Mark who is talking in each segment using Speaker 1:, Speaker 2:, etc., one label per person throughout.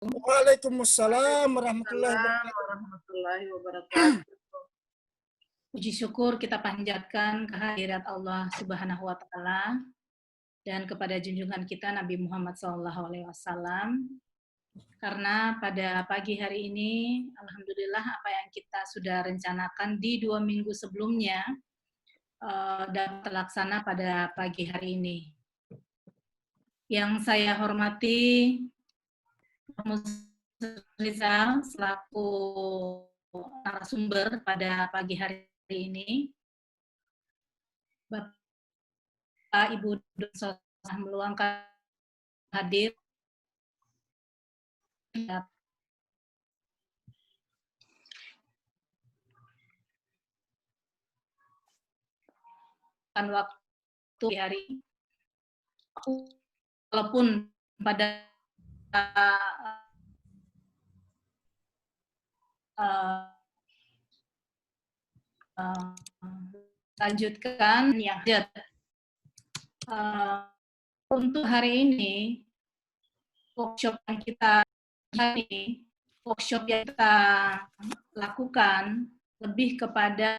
Speaker 1: Waalaikumsalam warahmatullahi
Speaker 2: Assalamualaikum
Speaker 1: wabarakatuh.
Speaker 2: warahmatullahi wabarakatuh.
Speaker 3: Puji syukur kita panjatkan kehadirat Allah Subhanahu wa taala dan kepada junjungan kita Nabi Muhammad SAW. Karena pada pagi hari ini alhamdulillah apa yang kita sudah rencanakan di 2 minggu sebelumnya dapat terlaksana pada pagi hari ini. Yang saya hormati Rizal selaku narasumber pada pagi hari ini, Bapak Ibu Dosen meluangkan hadir waktu di hari ini. Walaupun pada lanjutkan yang untuk hari ini workshop yang kita lakukan lebih kepada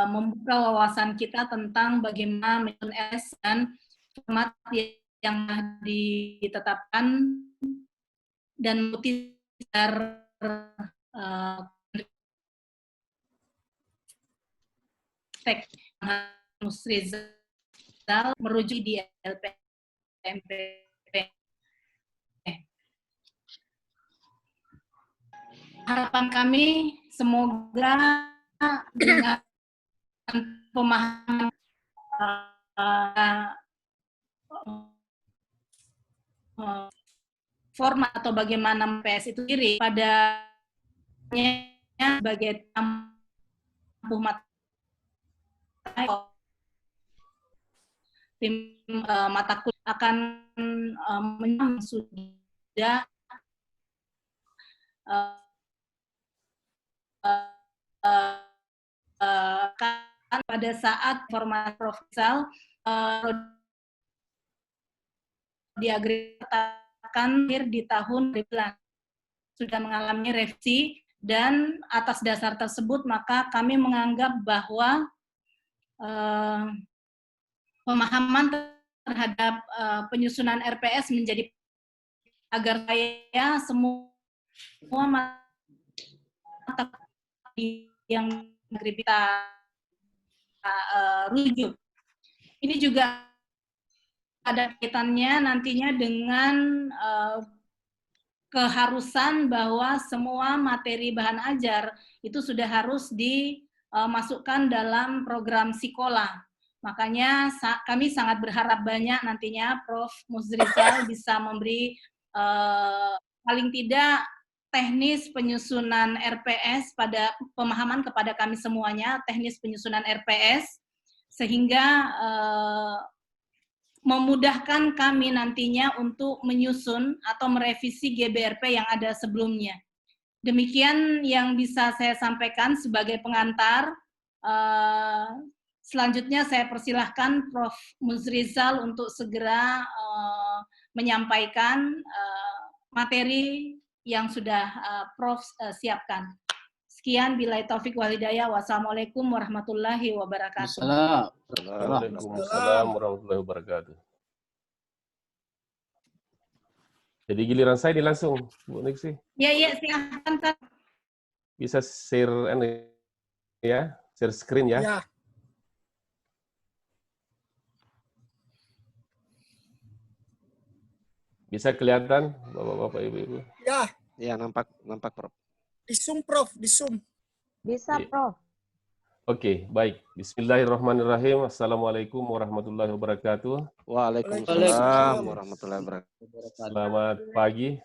Speaker 3: membuka wawasan kita tentang bagaimana MNS dan format yang ditetapkan dan motif Rizal merujuk di LPMP. Harapan kami semoga dengan pemahaman format atau bagaimana PS itu sendiri pada sebagai tampuh mata tim mata kuliah akan sudah kan pada saat format proposal diagregasikan di tahun 2019 sudah mengalami revisi, dan atas dasar tersebut maka kami menganggap bahwa pemahaman terhadap penyusunan RPS menjadi agar saya semua mata yang kita rujuk. Ini juga ada kaitannya nantinya dengan keharusan bahwa semua materi bahan ajar itu sudah harus dimasukkan dalam program sekolah. Makanya kami sangat berharap banyak nantinya Prof. Muzrizal bisa memberi paling tidak teknis penyusunan RPS pada pemahaman kepada kami semuanya, teknis penyusunan RPS, sehingga memudahkan kami nantinya untuk menyusun atau merevisi GBRP yang ada sebelumnya. Demikian yang bisa saya sampaikan sebagai pengantar. Selanjutnya saya persilahkan Prof. Muzrizal untuk segera menyampaikan materi yang sudah Prof. Siapkan. Sekian, billahi taufik wal hidayah. Wassalamualaikum warahmatullahi wabarakatuh.
Speaker 4: Waalaikumsalam warahmatullahi wabarakatuh. Jadi giliran saya ini langsung, Bu Nixi.
Speaker 3: Ya, silahkan Kak.
Speaker 4: Bisa share ya, share screen ya.
Speaker 1: Ya.
Speaker 4: Bisa kelihatan Bapak-bapak, Ibu-ibu?
Speaker 1: Ya.
Speaker 5: Ya, nampak Prof.
Speaker 1: Di Zoom, Prof, di Zoom.
Speaker 6: Bisa, Prof.
Speaker 4: Oke, baik. Bismillahirrahmanirrahim. Assalamualaikum warahmatullahi wabarakatuh.
Speaker 5: Waalaikumsalam warahmatullahi wabarakatuh.
Speaker 4: Selamat pagi.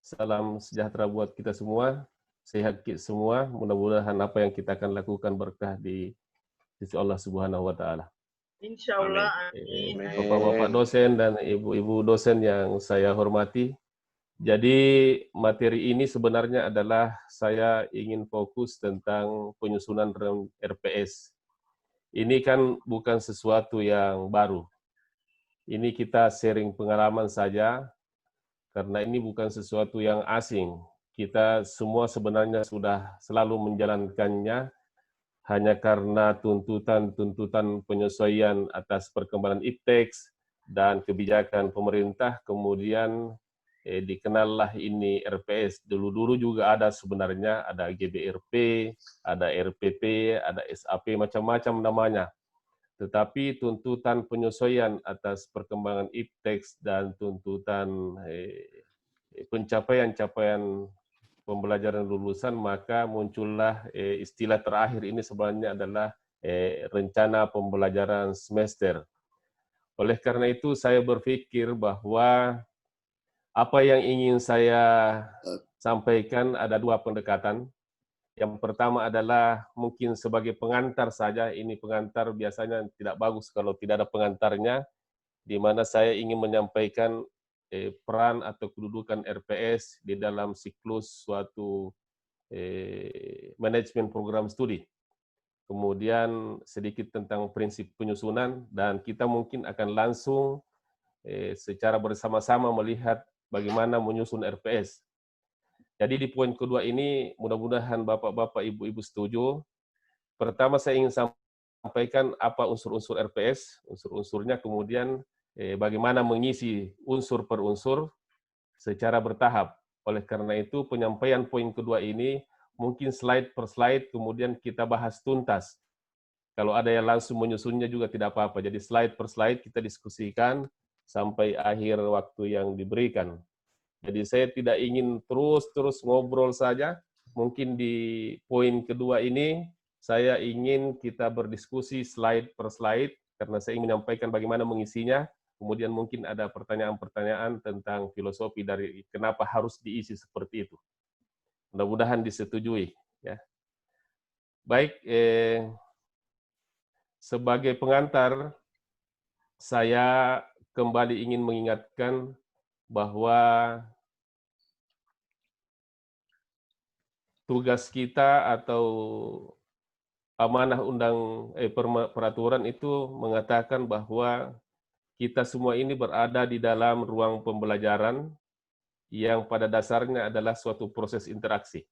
Speaker 4: Salam sejahtera buat kita semua. Sehat semua. Mudah-mudahan apa yang kita akan lakukan berkah di sisi Allah Subhanahu wa taala.
Speaker 2: Insyaallah, amin.
Speaker 4: Bapak-bapak dosen dan ibu-ibu dosen yang saya hormati. Jadi materi ini sebenarnya adalah saya ingin fokus tentang penyusunan RPS. Ini kan bukan sesuatu yang baru. Ini kita sharing pengalaman saja, karena ini bukan sesuatu yang asing. Kita semua sebenarnya sudah selalu menjalankannya, hanya karena tuntutan-tuntutan penyesuaian atas perkembangan ipteks dan kebijakan pemerintah, kemudian dikenallah ini RPS. Dulu-dulu juga ada sebenarnya, ada GBRP, ada RPP, ada SAP, macam-macam namanya. Tetapi tuntutan penyesuaian atas perkembangan ipteks dan tuntutan pencapaian-capaian pembelajaran lulusan, maka muncullah istilah terakhir ini sebenarnya adalah rencana pembelajaran semester. Oleh karena itu saya berpikir bahwa apa yang ingin saya sampaikan ada dua pendekatan. Yang pertama adalah mungkin sebagai pengantar saja, ini pengantar biasanya tidak bagus kalau tidak ada pengantarnya, di mana saya ingin menyampaikan peran atau kedudukan RPS di dalam siklus suatu manajemen program studi. Kemudian sedikit tentang prinsip penyusunan, dan kita mungkin akan langsung secara bersama-sama melihat bagaimana menyusun RPS. Jadi di poin kedua ini mudah-mudahan Bapak-Bapak, Ibu-Ibu setuju. Pertama saya ingin sampaikan apa unsur-unsur RPS, unsur-unsurnya, kemudian bagaimana mengisi unsur per unsur secara bertahap. Oleh karena itu, penyampaian poin kedua ini mungkin slide per slide, kemudian kita bahas tuntas. Kalau ada yang langsung menyusunnya juga tidak apa-apa. Jadi slide per slide kita diskusikan sampai akhir waktu yang diberikan. Jadi saya tidak ingin terus-terus ngobrol saja. Mungkin di poin kedua ini, saya ingin kita berdiskusi slide per slide, karena saya ingin menyampaikan bagaimana mengisinya. Kemudian mungkin ada pertanyaan-pertanyaan tentang filosofi dari kenapa harus diisi seperti itu. Mudah-mudahan disetujui. Ya. Baik, sebagai pengantar, saya kembali ingin mengingatkan bahwa tugas kita atau amanah peraturan itu mengatakan bahwa kita semua ini berada di dalam ruang pembelajaran yang pada dasarnya adalah suatu proses interaksi.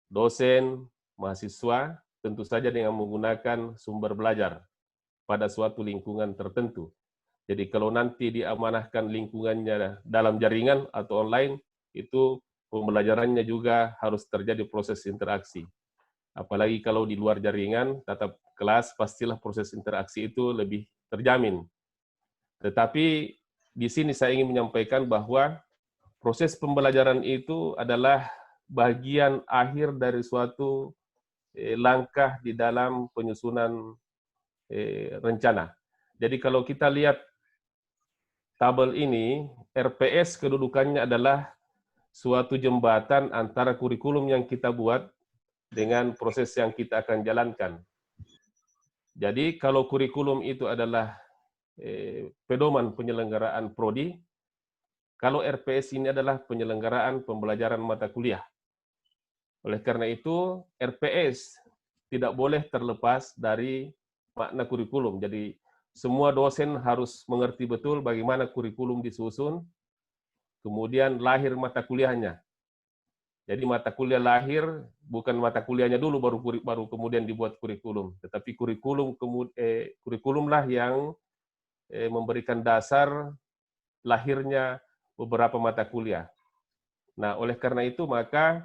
Speaker 4: Dosen, mahasiswa, tentu saja dengan menggunakan sumber belajar pada suatu lingkungan tertentu. Jadi kalau nanti diamanahkan lingkungannya dalam jaringan atau online, itu pembelajarannya juga harus terjadi proses interaksi. Apalagi kalau di luar jaringan, tatap kelas, pastilah proses interaksi itu lebih terjamin. Tetapi di sini saya ingin menyampaikan bahwa proses pembelajaran itu adalah bagian akhir dari suatu langkah di dalam penyusunan rencana. Jadi kalau kita lihat tabel ini, RPS kedudukannya adalah suatu jembatan antara kurikulum yang kita buat dengan proses yang kita akan jalankan. Jadi kalau kurikulum itu adalah pedoman penyelenggaraan prodi, kalau RPS ini adalah penyelenggaraan pembelajaran mata kuliah. Oleh karena itu, RPS tidak boleh terlepas dari makna kurikulum. Jadi semua dosen harus mengerti betul bagaimana kurikulum disusun, kemudian lahir mata kuliahnya. Jadi mata kuliah lahir, bukan mata kuliahnya dulu baru kemudian dibuat kurikulum, tetapi kurikulumlah yang memberikan dasar lahirnya beberapa mata kuliah. Nah, oleh karena itu maka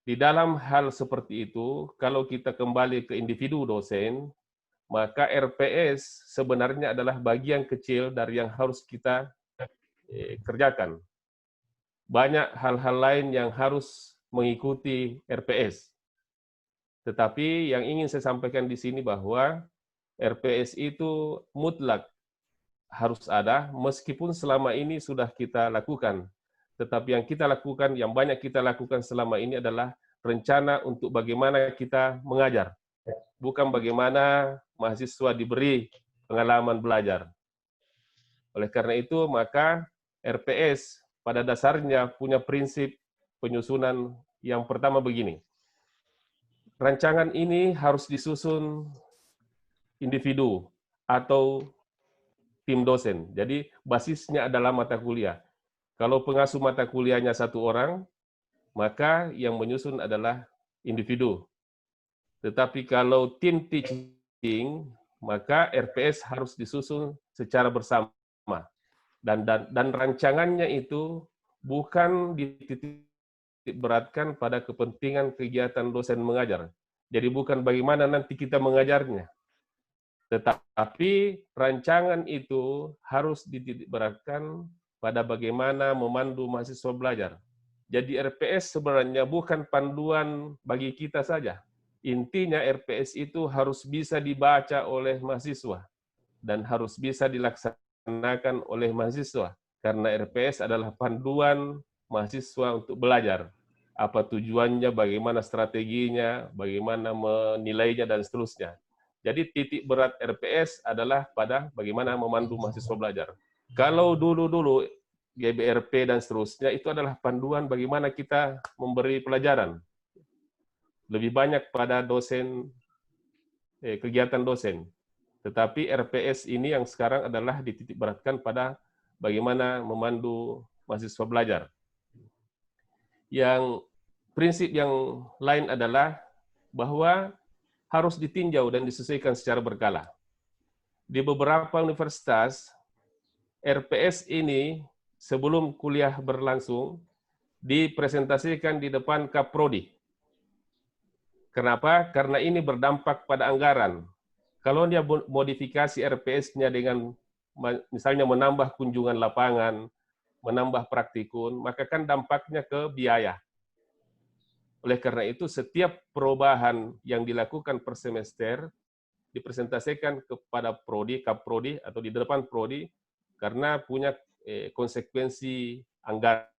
Speaker 4: di dalam hal seperti itu, kalau kita kembali ke individu dosen, maka RPS sebenarnya adalah bagian kecil dari yang harus kita kerjakan. Banyak hal-hal lain yang harus mengikuti RPS. Tetapi yang ingin saya sampaikan di sini bahwa RPS itu mutlak harus ada, meskipun selama ini sudah kita lakukan. Tetapi yang kita lakukan, yang banyak kita lakukan selama ini adalah rencana untuk bagaimana kita mengajar. Bukan bagaimana mahasiswa diberi pengalaman belajar. Oleh karena itu, maka RPS pada dasarnya punya prinsip penyusunan yang pertama begini. Rancangan ini harus disusun individu atau tim dosen. Jadi basisnya adalah mata kuliah. Kalau pengasuh mata kuliahnya 1 orang, maka yang menyusun adalah individu. Tetapi kalau tim teaching, maka RPS harus disusun secara bersama. Dan rancangannya itu bukan dititik beratkan pada kepentingan kegiatan dosen mengajar. Jadi bukan bagaimana nanti kita mengajarnya. Tetapi rancangan itu harus dititik beratkan pada bagaimana memandu mahasiswa belajar. Jadi RPS sebenarnya bukan panduan bagi kita saja. Intinya RPS itu harus bisa dibaca oleh mahasiswa dan harus bisa dilaksanakan oleh mahasiswa. Karena RPS adalah panduan mahasiswa untuk belajar. Apa tujuannya, bagaimana strateginya, bagaimana menilainya, dan seterusnya. Jadi titik berat RPS adalah pada bagaimana memandu mahasiswa belajar. Kalau dulu-dulu GBRP dan seterusnya itu adalah panduan bagaimana kita memberi pelajaran. Lebih banyak pada dosen, kegiatan dosen. Tetapi RPS ini yang sekarang adalah dititik beratkan pada bagaimana memandu mahasiswa belajar. Yang prinsip yang lain adalah bahwa harus ditinjau dan disesuaikan secara berkala. Di beberapa universitas, RPS ini sebelum kuliah berlangsung dipresentasikan di depan Kaprodi. Kenapa? Karena ini berdampak pada anggaran. Kalau dia modifikasi RPS-nya dengan misalnya menambah kunjungan lapangan, menambah praktikun, maka kan dampaknya ke biaya. Oleh karena itu, setiap perubahan yang dilakukan per semester dipresentasikan kepada prodi, kaprodi, atau di depan prodi, karena punya konsekuensi anggaran.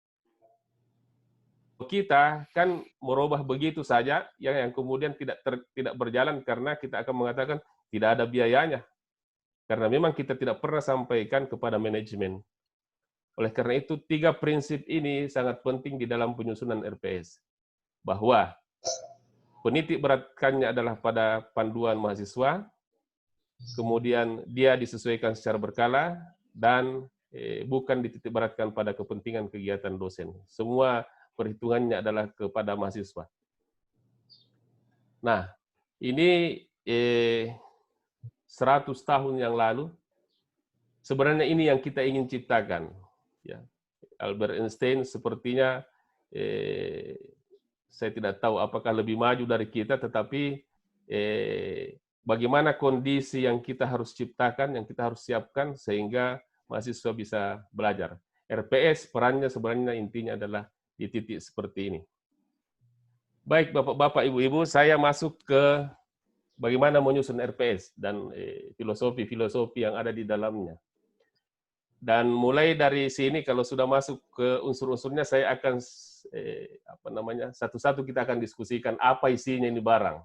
Speaker 4: Kita kan merubah begitu saja, yang kemudian tidak berjalan karena kita akan mengatakan tidak ada biayanya. Karena memang kita tidak pernah sampaikan kepada manajemen. Oleh karena itu, 3 prinsip ini sangat penting di dalam penyusunan RPS. Bahwa penitik beratkannya adalah pada panduan mahasiswa, kemudian dia disesuaikan secara berkala, dan bukan dititik beratkan pada kepentingan kegiatan dosen. Semua perhitungannya adalah kepada mahasiswa. Nah, ini 100 tahun yang lalu, sebenarnya ini yang kita ingin ciptakan. Ya. Albert Einstein sepertinya, saya tidak tahu apakah lebih maju dari kita, tetapi bagaimana kondisi yang kita harus ciptakan, yang kita harus siapkan, sehingga mahasiswa bisa belajar. RPS perannya sebenarnya intinya adalah di titik seperti ini. Baik, Bapak-Bapak, Ibu-Ibu, saya masuk ke bagaimana menyusun RPS dan filosofi-filosofi yang ada di dalamnya. Dan mulai dari sini, kalau sudah masuk ke unsur-unsurnya, saya akan satu-satu kita akan diskusikan apa isinya ini barang.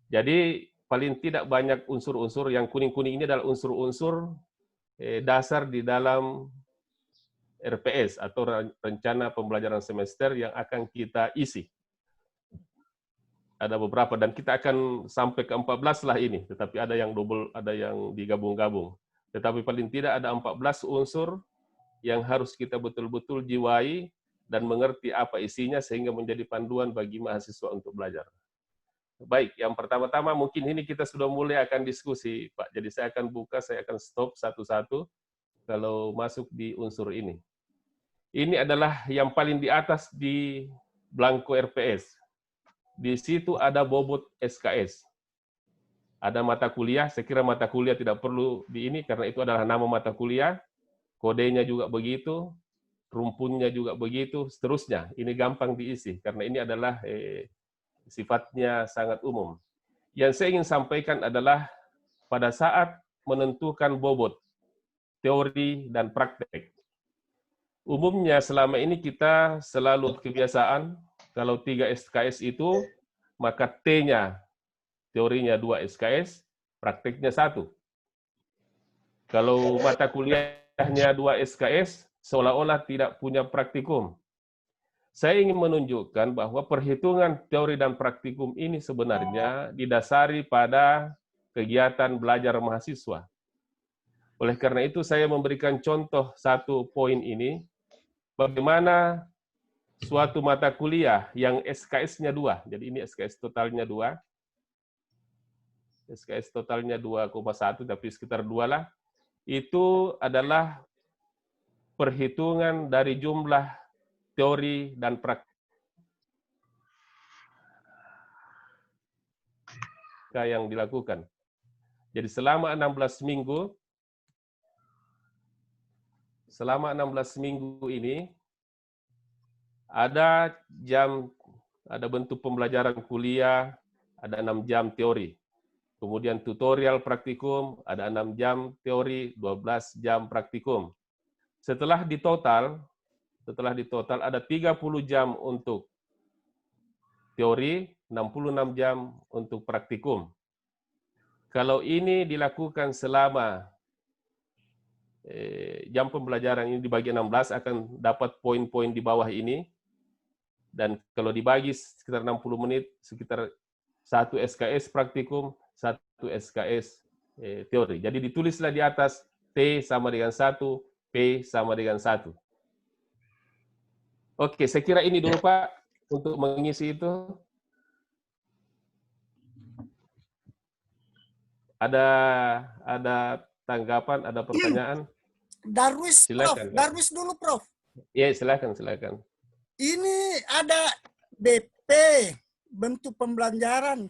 Speaker 4: Jadi paling tidak banyak unsur-unsur, yang kuning-kuning ini adalah unsur-unsur dasar di dalam RPS atau rencana pembelajaran semester yang akan kita isi. Ada beberapa dan kita akan sampai ke 14 lah ini, tetapi ada yang double, ada yang digabung-gabung. Tetapi paling tidak ada 14 unsur yang harus kita betul-betul jiwai dan mengerti apa isinya sehingga menjadi panduan bagi mahasiswa untuk belajar. Baik, yang pertama-tama mungkin ini kita sudah mulai akan diskusi, Pak. Jadi saya akan buka, saya akan stop satu-satu kalau masuk di unsur ini. Ini adalah yang paling di atas di blanko RPS. Di situ ada bobot SKS. Ada mata kuliah, saya kira mata kuliah tidak perlu di ini karena itu adalah nama mata kuliah, kodenya juga begitu, rumpunnya juga begitu, seterusnya. Ini gampang diisi karena ini adalah sifatnya sangat umum. Yang saya ingin sampaikan adalah pada saat menentukan bobot, teori dan praktek. Umumnya selama ini kita selalu kebiasaan kalau 3 SKS itu, maka T-nya, teorinya 2 SKS, prakteknya 1. Kalau mata kuliahnya 2 SKS, seolah-olah tidak punya praktikum. Saya ingin menunjukkan bahwa perhitungan teori dan praktikum ini sebenarnya didasari pada kegiatan belajar mahasiswa. Oleh karena itu, saya memberikan contoh 1 poin ini, bagaimana suatu mata kuliah yang SKS-nya 2. Jadi ini SKS totalnya 2. SKS totalnya 2,1 tapi sekitar 2 lah. Itu adalah perhitungan dari jumlah teori dan praktik yang dilakukan. Jadi selama 16 minggu ini ada bentuk pembelajaran kuliah, ada 6 jam teori. Kemudian tutorial praktikum, ada 6 jam teori, 12 jam praktikum. Setelah di total ada 30 jam untuk teori, 66 jam untuk praktikum. Kalau ini dilakukan selama jam pembelajaran ini dibagi 16 akan dapat poin-poin di bawah ini. Dan kalau dibagi sekitar 60 menit, sekitar 1 SKS praktikum, 1 SKS teori. Jadi ditulislah di atas T sama dengan 1, P sama dengan 1. Oke, saya kira ini dulu Pak untuk mengisi itu. Ada tanggapan, ada pertanyaan?
Speaker 1: Darwis, Prof.
Speaker 4: Silakan.
Speaker 1: Darwis dulu, Prof.
Speaker 4: Iya, silakan.
Speaker 1: Ini ada BP, bentuk pembelajaran.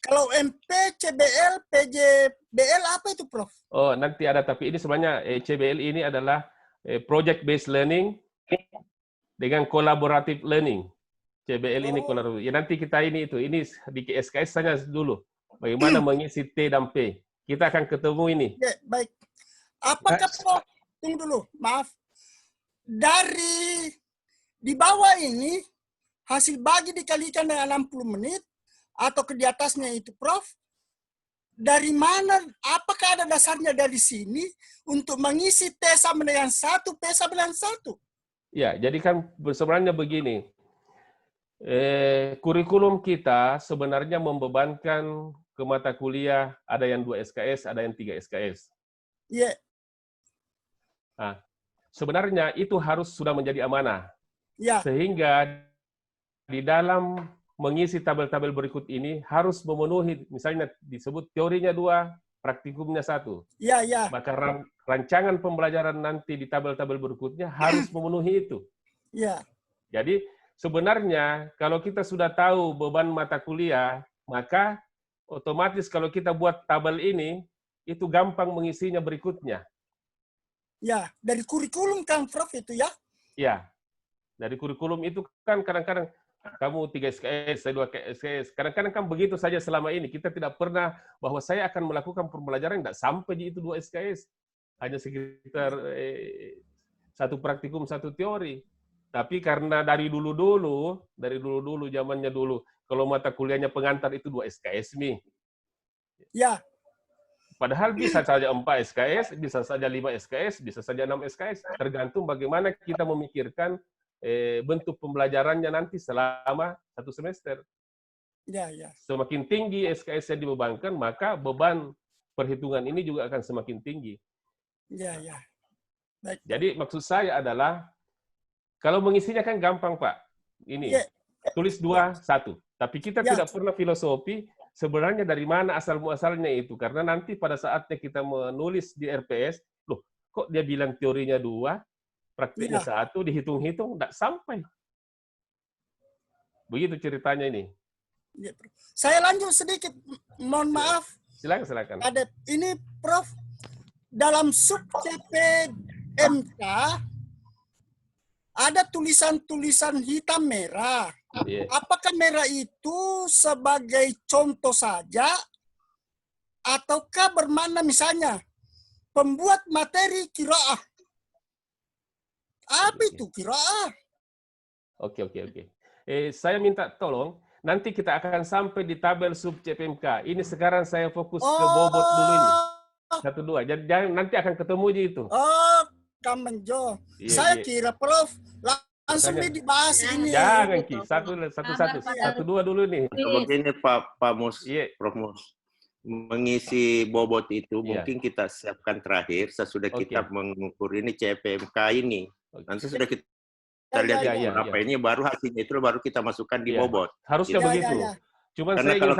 Speaker 1: Kalau MP, CBL, PJBL apa itu, Prof?
Speaker 4: Oh, nanti ada, tapi ini sebenarnya CBL ini adalah project based learning dengan collaborative learning. CBL ini collaborative. Ya nanti kita ini di SKS saja dulu. Bagaimana mengisi T dan P. Kita akan ketemu ini.
Speaker 1: Ya, baik. Apakah, Prof? Tunggu dulu, maaf. Dari di bawah ini, hasil bagi dikalikan dengan 60 menit, atau ke di atasnya itu, Prof, dari mana, apakah ada dasarnya dari sini untuk mengisi T sama dengan 1, P sama dengan 1?
Speaker 4: Ya, jadi kan sebenarnya begini, kurikulum kita sebenarnya membebankan ke mata kuliah, ada yang 2 SKS, ada yang 3 SKS.
Speaker 1: Iya.
Speaker 4: Nah, sebenarnya itu harus sudah menjadi amanah.
Speaker 1: Ya.
Speaker 4: Sehingga di dalam mengisi tabel-tabel berikut ini harus memenuhi, misalnya disebut teorinya 2, praktikumnya 1.
Speaker 1: Ya, ya.
Speaker 4: Maka rancangan pembelajaran nanti di tabel-tabel berikutnya harus memenuhi itu.
Speaker 1: Ya.
Speaker 4: Jadi sebenarnya kalau kita sudah tahu beban mata kuliah, maka otomatis kalau kita buat tabel ini, itu gampang mengisinya berikutnya.
Speaker 1: Ya, dari kurikulum kan, Prof, itu ya?
Speaker 4: Ya, dari kurikulum itu kan kadang-kadang kamu 3 SKS, saya 2 SKS. Kadang-kadang kan begitu saja selama ini. Kita tidak pernah bahwa saya akan melakukan pembelajaran tidak sampai di itu 2 SKS. Hanya sekitar 1 praktikum, 1 teori. Tapi karena dari dulu-dulu zamannya dulu, kalau mata kuliahnya pengantar itu 2 SKS nih.
Speaker 1: Ya.
Speaker 4: Padahal bisa saja 4 SKS, bisa saja 5 SKS, bisa saja 6 SKS. Tergantung bagaimana kita memikirkan bentuk pembelajarannya nanti selama 1 semester.
Speaker 1: Ya, ya.
Speaker 4: Semakin tinggi SKS yang dibebankan, maka beban perhitungan ini juga akan semakin tinggi.
Speaker 1: Ya, ya. Baik.
Speaker 4: Jadi maksud saya adalah, kalau mengisinya kan gampang, Pak. Ini, tulis 2, 1. Tapi kita tidak pernah filosofi, sebenarnya dari mana asal-muasalnya itu. Karena nanti pada saatnya kita menulis di RPS, loh, kok dia bilang teorinya 2, praktiknya 1, dihitung-hitung, tidak sampai. Begitu ceritanya ini.
Speaker 1: Ya, saya lanjut sedikit, mohon maaf.
Speaker 4: Silakan.
Speaker 1: Ada ini, Prof, dalam sub CPMK ada tulisan-tulisan hitam merah. Apakah merah itu sebagai contoh saja, ataukah bermakna misalnya pembuat materi qiraah? Apa itu qiraah?
Speaker 4: Oke. Saya minta tolong, nanti kita akan sampai di tabel sub CPMK. Ini sekarang saya fokus ke bobot dulu ini. 1, 2. Jadi nanti akan ketemu di itu.
Speaker 1: Oh, Kamenjo. Saya kira, Prof, langsung dibahas ini.
Speaker 4: Jangan, Ki. Satu, dua dulu nih.
Speaker 6: Begini Pak Mus, Prof Mus. Mengisi bobot itu mungkin kita siapkan terakhir sesudah kita mengukur ini CPMK ini. Nanti sudah kita kita lihat
Speaker 1: Ya.
Speaker 6: berapa ini, baru hasilnya itu baru kita masukkan di bobot.
Speaker 4: Harusnya
Speaker 1: Ya,
Speaker 4: begitu.
Speaker 1: ya.
Speaker 4: Cuman
Speaker 6: Karena
Speaker 4: saya ingin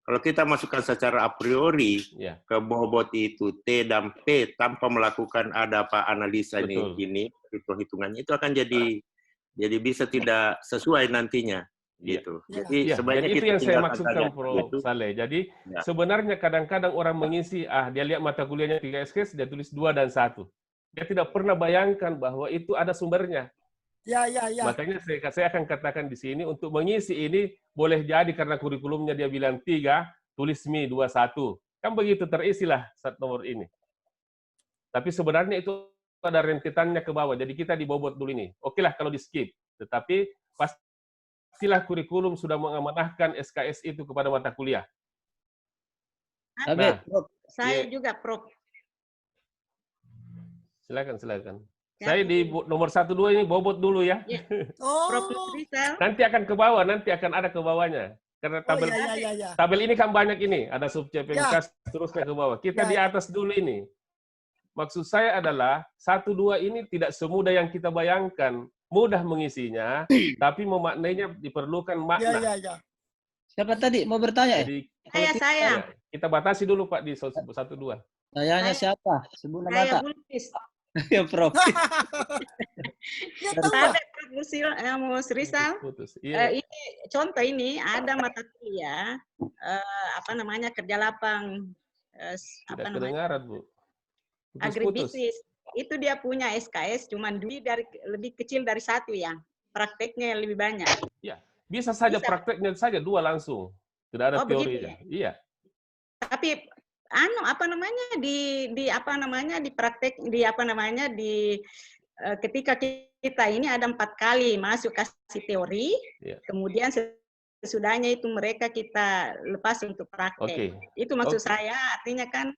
Speaker 6: kalau kita masukkan secara a priori ke bobot itu T dan P tanpa melakukan ada apa analisa ini hitung-hitungannya, itu akan jadi bisa tidak sesuai nantinya. Gitu. Jadi sebaiknya
Speaker 4: itu
Speaker 6: kita
Speaker 4: yang saya
Speaker 6: tinggalkan
Speaker 4: maksudkan,
Speaker 6: saja.
Speaker 4: Prof. Saleh. Jadi sebenarnya kadang-kadang orang mengisi, dia lihat mata kuliahnya 3 SKS, dia tulis 2 dan 1. Dia tidak pernah bayangkan bahwa itu ada sumbernya.
Speaker 1: Ya.
Speaker 4: Makanya saya akan katakan di sini, untuk mengisi ini boleh jadi karena kurikulumnya dia bilang 3, tulis Mi 21. Kan begitu terisilah nomor ini. Tapi sebenarnya itu ada rentetannya ke bawah. Jadi kita dibobot dulu ini. Oke lah kalau di skip. Tetapi pastilah kurikulum sudah mengamanahkan SKS itu kepada mata kuliah.
Speaker 7: Nah, saya juga, Prof.
Speaker 4: Silakan. Saya di nomor 1, 2 ini bobot dulu ya.
Speaker 7: Prof. Rizal.
Speaker 4: Nanti akan ke bawah, nanti akan ada ke bawahnya. Karena tabel ini kan banyak ini. Ada sub CPNK, terusnya ke bawah. Kita di atas dulu ini. Maksud saya adalah 1, 2 ini tidak semudah yang kita bayangkan. Mudah mengisinya, tapi memaknainya diperlukan makna.
Speaker 1: Ya.
Speaker 8: Siapa tadi mau bertanya?
Speaker 4: Jadi,
Speaker 7: Saya.
Speaker 4: Kita batasi dulu Pak di 1, 2.
Speaker 8: Sayanya siapa? Sebut nama
Speaker 7: Saya
Speaker 8: tak?
Speaker 7: Bulkis.
Speaker 8: Ya, Prof.
Speaker 7: Ada Prof. Rizal. Ini contoh ini ada mata kuliah kerja lapang
Speaker 4: Tidak kedengaran, Bu.
Speaker 7: agribisnis. Itu dia punya SKS cuman lebih kecil dari 1 ya. Prakteknya yang lebih banyak.
Speaker 4: Ya, bisa saja prakteknya saja 2 langsung. Tidak ada teorinya.
Speaker 7: Ya? Iya. Tapi ketika kita ini ada 4 kali masuk kasih teori, kemudian sesudahnya itu mereka kita lepas untuk praktek. Itu maksud saya, artinya kan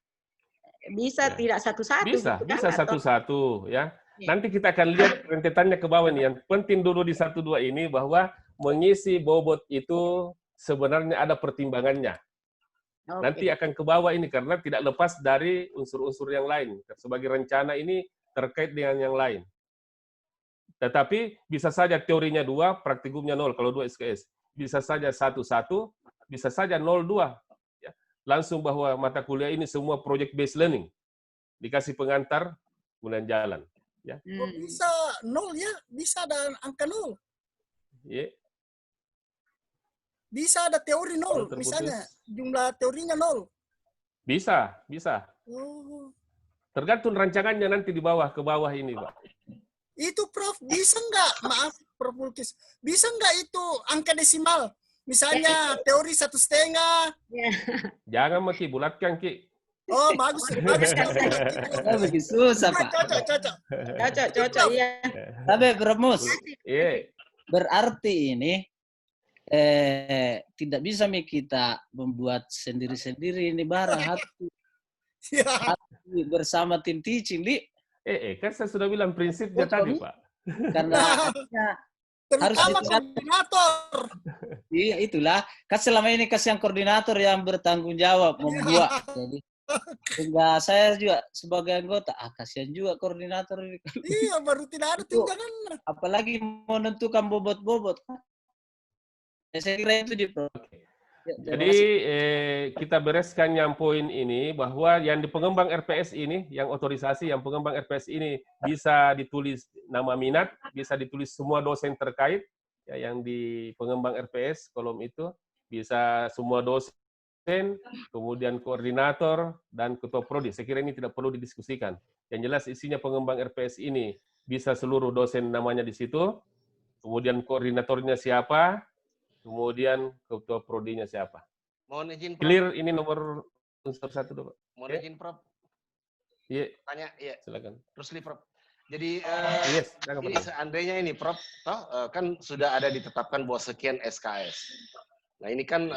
Speaker 7: bisa tidak satu-satu.
Speaker 4: Bisa satu-satu ya. Nanti kita akan lihat rentetannya ke bawah nih. Yang penting dulu di 1, 2 ini bahwa mengisi bobot itu sebenarnya ada pertimbangannya. Nanti akan ke bawah ini karena tidak lepas dari unsur-unsur yang lain. Sebagai rencana ini terkait dengan yang lain. Tetapi bisa saja teorinya 2, praktikumnya 0 kalau 2 SKS. Bisa saja 1, 1, bisa saja 0, 2. Ya. Langsung bahwa mata kuliah ini semua project based learning. Dikasih pengantar, kemudian jalan. Ya.
Speaker 1: Bisa 0 ya, bisa ada angka 0.
Speaker 4: Yeah.
Speaker 1: Bisa ada teori 0, misalnya jumlah teorinya 0.
Speaker 4: Bisa. Tergantung rancangannya nanti di bawah, ke bawah ini, Pak.
Speaker 1: Itu Prof, bisa nggak, maaf Prof Bulkis, bisa nggak itu angka desimal? Misalnya teori 1,5.
Speaker 4: Jangan Maki, bulatkan Ki.
Speaker 1: Oh, bagus.
Speaker 8: Lebih susah, Pak.
Speaker 7: Cocok, iya.
Speaker 8: Tapi Prof Mus,
Speaker 4: Iya.
Speaker 8: berarti ini tidak bisa kita membuat sendiri-sendiri ini barang hati bersama tim teaching, Di.
Speaker 4: Kan saya sudah bilang prinsipnya tadi, Pak.
Speaker 8: Karena harus
Speaker 1: koordinator.
Speaker 8: Iya, itulah. Kan selama ini yang koordinator yang bertanggung jawab membuat. Jadi sehingga saya juga sebagai anggota, kasihan juga koordinator ini.
Speaker 1: Iya, baru tidak ada tunjangan.
Speaker 8: Apalagi menentukan bobot-bobot. Saya kira itu di
Speaker 4: Jadi kita bereskan yang poin ini bahwa yang di pengembang RPS ini, yang otorisasi, yang pengembang RPS ini bisa ditulis nama minat, bisa ditulis semua dosen terkait, ya, yang di pengembang RPS kolom itu bisa semua dosen, kemudian koordinator dan ketua prodi. Saya kira ini tidak perlu didiskusikan. Yang jelas isinya pengembang RPS ini bisa seluruh dosen namanya di situ, kemudian koordinatornya siapa. Kemudian ketua prodinya siapa?
Speaker 5: Mohon izin, Prof.
Speaker 4: Clear ini nomor unsur 1 dulu, Pak.
Speaker 5: Mohon izin, Prof.
Speaker 4: Iya.
Speaker 5: Tanya, iya.
Speaker 4: Silakan.
Speaker 5: Rusli, Prof. Jadi
Speaker 4: ini
Speaker 5: seandainya ini, Prof, kan sudah ada ditetapkan bahwa sekian SKS. Nah, ini kan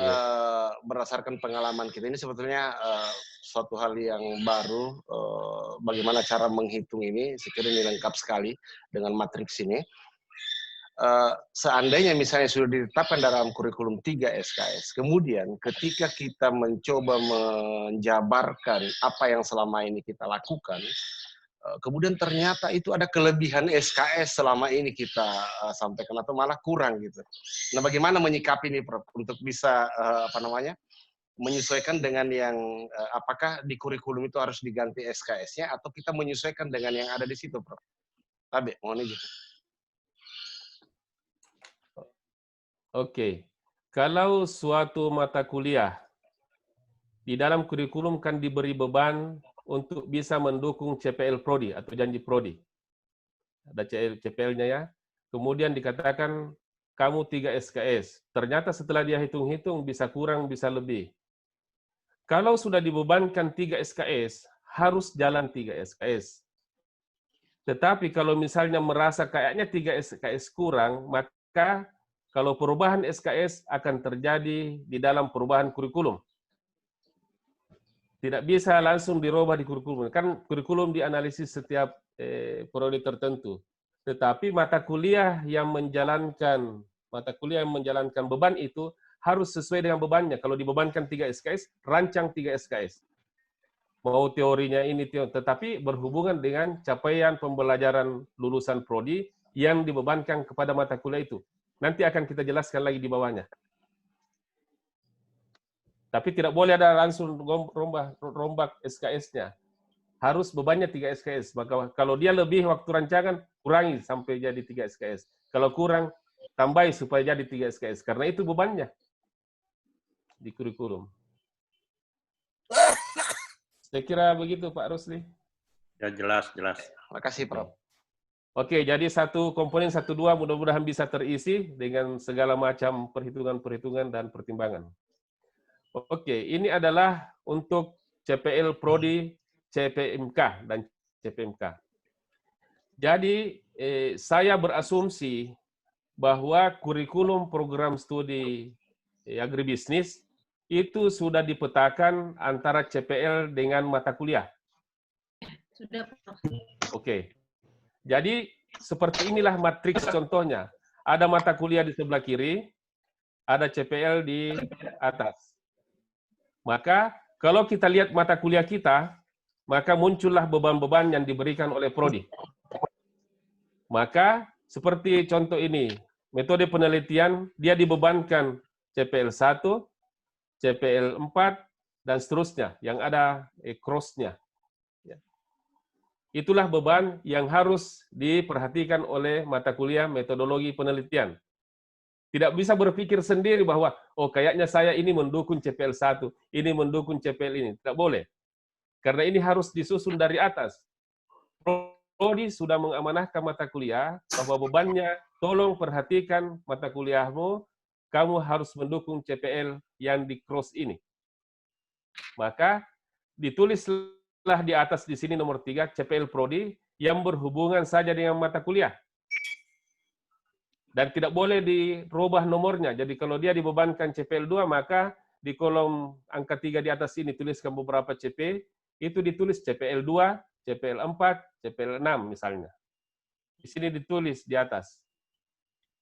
Speaker 5: berdasarkan pengalaman kita ini sebetulnya suatu hal yang baru. Bagaimana cara menghitung ini? Sekiranya ini lengkap sekali dengan matriks ini. Seandainya misalnya sudah ditetapkan dalam kurikulum 3 SKS, kemudian ketika kita mencoba menjabarkan apa yang selama ini kita lakukan, kemudian ternyata itu ada kelebihan SKS selama ini kita sampaikan atau malah kurang gitu. Nah, bagaimana menyikapi ini, Prof, untuk bisa menyesuaikan dengan yang apakah di kurikulum itu harus diganti SKS-nya atau kita menyesuaikan dengan yang ada di situ, Prof? Tabe, mohon izin.
Speaker 4: Oke, kalau suatu mata kuliah di dalam kurikulum kan diberi beban untuk bisa mendukung CPL Prodi atau janji Prodi. Ada CPL-nya ya. Kemudian dikatakan kamu 3 SKS. Ternyata setelah dia hitung-hitung bisa kurang, bisa lebih. Kalau sudah dibebankan 3 SKS, harus jalan 3 SKS. Tetapi kalau misalnya merasa kayaknya 3 SKS kurang, maka kalau perubahan SKS akan terjadi di dalam perubahan kurikulum. Tidak bisa langsung dirubah di kurikulum. Kan kurikulum dianalisis setiap prodi tertentu. Tetapi mata kuliah yang menjalankan beban itu harus sesuai dengan bebannya. Kalau dibebankan 3 SKS, rancang 3 SKS. Mau teorinya ini, tetapi berhubungan dengan capaian pembelajaran lulusan prodi yang dibebankan kepada mata kuliah itu. Nanti akan kita jelaskan lagi di bawahnya. Tapi tidak boleh ada langsung rombak SKS-nya. Harus bebannya 3 SKS. Maka kalau dia lebih waktu rancangan, kurangi sampai jadi 3 SKS. Kalau kurang, tambahi supaya jadi 3 SKS. Karena itu bebannya di kurikulum. Saya kira begitu, Pak Rusli.
Speaker 6: Ya, jelas.
Speaker 5: Terima kasih, Prof.
Speaker 4: Oke, jadi satu komponen 1-2 mudah-mudahan bisa terisi dengan segala macam perhitungan-perhitungan dan pertimbangan. Oke, ini adalah untuk CPL Prodi, CPMK, dan CPMK. Jadi, saya berasumsi bahwa kurikulum program studi agribisnis itu sudah dipetakan antara CPL dengan mata kuliah.
Speaker 3: Sudah.
Speaker 4: Oke. Jadi, seperti inilah matriks contohnya. Ada mata kuliah di sebelah kiri, ada CPL di atas. Maka kalau kita lihat mata kuliah kita, maka muncullah beban-beban yang diberikan oleh prodi. Maka seperti contoh ini, metode penelitian dia dibebankan CPL 1, CPL 4, dan seterusnya yang ada cross-nya. Itulah beban yang harus diperhatikan oleh mata kuliah metodologi penelitian. Tidak bisa berpikir sendiri bahwa, oh kayaknya saya ini mendukung CPL 1, ini mendukung CPL ini. Tidak boleh. Karena ini harus disusun dari atas. Prodi sudah mengamanahkan mata kuliah bahwa bebannya, tolong perhatikan mata kuliahmu, kamu harus mendukung CPL yang di cross ini. Maka ditulislah di atas di sini nomor 3, CPL Prodi yang berhubungan saja dengan mata kuliah. Dan tidak boleh dirubah nomornya. Jadi kalau dia dibebankan CPL 2, maka di kolom angka 3 di atas ini tuliskan beberapa CP, itu ditulis CPL 2, CPL 4, CPL 6 misalnya. Di sini ditulis di atas.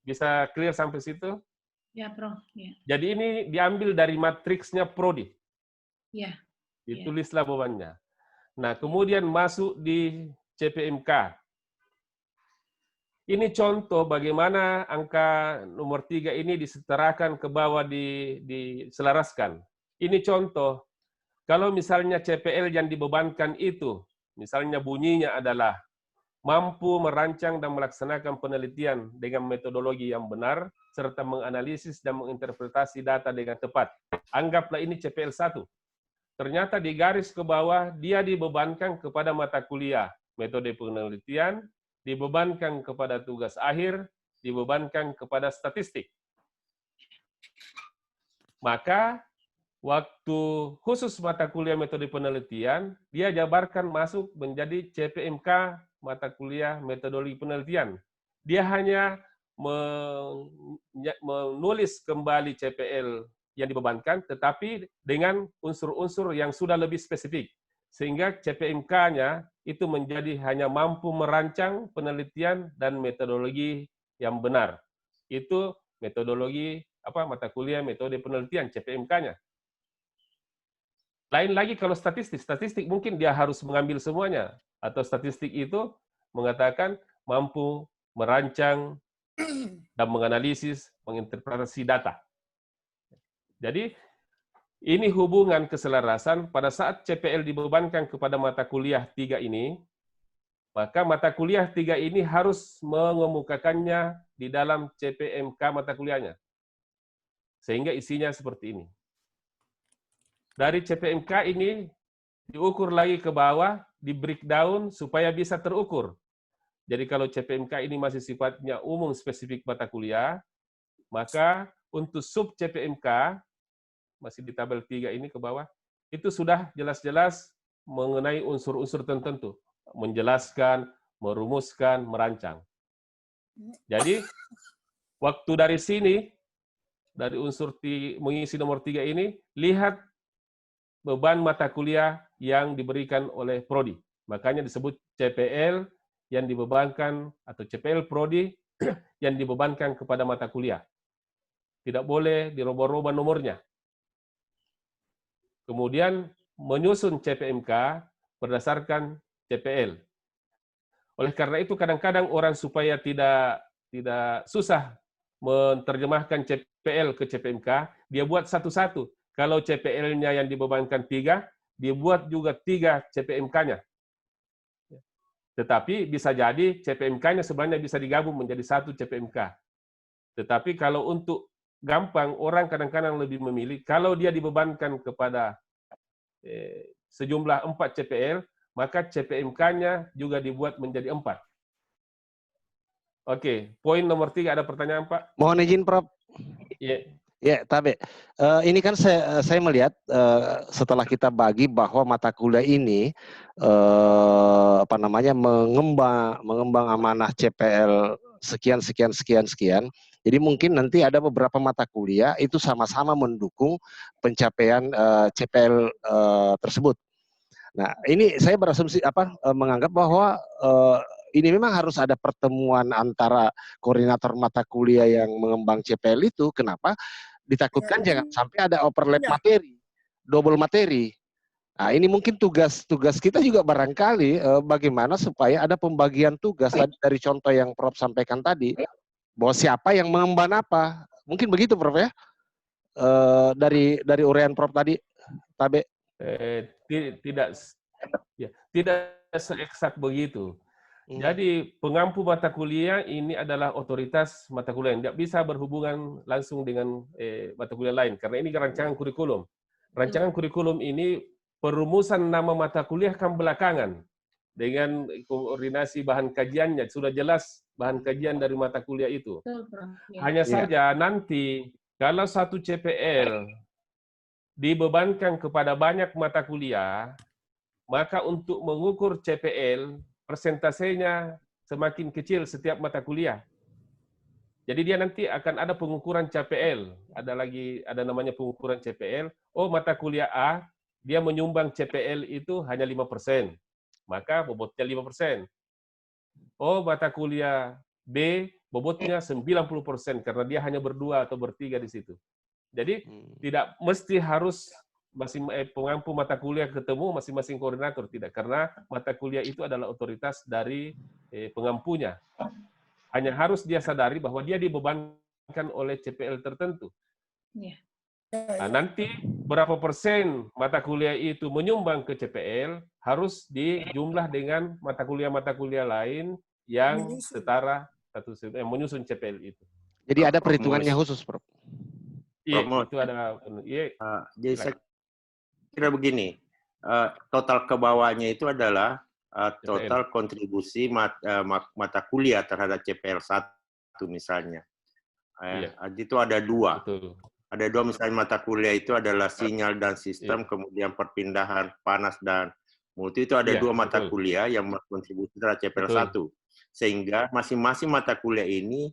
Speaker 4: Bisa clear sampai situ?
Speaker 3: Ya, Prof. Ya.
Speaker 4: Jadi ini diambil dari matriksnya Prodi.
Speaker 3: Ya.
Speaker 4: Ditulislah bebannya. Nah, kemudian masuk di CPMK. Ini contoh bagaimana angka nomor 3 ini disetarakan ke bawah, diselaraskan. Ini contoh, kalau misalnya CPL yang dibebankan itu, misalnya bunyinya adalah mampu merancang dan melaksanakan penelitian dengan metodologi yang benar, serta menganalisis dan menginterpretasi data dengan tepat. Anggaplah ini CPL 1. Ternyata di garis ke bawah, dia dibebankan kepada mata kuliah, metode penelitian, dibebankan kepada tugas akhir, dibebankan kepada statistik. Maka, waktu khusus mata kuliah metode penelitian, dia jabarkan masuk menjadi CPMK mata kuliah metodologi penelitian. Dia hanya menulis kembali CPL yang dibebankan, tetapi dengan unsur-unsur yang sudah lebih spesifik. Sehingga CPMK-nya itu menjadi hanya mampu merancang penelitian dan metodologi yang benar. Itu metodologi mata kuliah metode penelitian CPMK-nya. Lain lagi kalau statistik mungkin dia harus mengambil semuanya. atau statistik itu mengatakan mampu merancang dan menganalisis, menginterpretasi data. Jadi, ini hubungan keselarasan pada saat CPL dibebankan kepada mata kuliah 3 ini, maka mata kuliah 3 ini harus mengemukakannya di dalam CPMK mata kuliahnya. Sehingga isinya seperti ini. Dari CPMK ini diukur lagi ke bawah, di breakdown supaya bisa terukur. Jadi kalau CPMK ini masih sifatnya umum spesifik mata kuliah, maka untuk sub CPMK, masih di tabel 3 ini ke bawah, itu sudah jelas-jelas mengenai unsur-unsur tertentu. Menjelaskan, merumuskan, merancang. Jadi, waktu dari sini, dari unsur mengisi nomor 3 ini, lihat beban mata kuliah yang diberikan oleh Prodi. Makanya disebut CPL yang dibebankan, atau CPL Prodi yang dibebankan kepada mata kuliah. Tidak boleh dirubah-rubah nomornya. Kemudian menyusun CPMK berdasarkan CPL. Oleh karena itu kadang-kadang orang supaya tidak susah menerjemahkan CPL ke CPMK, dia buat satu-satu. Kalau CPL-nya yang dibebankan 3, dia buat juga 3 CPMK-nya. Tetapi bisa jadi CPMK-nya sebenarnya bisa digabung menjadi 1 CPMK. Tetapi kalau untuk gampang, orang kadang-kadang lebih memilih, kalau dia dibebankan kepada sejumlah 4 CPL, maka CPMK-nya juga dibuat menjadi 4. Oke, poin nomor 3 ada pertanyaan, Pak?
Speaker 5: Mohon izin, Prof.
Speaker 4: Iya.
Speaker 5: Ya, Tabe. Ini kan saya melihat setelah kita bagi bahwa mata kuliah ini mengembang amanah CPL sekian. Jadi mungkin nanti ada beberapa mata kuliah itu sama-sama mendukung pencapaian CPL tersebut. Nah, ini saya berasumsi menganggap bahwa ini memang harus ada pertemuan antara koordinator mata kuliah yang mengembang CPL itu. Kenapa? Ditakutkan jangan sampai ada overlap materi, double materi. Nah, ini mungkin tugas kita juga barangkali bagaimana supaya ada pembagian tugas dari contoh yang Prof sampaikan tadi, bahwa siapa yang mengemban apa. Mungkin begitu, Prof ya? Dari uraian Prof tadi, Tabe.
Speaker 4: Tidak seeksak begitu. Jadi pengampu mata kuliah ini adalah otoritas mata kuliah, tidak bisa berhubungan langsung dengan mata kuliah lain, karena ini rancangan kurikulum. Rancangan kurikulum ini perumusan nama mata kuliah kan belakangan, dengan koordinasi bahan kajiannya, sudah jelas bahan kajian dari mata kuliah itu. Hanya saja nanti, kalau satu CPL dibebankan kepada banyak mata kuliah, maka untuk mengukur CPL, persentasenya semakin kecil setiap mata kuliah. Jadi dia nanti akan ada pengukuran CPL. Ada namanya pengukuran CPL. Oh, mata kuliah A, dia menyumbang CPL itu hanya 5%. Maka bobotnya 5%. Oh, mata kuliah B, bobotnya 90% karena dia hanya berdua atau bertiga di situ. Jadi tidak mesti harus pengampu mata kuliah ketemu masing-masing koordinator, tidak, karena mata kuliah itu adalah otoritas dari pengampunya. Hanya harus dia sadari bahwa dia dibebankan oleh CPL tertentu. Nah, nanti berapa persen mata kuliah itu menyumbang ke CPL harus dijumlah dengan mata kuliah lain yang setara menyusun CPL itu.
Speaker 5: Jadi ada perhitungannya khusus, Prof.
Speaker 4: Iya, itu ada.
Speaker 6: Jadi saya kira begini, total ke bawahnya itu adalah total kontribusi mata kuliah terhadap CPL 1 misalnya. Itu ada 2.
Speaker 4: Betul.
Speaker 6: Ada 2 misalnya mata kuliah itu adalah sinyal dan sistem, kemudian perpindahan panas dan multi, itu ada 2 mata kuliah yang berkontribusi terhadap CPL 1. Sehingga masing-masing mata kuliah ini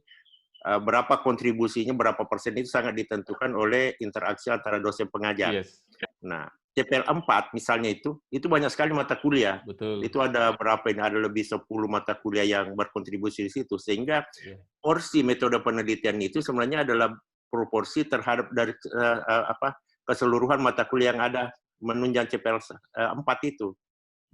Speaker 6: berapa kontribusinya, berapa persen itu sangat ditentukan oleh interaksi antara dosen pengajar. Nah, CPL 4 misalnya itu banyak sekali mata kuliah.
Speaker 4: Betul.
Speaker 6: Itu ada berapa ini? Ada lebih 10 mata kuliah yang berkontribusi di situ. Sehingga porsi metode penelitian itu sebenarnya adalah proporsi terhadap dari keseluruhan mata kuliah yang ada menunjang CPL 4 itu.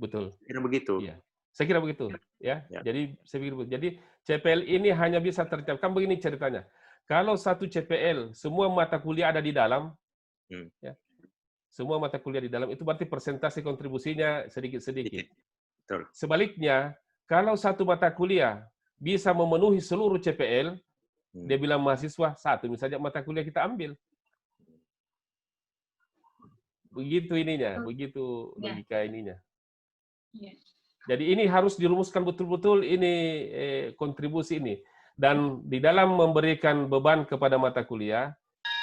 Speaker 4: Betul.
Speaker 6: Kira begitu.
Speaker 4: Iya. Saya kira begitu, ya. Jadi saya pikir begitu. Jadi CPL ini hanya bisa tercapai. Kan begini ceritanya. Kalau satu CPL semua mata kuliah ada di dalam, ya, semua mata kuliah di dalam itu berarti persentase kontribusinya sedikit-sedikit. Sebaliknya, kalau satu mata kuliah bisa memenuhi seluruh CPL, dia bilang mahasiswa satu misalnya mata kuliah kita ambil. Begitu ininya, begitu logika ininya. Jadi ini harus dirumuskan betul-betul ini kontribusi ini. Dan di dalam memberikan beban kepada mata kuliah,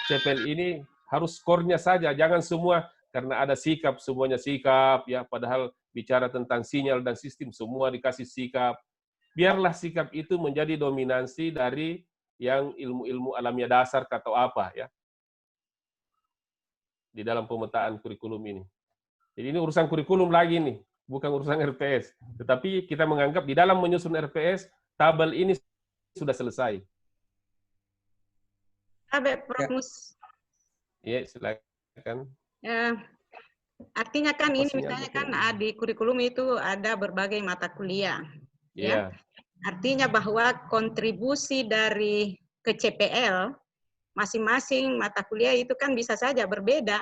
Speaker 4: CPL ini harus skornya saja, jangan semua karena ada sikap, semuanya sikap, ya. Padahal bicara tentang sinyal dan sistem, semua dikasih sikap. Biarlah sikap itu menjadi dominansi dari yang ilmu-ilmu alamiah dasar atau apa, ya. Di dalam pemetaan kurikulum ini. Jadi ini urusan kurikulum lagi nih. Bukan urusan RPS. Tetapi kita menganggap di dalam menyusun RPS, tabel ini sudah selesai.
Speaker 7: Prof. Mus.
Speaker 4: Ya, silakan.
Speaker 7: Artinya kan ini misalnya kan di kurikulum itu ada berbagai mata kuliah. Ya. Artinya bahwa kontribusi dari ke CPL, masing-masing mata kuliah itu kan bisa saja berbeda.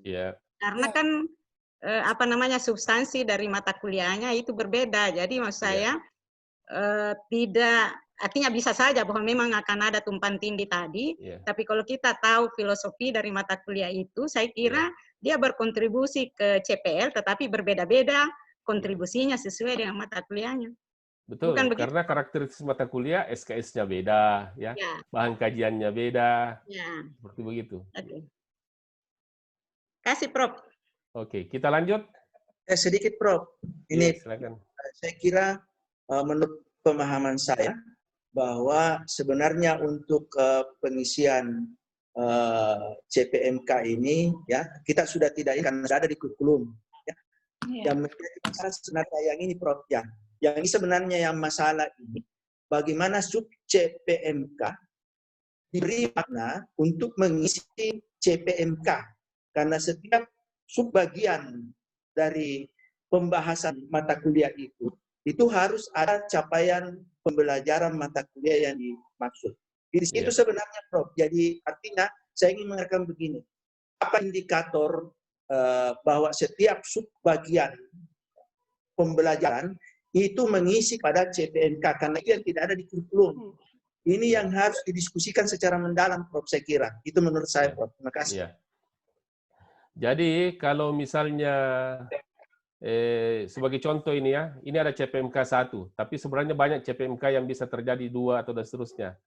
Speaker 4: Iya.
Speaker 7: Karena kan substansi dari mata kuliahnya itu berbeda. Jadi maksud saya tidak, artinya bisa saja bahwa memang akan ada tumpang tindih tadi, tapi kalau kita tahu filosofi dari mata kuliah itu, saya kira dia berkontribusi ke CPL, tetapi berbeda-beda kontribusinya sesuai dengan mata kuliahnya.
Speaker 4: Betul, karena karakteristik mata kuliah, SKS-nya beda, ya, bahan kajiannya beda, seperti begitu.
Speaker 7: Oke. Kasih, Prof.
Speaker 4: Oke, kita lanjut.
Speaker 9: Sedikit, Prof. Ini
Speaker 4: silakan.
Speaker 9: Saya kira menurut pemahaman saya bahwa sebenarnya untuk pengisian CPMK ini, ya, kita sudah tidak akan ada di kurikulum. Ya. Yang menjadi masalah sebenarnya yang ini, Prof. Yang ini sebenarnya yang masalah ini, bagaimana sub CPMK diberi makna untuk mengisi CPMK, karena setiap subbagian dari pembahasan mata kuliah itu harus ada capaian pembelajaran mata kuliah yang dimaksud. Di situ sebenarnya, Prof. Jadi artinya saya ingin mengatakan begini, apa indikator bahwa setiap subbagian pembelajaran itu mengisi pada CPMK, karena itu yang tidak ada di kurikulum. Ini yang harus didiskusikan secara mendalam, Prof. Saya kira. Itu menurut saya, Prof. Terima kasih.
Speaker 4: Jadi kalau misalnya sebagai contoh ini, ya, ini ada CPMK 1, tapi sebenarnya banyak CPMK yang bisa terjadi 2 atau dan seterusnya.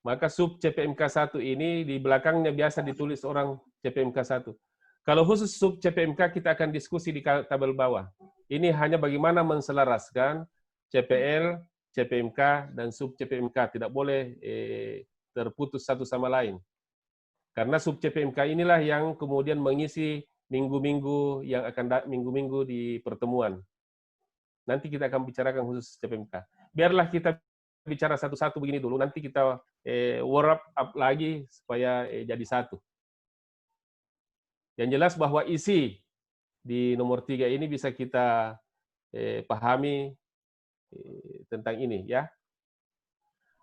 Speaker 4: Maka sub CPMK 1 ini di belakangnya biasa ditulis orang CPMK 1. Kalau khusus sub CPMK kita akan diskusi di tabel bawah. Ini hanya bagaimana menselaraskan CPL, CPMK, dan sub CPMK. Tidak boleh terputus satu sama lain. Karena sub CPMK inilah yang kemudian mengisi minggu-minggu yang akan minggu-minggu di pertemuan. Nanti kita akan bicarakan khusus CPMK. Biarlah kita bicara satu-satu begini dulu, nanti kita wrap up lagi supaya jadi satu. Yang jelas bahwa isi di nomor 3 ini bisa kita pahami tentang ini, ya.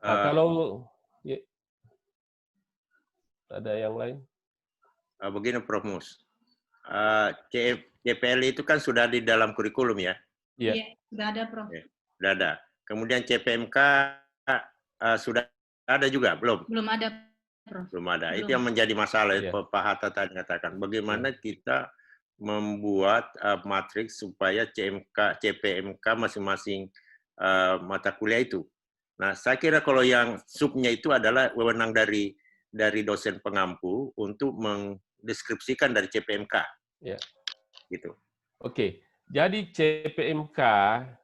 Speaker 4: Nah, kalau ada yang lain?
Speaker 6: Begini, Prof. Mus. CPL itu kan sudah di dalam kurikulum, ya?
Speaker 3: Iya, sudah ada, Prof.
Speaker 6: Sudah ada. Kemudian CPMK sudah ada juga, belum?
Speaker 3: Belum ada, Prof.
Speaker 6: Belum ada.
Speaker 3: Belum.
Speaker 6: Itu yang menjadi masalah, Pak Hatta tadi katakan. Bagaimana kita membuat matriks supaya CPMK masing-masing mata kuliah itu. Nah, saya kira kalau yang subnya itu adalah wewenang dari dosen pengampu untuk mendeskripsikan dari CPMK.
Speaker 4: Ya.
Speaker 6: Gitu.
Speaker 4: Oke. Jadi CPMK,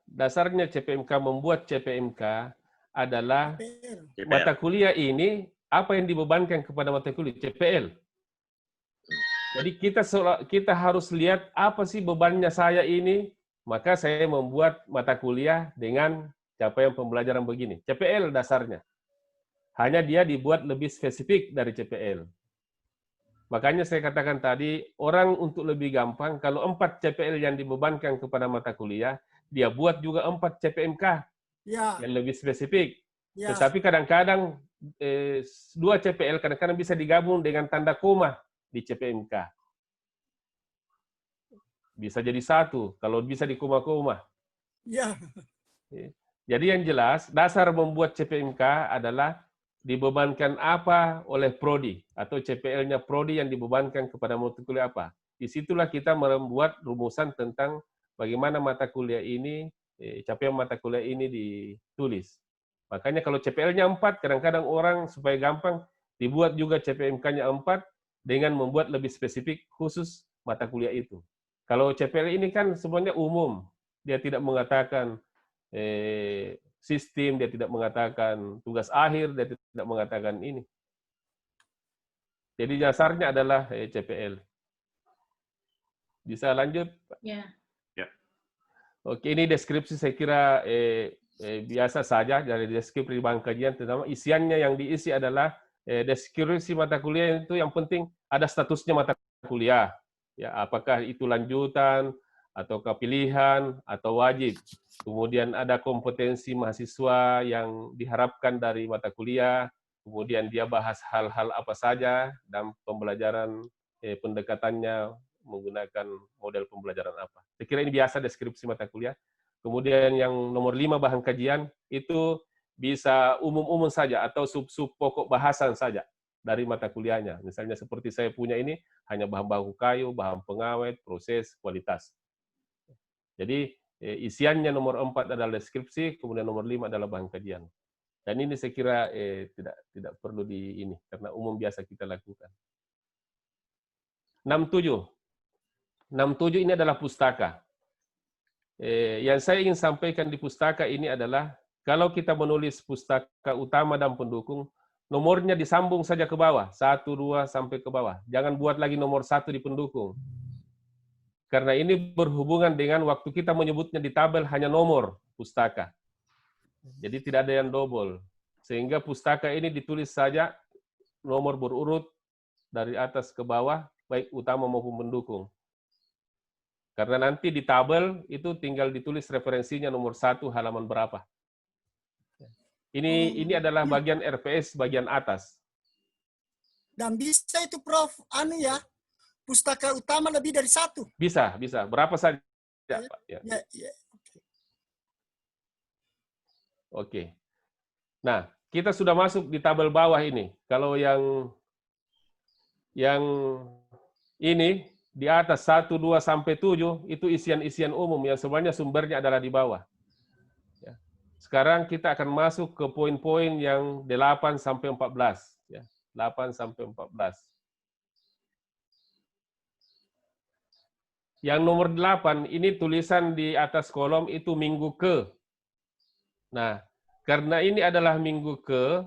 Speaker 4: dasarnya CPMK membuat CPMK adalah
Speaker 6: CPL.
Speaker 4: Mata kuliah ini apa yang dibebankan kepada mata kuliah CPL. Jadi kita harus lihat apa sih bebannya saya ini, maka saya membuat mata kuliah dengan capaian pembelajaran begini. CPL dasarnya. Hanya dia dibuat lebih spesifik dari CPL. Makanya saya katakan tadi, orang untuk lebih gampang, kalau 4 CPL yang dibebankan kepada mata kuliah, dia buat juga 4 CPMK yang lebih spesifik. Tetapi kadang-kadang 2 CPL kadang-kadang bisa digabung dengan tanda koma di CPMK. Bisa jadi 1 kalau bisa di koma-koma. Jadi yang jelas, dasar membuat CPMK adalah dibebankan apa oleh prodi atau CPL-nya prodi yang dibebankan kepada mata kuliah apa. Disitulah kita membuat rumusan tentang bagaimana mata kuliah ini, capaian mata kuliah ini ditulis. Makanya kalau CPL-nya 4, kadang-kadang orang supaya gampang dibuat juga CPMK-nya 4 dengan membuat lebih spesifik khusus mata kuliah itu. Kalau CPL ini kan semuanya umum, dia tidak mengatakan sistem, dia tidak mengatakan tugas akhir, dia tidak mengatakan ini. Jadi dasarnya adalah CPL. Bisa lanjut?
Speaker 3: Ya.
Speaker 4: Oke, ini deskripsi saya kira biasa saja dari deskripsi bank kajian, terutama isiannya yang diisi adalah deskripsi mata kuliah itu yang penting ada statusnya mata kuliah. Ya, apakah itu lanjutan, atau pilihan, atau wajib. Kemudian ada kompetensi mahasiswa yang diharapkan dari mata kuliah, kemudian dia bahas hal-hal apa saja, dan pembelajaran pendekatannya menggunakan model pembelajaran apa. Saya kira ini biasa deskripsi mata kuliah. Kemudian yang nomor 5 bahan kajian, itu bisa umum-umum saja, atau sub-sub pokok bahasan saja dari mata kuliahnya. Misalnya seperti saya punya ini, hanya bahan baku kayu, bahan pengawet, proses, kualitas. Jadi isiannya nomor 4 adalah deskripsi, kemudian nomor 5 adalah bahan kajian. Dan ini saya kira tidak perlu di ini, karena umum biasa kita lakukan. 67. 67 ini adalah pustaka. Yang saya ingin sampaikan di pustaka ini adalah, kalau kita menulis pustaka utama dan pendukung, nomornya disambung saja ke bawah, 1, 2, sampai ke bawah. Jangan buat lagi nomor 1 di pendukung. Karena ini berhubungan dengan waktu kita menyebutnya di tabel hanya nomor pustaka. Jadi tidak ada yang double. Sehingga pustaka ini ditulis saja nomor berurut dari atas ke bawah, baik utama maupun pendukung. Karena nanti di tabel itu tinggal ditulis referensinya nomor 1 halaman berapa. Ini adalah bagian RPS bagian atas.
Speaker 1: Dan bisa itu Prof, pustaka utama lebih dari 1.
Speaker 4: Bisa. Berapa saja, Pak? Ya. Oke. Nah, kita sudah masuk di tabel bawah ini. Kalau yang ini di atas 1, 2, sampai 7 itu isian-isian umum yang sebenarnya sumbernya adalah di bawah. Ya. Sekarang kita akan masuk ke poin-poin yang 8 sampai 14. Ya. 8 sampai 14. Yang nomor 8, ini tulisan di atas kolom itu minggu ke. Nah, karena ini adalah minggu ke,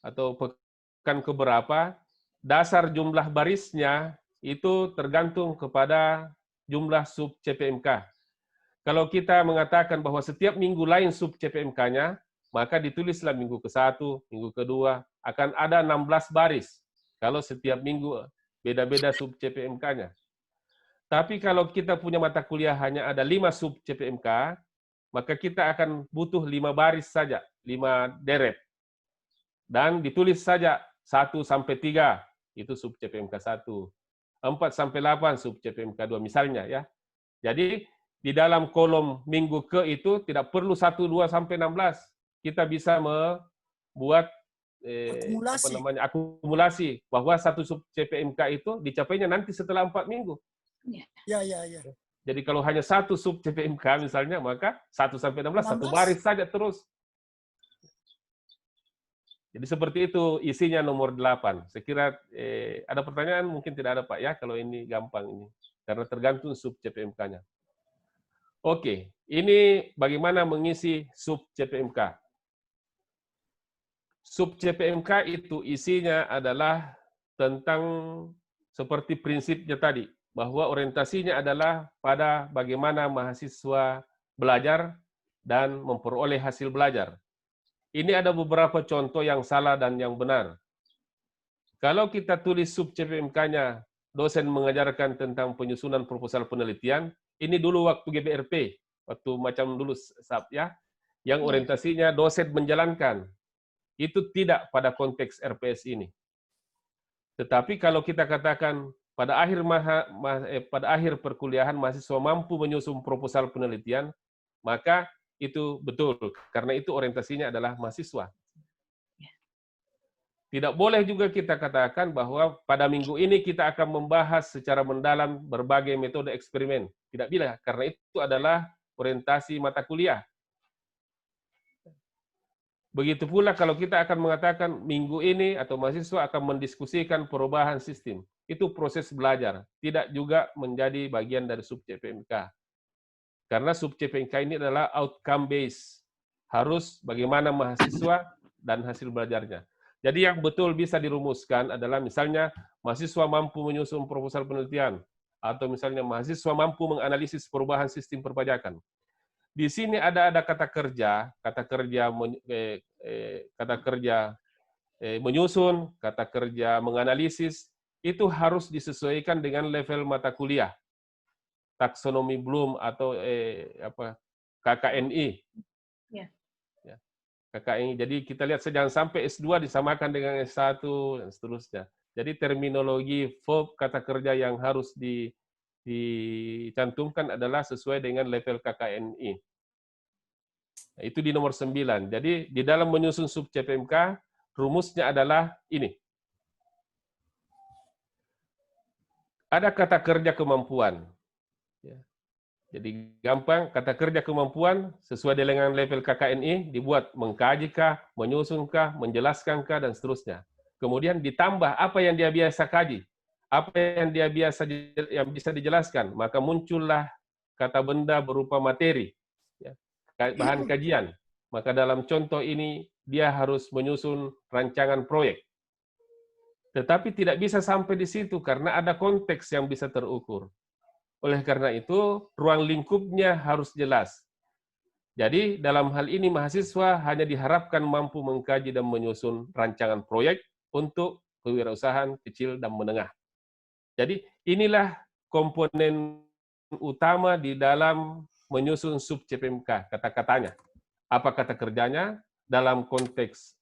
Speaker 4: atau pekan keberapa, dasar jumlah barisnya itu tergantung kepada jumlah sub CPMK. Kalau kita mengatakan bahwa setiap minggu lain sub CPMK-nya, maka ditulislah minggu ke-1, minggu kedua, akan ada 16 baris. Kalau setiap minggu beda-beda sub CPMK-nya. Tapi kalau kita punya mata kuliah hanya ada 5 sub CPMK, maka kita akan butuh 5 baris saja, 5 deret. Dan ditulis saja 1 sampai 3, itu sub CPMK 1. 4 sampai 8 sub CPMK 2 misalnya ya. Jadi di dalam kolom minggu ke itu tidak perlu 1, 2 sampai 16. Kita bisa membuat akumulasi bahwa 1 sub CPMK itu dicapainya nanti setelah 4 minggu.
Speaker 1: Ya.
Speaker 4: Jadi kalau hanya 1 sub CPMK misalnya, maka 1 sampai 16 satu baris saja terus. Jadi seperti itu isinya nomor 8. Saya kira ada pertanyaan, mungkin tidak ada Pak ya, kalau ini gampang ini. Karena tergantung sub CPMK-nya. Oke, ini bagaimana mengisi sub CPMK. Sub CPMK itu isinya adalah tentang seperti prinsipnya tadi, bahwa orientasinya adalah pada bagaimana mahasiswa belajar dan memperoleh hasil belajar. Ini ada beberapa contoh yang salah dan yang benar. Kalau kita tulis sub CPMK-nya, dosen mengajarkan tentang penyusunan proposal penelitian, ini dulu waktu GBRP. waktu macam dulu SAP ya, yang orientasinya dosen menjalankan. Itu tidak pada konteks RPS ini. Tetapi kalau kita katakan pada akhir perkuliahan mahasiswa mampu menyusun proposal penelitian, maka itu betul, karena itu orientasinya adalah mahasiswa. Tidak boleh juga kita katakan bahwa pada minggu ini kita akan membahas secara mendalam berbagai metode eksperimen. Tidak boleh, karena itu adalah orientasi mata kuliah. Begitu pula kalau kita akan mengatakan minggu ini atau mahasiswa akan mendiskusikan perubahan sistem. Itu proses belajar, tidak juga menjadi bagian dari sub CPMK. Karena sub CPMK ini adalah outcome based. Harus bagaimana mahasiswa dan hasil belajarnya. Jadi yang betul bisa dirumuskan adalah misalnya mahasiswa mampu menyusun proposal penelitian, atau misalnya mahasiswa mampu menganalisis perubahan sistem perpajakan. Di sini ada kata kerja menyusun, kata kerja menganalisis, itu harus disesuaikan dengan level mata kuliah. Taksonomi Bloom atau KKNI.
Speaker 3: Ya.
Speaker 4: KKNI. Jadi kita lihat jangan sampai S2 disamakan dengan S1 dan seterusnya. Jadi terminologi verb kata kerja yang harus dicantumkan adalah sesuai dengan level KKNI. Nah, itu di nomor 9. Jadi di dalam menyusun sub CPMK, rumusnya adalah ini. Ada kata kerja kemampuan. Jadi gampang, kata kerja kemampuan sesuai dengan level KKNI dibuat mengkajikah, menyusunkah, menjelaskankah, dan seterusnya. Kemudian ditambah apa yang dia biasa kaji, apa yang dia bisa dijelaskan, maka muncullah kata benda berupa materi, bahan kajian. Maka dalam contoh ini dia harus menyusun rancangan proyek. Tetapi tidak bisa sampai di situ karena ada konteks yang bisa terukur. Oleh karena itu, ruang lingkupnya harus jelas. Jadi, dalam hal ini mahasiswa hanya diharapkan mampu mengkaji dan menyusun rancangan proyek untuk kewirausahaan kecil dan menengah. Jadi, inilah komponen utama di dalam menyusun sub CPMK, kata-katanya. Apa kata kerjanya, dalam konteks,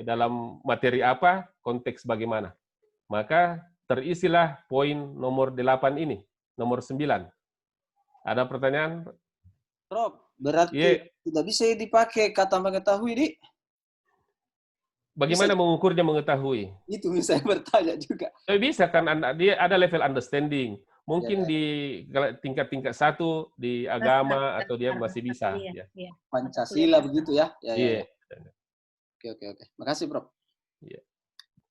Speaker 4: dalam materi apa, konteks bagaimana. Maka terisilah poin nomor 8 ini. Nomor 9. Ada pertanyaan?
Speaker 8: Prof, berarti tidak bisa dipakai kata mengetahui, Di?
Speaker 4: Bagaimana mengukurnya mengetahui?
Speaker 8: Itu bisa bertanya juga.
Speaker 4: Bisa kan, dia ada level understanding. Mungkin di tingkat-tingkat 1 di agama atau dia masih bisa.
Speaker 8: Pancasila begitu ya?
Speaker 4: Iya.
Speaker 8: Oke. Makasih, Prof.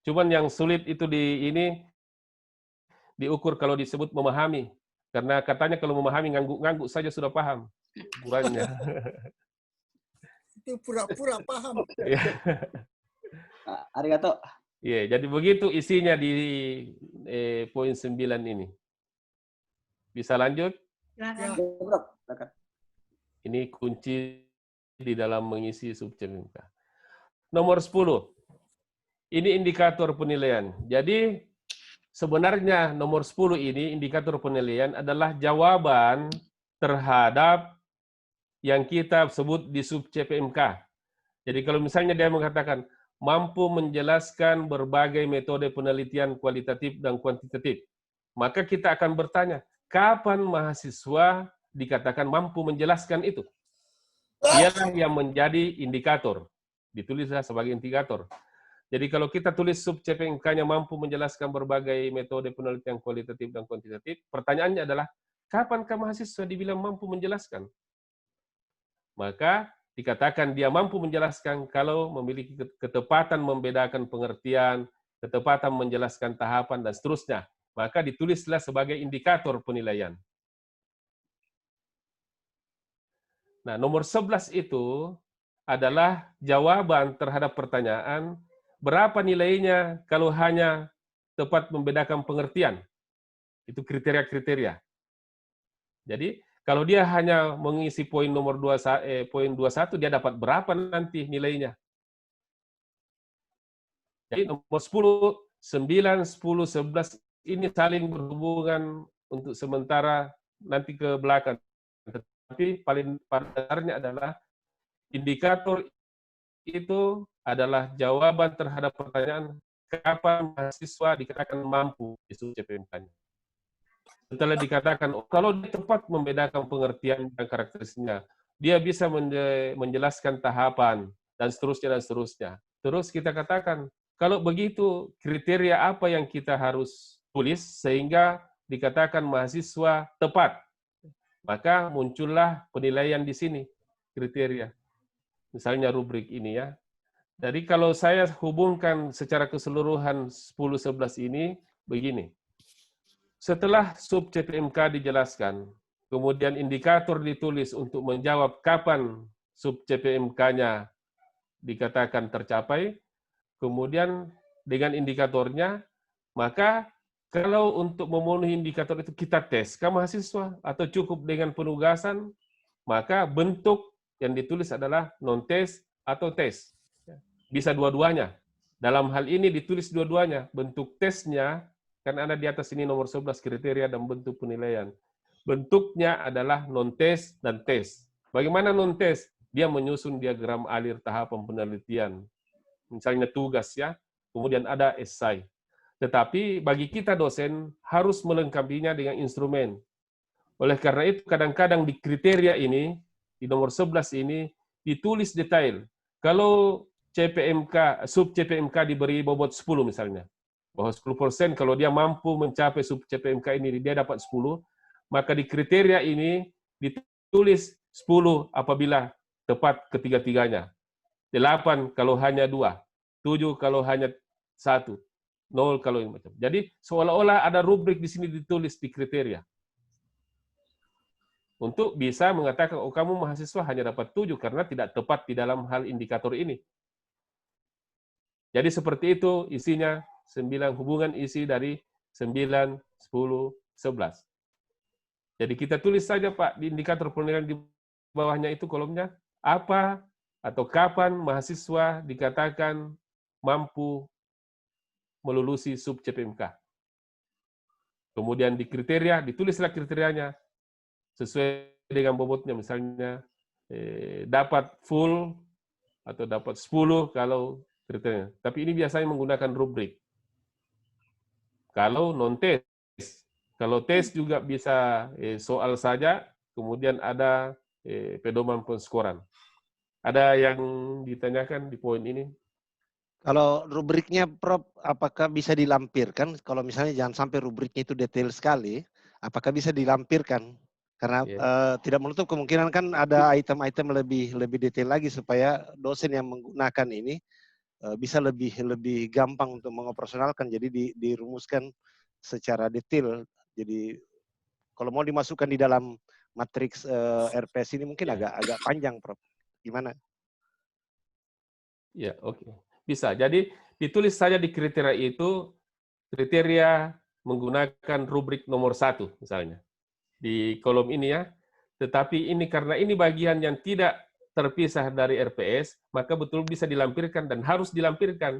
Speaker 4: Cuman yang sulit itu diukur kalau disebut memahami. Karena katanya kalau memahami ngangguk-ngangguk saja sudah paham. Kurangnya.
Speaker 1: Itu pura-pura paham.
Speaker 8: Arigato.
Speaker 4: Iya, jadi begitu isinya di poin 9 ini. Bisa lanjut?
Speaker 3: Silakan.
Speaker 4: Ini kunci di dalam mengisi sub CPMK. Nomor 10. Ini indikator penilaian. Jadi sebenarnya nomor 10 ini, indikator penilaian adalah jawaban terhadap yang kita sebut di sub CPMK. Jadi kalau misalnya dia mengatakan, mampu menjelaskan berbagai metode penelitian kualitatif dan kuantitatif, maka kita akan bertanya, kapan mahasiswa dikatakan mampu menjelaskan itu? Dialah yang menjadi indikator. Ditulislah sebagai indikator. Jadi kalau kita tulis sub CPMK-nya mampu menjelaskan berbagai metode penelitian kualitatif dan kuantitatif, pertanyaannya adalah, kapankah mahasiswa dibilang mampu menjelaskan? Maka dikatakan dia mampu menjelaskan kalau memiliki ketepatan membedakan pengertian, ketepatan menjelaskan tahapan, dan seterusnya. Maka ditulislah sebagai indikator penilaian. Nah, nomor 11 itu adalah jawaban terhadap pertanyaan, berapa nilainya kalau hanya tepat membedakan pengertian? Itu kriteria-kriteria. Jadi, kalau dia hanya mengisi poin nomor poin 21, dia dapat berapa nanti nilainya? Jadi, nomor 10, 9, 10, 11 ini saling berhubungan untuk sementara nanti ke belakang. Tapi paling pada dasarnya adalah indikator itu adalah jawaban terhadap pertanyaan kapan mahasiswa dikatakan mampu di sub CPMK-nya. Setelah dikatakan, kalau dia tepat membedakan pengertian dan karakteristiknya, dia bisa menjelaskan tahapan, dan seterusnya, dan seterusnya. Terus kita katakan, kalau begitu, kriteria apa yang kita harus tulis sehingga dikatakan mahasiswa tepat? Maka muncullah penilaian di sini, kriteria. Misalnya rubrik ini ya. Jadi kalau saya hubungkan secara keseluruhan 10-11 ini, begini. Setelah sub CPMK dijelaskan, kemudian indikator ditulis untuk menjawab kapan sub CPMK-nya dikatakan tercapai, kemudian dengan indikatornya, maka kalau untuk memenuhi indikator itu kita tes ke mahasiswa atau cukup dengan penugasan, maka bentuk yang ditulis adalah non-tes atau tes. Bisa dua-duanya. Dalam hal ini ditulis dua-duanya. Bentuk tesnya, kan ada di atas ini nomor 11 kriteria dan bentuk penilaian. Bentuknya adalah non-tes dan tes. Bagaimana non-tes? Dia menyusun diagram alir tahapan penelitian. Misalnya tugas ya, kemudian ada esai. Tetapi bagi kita dosen harus melengkapinya dengan instrumen. Oleh karena itu kadang-kadang di kriteria ini, di nomor 11 ini, ditulis detail. Kalau CPMK, sub CPMK diberi bobot 10 misalnya, bahwa 10% kalau dia mampu mencapai sub CPMK ini, dia dapat 10, maka di kriteria ini ditulis 10 apabila tepat ketiga-tiganya, 8 kalau hanya 2, 7 kalau hanya 1, 0 kalau ini macam. Jadi seolah-olah ada rubrik di sini ditulis di kriteria. Untuk bisa mengatakan, oh kamu mahasiswa hanya dapat 7 karena tidak tepat di dalam hal indikator ini. Jadi seperti itu isinya 9 hubungan isi dari 9, 10, 11. Jadi kita tulis saja Pak di indikator penilaian di bawahnya itu kolomnya apa atau kapan mahasiswa dikatakan mampu melulusi sub CPMK. Kemudian di kriteria ditulislah kriterianya sesuai dengan bobotnya, misalnya dapat full atau dapat 10 kalau kriteria. Tapi ini biasanya menggunakan rubrik. Kalau non-tes, kalau tes juga bisa soal saja, kemudian ada pedoman penskoran. Ada yang ditanyakan di poin ini?
Speaker 5: Kalau rubriknya, Prof, apakah bisa dilampirkan? Kalau misalnya jangan sampai rubriknya itu detail sekali, apakah bisa dilampirkan? Karena tidak menutup kemungkinan kan ada item-item lebih detail lagi supaya dosen yang menggunakan ini bisa lebih gampang untuk mengoperasionalkan. Jadi dirumuskan secara detail. Jadi kalau mau dimasukkan di dalam matriks RPS ini mungkin agak panjang, Prof. Gimana?
Speaker 4: Ya, oke. Bisa. Jadi ditulis saja di kriteria itu, kriteria menggunakan rubrik nomor 1 misalnya. Di kolom ini ya, tetapi ini karena ini bagian yang tidak terpisah dari RPS, maka betul bisa dilampirkan dan harus dilampirkan.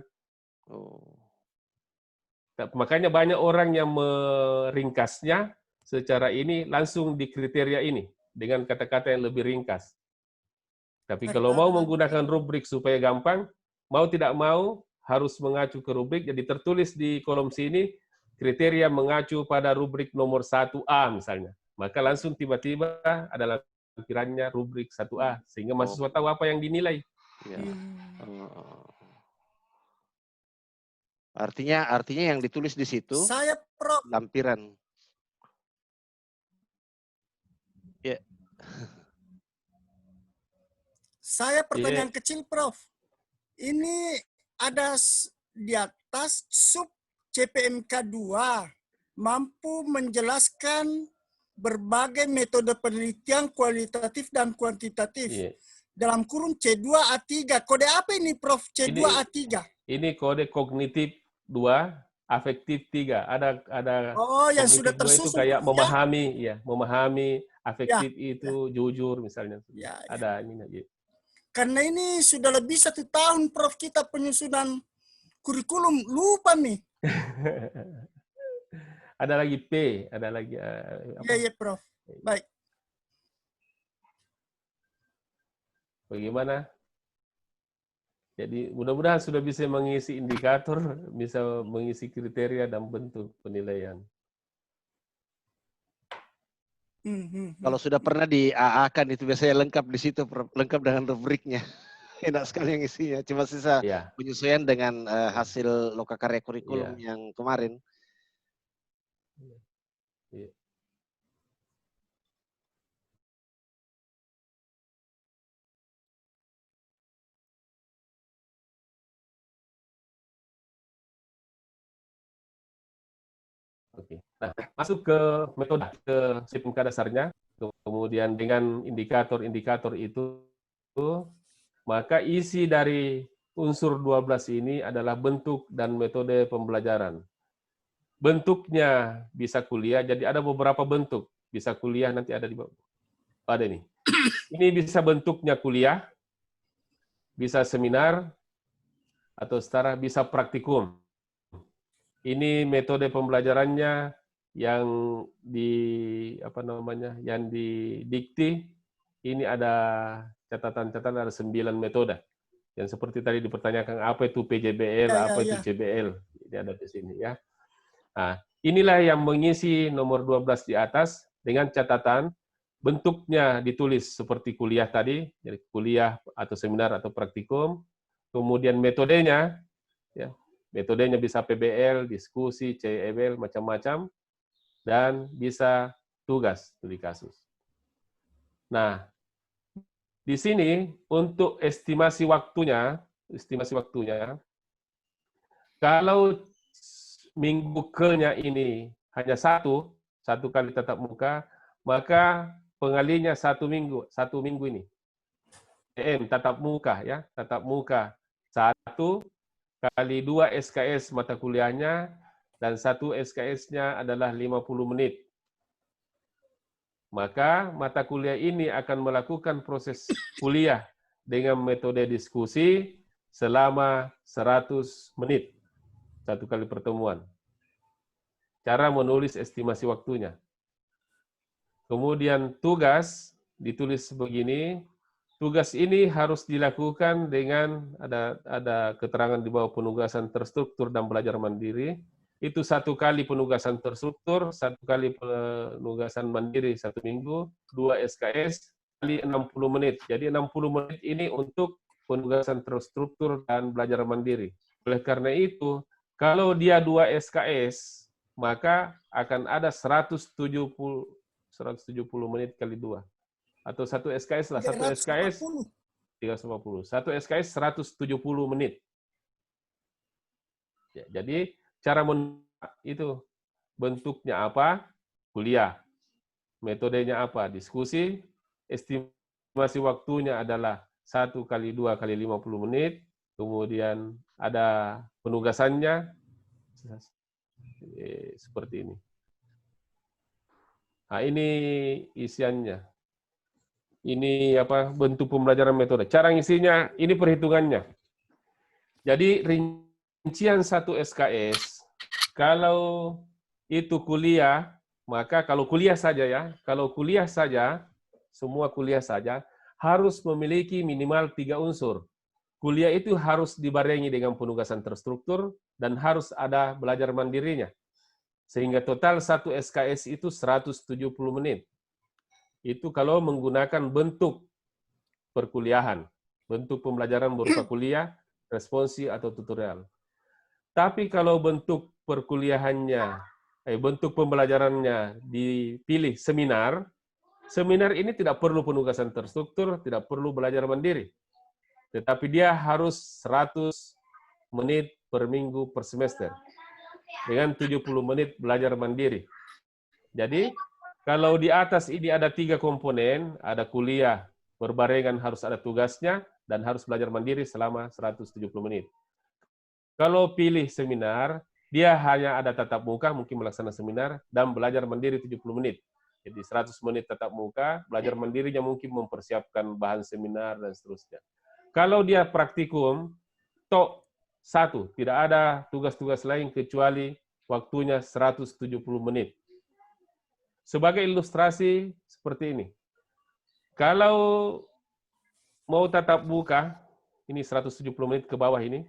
Speaker 4: Makanya banyak orang yang meringkasnya secara ini langsung di kriteria ini, dengan kata-kata yang lebih ringkas. Tapi kalau mau menggunakan rubrik supaya gampang, mau tidak mau harus mengacu ke rubrik, jadi tertulis di kolom sini, kriteria mengacu pada rubrik nomor 1A misalnya. Maka langsung tiba-tiba ada lampirannya rubrik 1A, sehingga mahasiswa tahu apa yang dinilai.
Speaker 5: Ya. Artinya yang ditulis di situ
Speaker 1: saya Prof.
Speaker 5: lampiran. Ya.
Speaker 1: Saya pertanyaan kecil, Prof. Ini ada di atas sub CPMK 2 mampu menjelaskan berbagai metode penelitian kualitatif dan kuantitatif. Dalam kurung C2A3. Kode apa ini, Prof? C2A3?
Speaker 4: Ini kode kognitif 2, afektif 3. Ada
Speaker 1: yang sudah tersusun
Speaker 4: itu kayak memahami, memahami, afektif itu jujur misalnya. Ada ini.
Speaker 1: Karena ini sudah lebih 1 tahun, Prof, kita penyusunan kurikulum. Lupa nih.
Speaker 4: Ada lagi P, ada lagi
Speaker 1: Iya, Prof. Baik.
Speaker 4: Bagaimana? Jadi mudah-mudahan sudah bisa mengisi indikator, bisa mengisi kriteria dan bentuk penilaian.
Speaker 5: Kalau sudah pernah di AA kan itu biasanya lengkap di situ, lengkap dengan rubriknya. Enak sekali yang isinya. Cuma sisa penyesuaian dengan hasil lokakarya kurikulum yang kemarin.
Speaker 4: Oke. Nah, masuk ke metode ke SIPMK dasarnya, kemudian dengan indikator-indikator itu, maka isi dari unsur 12 ini adalah bentuk dan metode pembelajaran. Bentuknya bisa kuliah, jadi ada beberapa bentuk. Bisa kuliah, nanti ada di bawah. Ada nih. Ini bisa bentuknya kuliah, bisa seminar, atau setara bisa praktikum. Ini metode pembelajarannya yang yang didikti. Ini ada catatan-catatan, ada 9 metode. Yang seperti tadi dipertanyakan, apa itu PJBL, apa itu CBL. Ini ada di sini ya. Nah, inilah yang mengisi nomor 12 di atas dengan catatan bentuknya ditulis seperti kuliah tadi, jadi kuliah atau seminar atau praktikum. Kemudian metodenya, ya, metodenya bisa PBL, diskusi, CEBL, macam-macam, dan bisa tugas studi kasus. Nah, di sini untuk estimasi waktunya, kalau minggu ke-nya ini hanya satu kali tatap muka, maka pengalinya satu minggu ini. Tatap muka ya, tatap muka 1 kali 2 SKS mata kuliahnya, dan 1 SKS-nya adalah 50 menit. Maka mata kuliah ini akan melakukan proses kuliah dengan metode diskusi selama 100 menit. 1 kali pertemuan. Cara menulis estimasi waktunya. Kemudian tugas ditulis begini. Tugas ini harus dilakukan dengan ada keterangan di bawah penugasan terstruktur dan belajar mandiri. Itu 1 kali penugasan terstruktur, 1 kali penugasan mandiri 1 minggu, 2 SKS kali 60 menit. Jadi 60 menit ini untuk penugasan terstruktur dan belajar mandiri. Oleh karena itu, kalau dia 2 SKS, maka akan ada 170 menit kali 2. Atau 1 SKS lah, 1 SKS 350. 1 SKS 170 menit. Ya, jadi cara itu bentuknya apa? Kuliah. Metodenya apa? Diskusi. Estimasi waktunya adalah 1 kali 2 kali 50 menit. Kemudian ada penugasannya seperti ini. Nah, ini isiannya. Ini bentuk pembelajaran metode. Cara ngisinya, ini perhitungannya. Jadi rincian 1 SKS, kalau itu kuliah, maka kalau kuliah saja ya, semua kuliah saja, harus memiliki minimal 3 unsur. Kuliah itu harus dibarengi dengan penugasan terstruktur, dan harus ada belajar mandirinya. Sehingga total 1 SKS itu 170 menit. Itu kalau menggunakan bentuk perkuliahan, bentuk pembelajaran berupa kuliah, responsi, atau tutorial. Tapi kalau bentuk perkuliahannya, bentuk pembelajarannya dipilih seminar, seminar ini tidak perlu penugasan terstruktur, tidak perlu belajar mandiri. Tetapi dia harus 100 menit per minggu per semester, dengan 70 menit belajar mandiri. Jadi, kalau di atas ini ada 3 komponen, ada kuliah, berbarengan harus ada tugasnya, dan harus belajar mandiri selama 170 menit. Kalau pilih seminar, dia hanya ada tatap muka, mungkin melaksanakan seminar, dan belajar mandiri 70 menit. Jadi 100 menit tatap muka, belajar mandirinya mungkin mempersiapkan bahan seminar, dan seterusnya. Kalau dia praktikum, tok 1, tidak ada tugas-tugas lain kecuali waktunya 170 menit. Sebagai ilustrasi seperti ini. Kalau mau tatap muka, ini 170 menit ke bawah ini.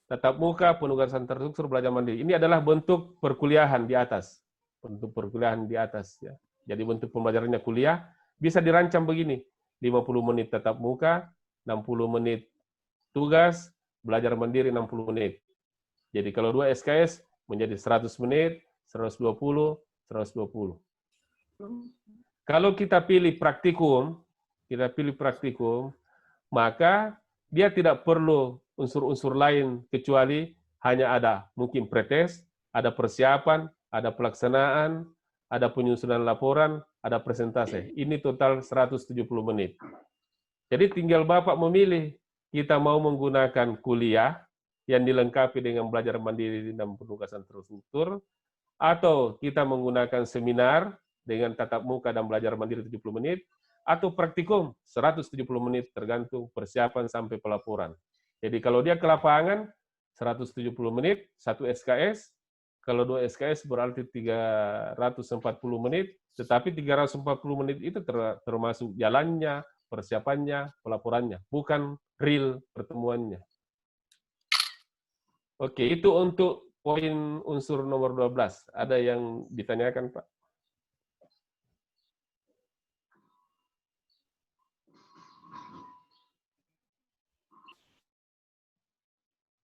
Speaker 4: Tatap muka, penugasan terstruktur, belajar mandiri. Ini adalah bentuk perkuliahan di atas. Bentuk perkuliahan di atas. Ya. Jadi bentuk pembelajarannya kuliah, bisa dirancam begini. 50 menit tatap muka, 60 menit tugas, belajar mandiri 60 menit. Jadi kalau 2 SKS menjadi 100 menit, 120, 120. Kalau kita pilih praktikum, maka dia tidak perlu unsur-unsur lain kecuali hanya ada mungkin pretest, ada persiapan, ada pelaksanaan, ada penyusunan laporan, ada presentasi. Ini total 170 menit. Jadi tinggal Bapak memilih, kita mau menggunakan kuliah yang dilengkapi dengan belajar mandiri dan penugasan terstruktur, atau kita menggunakan seminar dengan tatap muka dan belajar mandiri 70 menit, atau praktikum 170 menit tergantung persiapan sampai pelaporan. Jadi kalau dia ke lapangan 170 menit, 1 SKS, kalau 2 SKS berarti 340 menit, tetapi 340 menit itu termasuk jalannya, persiapannya, pelaporannya, bukan real pertemuannya. Oke, itu untuk poin unsur nomor 12. Ada yang ditanyakan, Pak?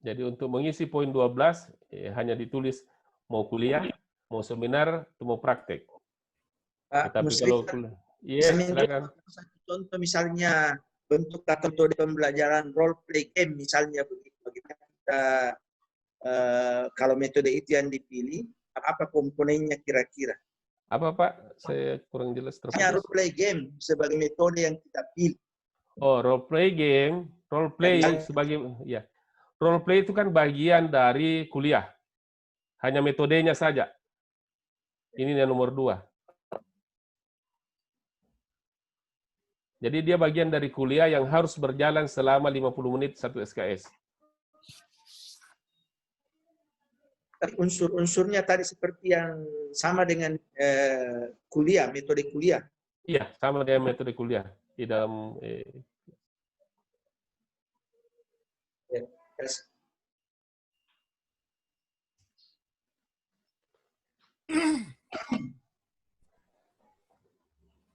Speaker 4: Jadi untuk mengisi poin 12, hanya ditulis mau kuliah, mau seminar, atau mau praktek. Tapi kalau kuliah, silakan.
Speaker 9: Satu contoh misalnya bentuk metode pembelajaran role play game misalnya begitu. Bagaimana kita kalau metode itu yang dipilih, apa komponennya kira-kira?
Speaker 4: Apa Pak? Saya kurang jelas.
Speaker 9: Role play game sebagai metode yang kita pilih.
Speaker 4: Oh, role play game, role play sebagai ya. Role play itu kan bagian dari kuliah. Hanya metodenya saja. Ini yang nomor 2. Jadi dia bagian dari kuliah yang harus berjalan selama 50 menit 1 SKS.
Speaker 9: Unsur-unsurnya tadi seperti yang sama dengan kuliah, metode kuliah.
Speaker 4: Iya, sama dengan metode kuliah di dalam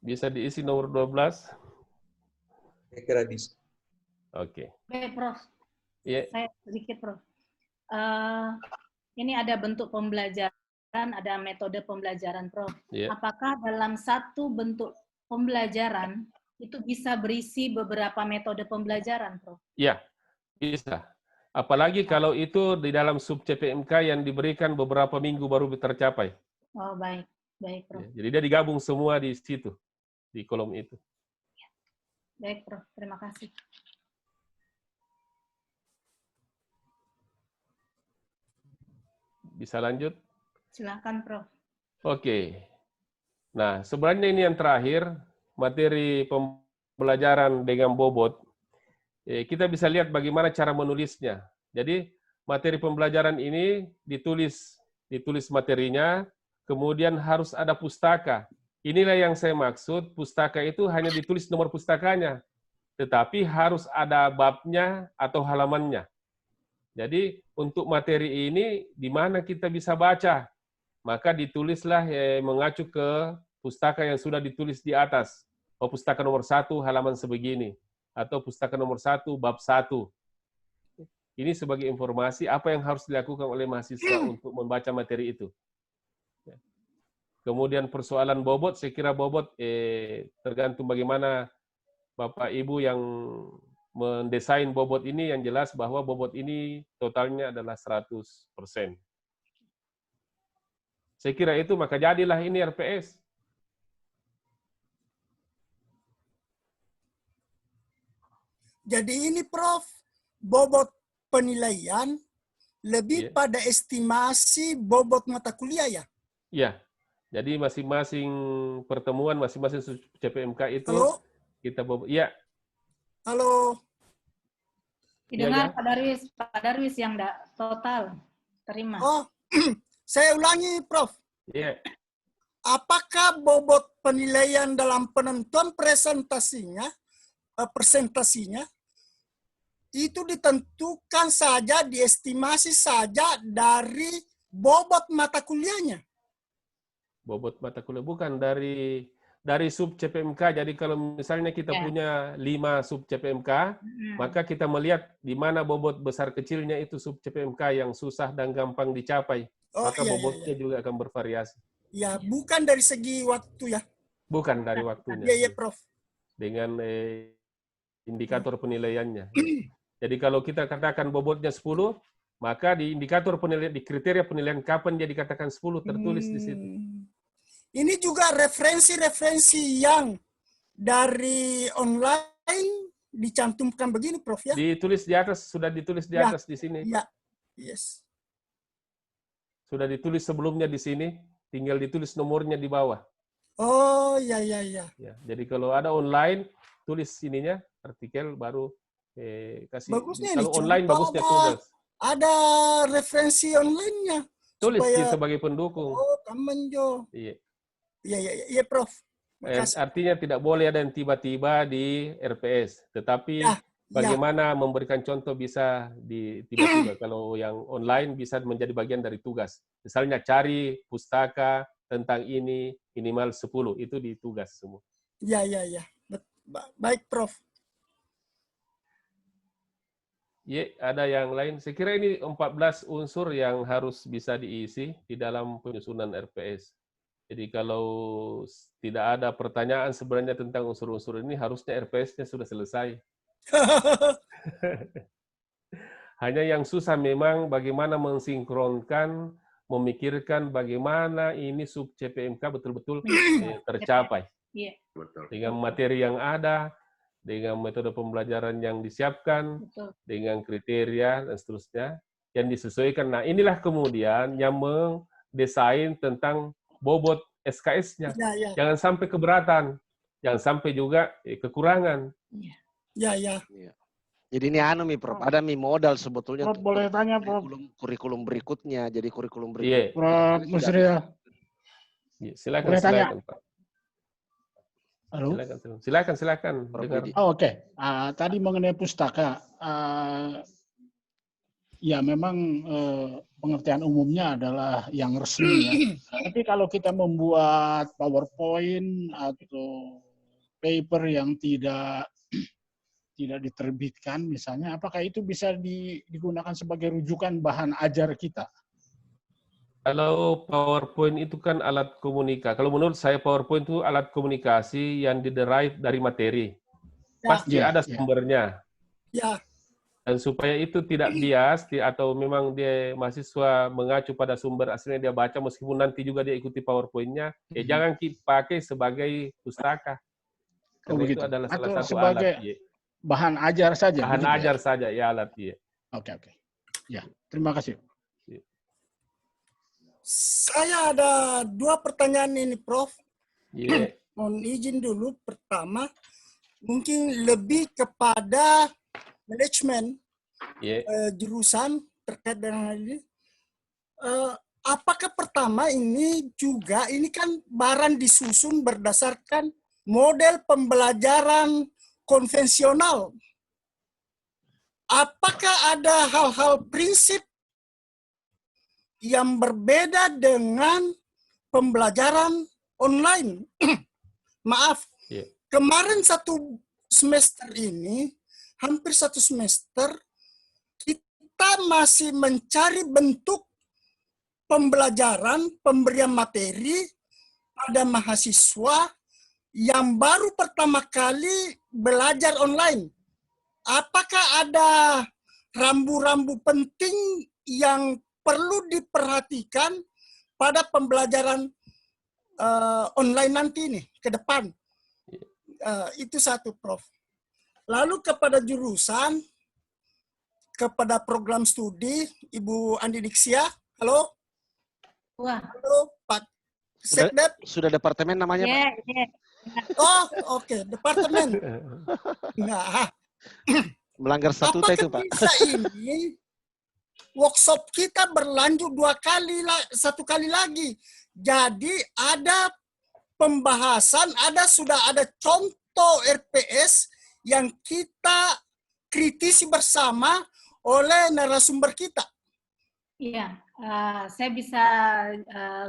Speaker 4: bisa diisi nomor 12?
Speaker 9: Saya kira bisa.
Speaker 4: Oke.
Speaker 3: Oke, Prof.
Speaker 4: Yeah.
Speaker 3: Saya sedikit, Prof. Ini ada bentuk pembelajaran, ada metode pembelajaran, Prof.
Speaker 4: Yeah.
Speaker 3: Apakah dalam satu bentuk pembelajaran itu bisa berisi beberapa metode pembelajaran, Prof?
Speaker 4: Iya, bisa. Apalagi kalau itu di dalam sub CPMK yang diberikan beberapa minggu baru tercapai.
Speaker 3: Oh, baik. Baik, Prof.
Speaker 4: Jadi dia digabung semua di situ, di kolom itu.
Speaker 3: Baik, Prof. Terima kasih.
Speaker 4: Bisa lanjut?
Speaker 3: Silakan, Prof.
Speaker 4: Oke. Nah, sebenarnya ini yang terakhir, materi pembelajaran dengan bobot. Kita bisa lihat bagaimana cara menulisnya. Jadi, materi pembelajaran ini ditulis materinya, kemudian harus ada pustaka. Inilah yang saya maksud, pustaka itu hanya ditulis nomor pustakanya, tetapi harus ada babnya atau halamannya. Jadi, untuk materi ini, di mana kita bisa baca? Maka ditulislah mengacu ke pustaka yang sudah ditulis di atas. Oh, pustaka nomor 1, halaman sebegini. Atau pustaka nomor 1, bab 1. Ini sebagai informasi apa yang harus dilakukan oleh mahasiswa untuk membaca materi itu. Kemudian persoalan bobot, saya kira bobot tergantung bagaimana Bapak Ibu yang mendesain bobot ini, yang jelas bahwa bobot ini totalnya adalah 100%. Saya kira itu, maka jadilah ini RPS.
Speaker 1: Jadi ini Prof, bobot penilaian lebih pada estimasi bobot mata kuliah ya?
Speaker 4: Iya. Jadi masing-masing pertemuan, masing-masing CPMK itu kita bobot. Iya.
Speaker 1: Halo.
Speaker 3: Didengar ya, Pak Darwis yang total terima.
Speaker 1: Oh, saya ulangi Prof.
Speaker 4: Iya.
Speaker 1: Apakah bobot penilaian dalam penentuan presentasinya persentasinya itu ditentukan saja, diestimasi saja dari bobot mata kuliahnya.
Speaker 4: Bobot mata kuliah bukan dari sub CPMK. Jadi kalau misalnya kita punya 5 sub CPMK, maka kita melihat di mana bobot besar kecilnya itu sub CPMK yang susah dan gampang dicapai. Maka bobotnya juga akan bervariasi.
Speaker 1: Ya, bukan dari segi waktu ya.
Speaker 4: Bukan dari waktunya.
Speaker 1: Iya, Prof.
Speaker 4: Dengan indikator penilaiannya. Jadi kalau kita katakan bobotnya 10, maka di indikator penilaian, di kriteria penilaian kapan dia dikatakan 10 tertulis di situ.
Speaker 1: Ini juga referensi-referensi yang dari online dicantumkan begini, Prof ya?
Speaker 4: Ditulis di atas, sudah ditulis di atas di sini.
Speaker 1: Ya, yes.
Speaker 4: Sudah ditulis sebelumnya di sini, tinggal ditulis nomornya di bawah.
Speaker 1: Oh, ya.
Speaker 4: Ya, jadi kalau ada online, tulis ininya, artikel baru kasih.
Speaker 1: Bagusnya
Speaker 4: kalau
Speaker 1: ini,
Speaker 4: online bagusnya tugas.
Speaker 1: Ada referensi online-nya.
Speaker 4: Tulis
Speaker 1: supaya,
Speaker 4: sebagai pendukung.
Speaker 1: Oh, Taman Jo.
Speaker 4: Iya.
Speaker 1: Iya, Prof.
Speaker 4: Artinya tidak boleh ada yang tiba-tiba di RPS, tetapi bagaimana memberikan contoh bisa di tiba-tiba. Kalau yang online bisa menjadi bagian dari tugas. Misalnya cari pustaka tentang ini minimal 10, itu di tugas semua.
Speaker 1: Iya. Baik, Prof.
Speaker 4: Ya, ada yang lain. Saya kira ini 14 unsur yang harus bisa diisi di dalam penyusunan RPS. Jadi kalau tidak ada pertanyaan sebenarnya tentang unsur-unsur ini, harusnya RPS-nya sudah selesai. Hanya yang susah memang bagaimana mensinkronkan, memikirkan bagaimana ini sub CPMK betul-betul tercapai. Dengan materi yang ada, dengan metode pembelajaran yang disiapkan, dengan kriteria dan seterusnya, yang disesuaikan. Nah, inilah kemudian yang mendesain tentang bobot SKS-nya. Jangan sampai keberatan, jangan sampai juga kekurangan.
Speaker 1: Ya.
Speaker 5: Jadi ini Prof, ada modal sebetulnya.
Speaker 10: Prof, boleh tanya, Prof?
Speaker 5: Kurikulum berikutnya, jadi kurikulum berikutnya.
Speaker 10: Prof Musril.
Speaker 4: Silakan, Pak.
Speaker 10: Halo?
Speaker 4: Silakan.
Speaker 10: Oke. Tadi mengenai pustaka, ya memang pengertian umumnya adalah yang resmi ya. Tapi kalau kita membuat PowerPoint atau paper yang tidak diterbitkan misalnya, apakah itu bisa digunakan sebagai rujukan bahan ajar kita?
Speaker 4: Kalau PowerPoint itu kan alat komunikasi. Kalau menurut saya PowerPoint itu alat komunikasi yang diderive dari materi. Pasti ada sumbernya.
Speaker 1: Ya.
Speaker 4: Dan supaya itu tidak bias atau memang dia mahasiswa mengacu pada sumber aslinya dia baca meskipun nanti juga dia ikuti PowerPoint-nya, jangan pakai sebagai pustaka. Karena itu adalah salah satu
Speaker 10: sebagai
Speaker 4: alat.
Speaker 10: Bahan ajar saja.
Speaker 4: Bahan ajar saja ya alat.
Speaker 10: Oke. Ya, terima kasih.
Speaker 1: Saya ada 2 pertanyaan ini, Prof. Mohon izin dulu. Pertama, mungkin lebih kepada manajemen jurusan terkait dengan hal ini. Apakah pertama ini kan barang disusun berdasarkan model pembelajaran konvensional? Apakah ada hal-hal prinsip yang berbeda dengan pembelajaran online? Maaf, kemarin 1 semester ini, hampir 1 semester, kita masih mencari bentuk pembelajaran, pemberian materi pada mahasiswa yang baru pertama kali belajar online. Apakah ada rambu-rambu penting yang perlu diperhatikan pada pembelajaran online nanti nih ke depan? Itu satu, Prof. Lalu kepada jurusan, kepada program studi, Ibu Andi Diksia, halo? Halo, Pak Sekdep.
Speaker 5: Sudah departemen namanya, Pak?
Speaker 1: Oh, oke, departemen. Nah,
Speaker 5: melanggar statuta itu, Pak.
Speaker 1: Bisa ini workshop kita berlanjut 1 kali lagi. Jadi ada pembahasan, sudah ada contoh RPS yang kita kritisi bersama oleh narasumber kita?
Speaker 3: Iya, saya bisa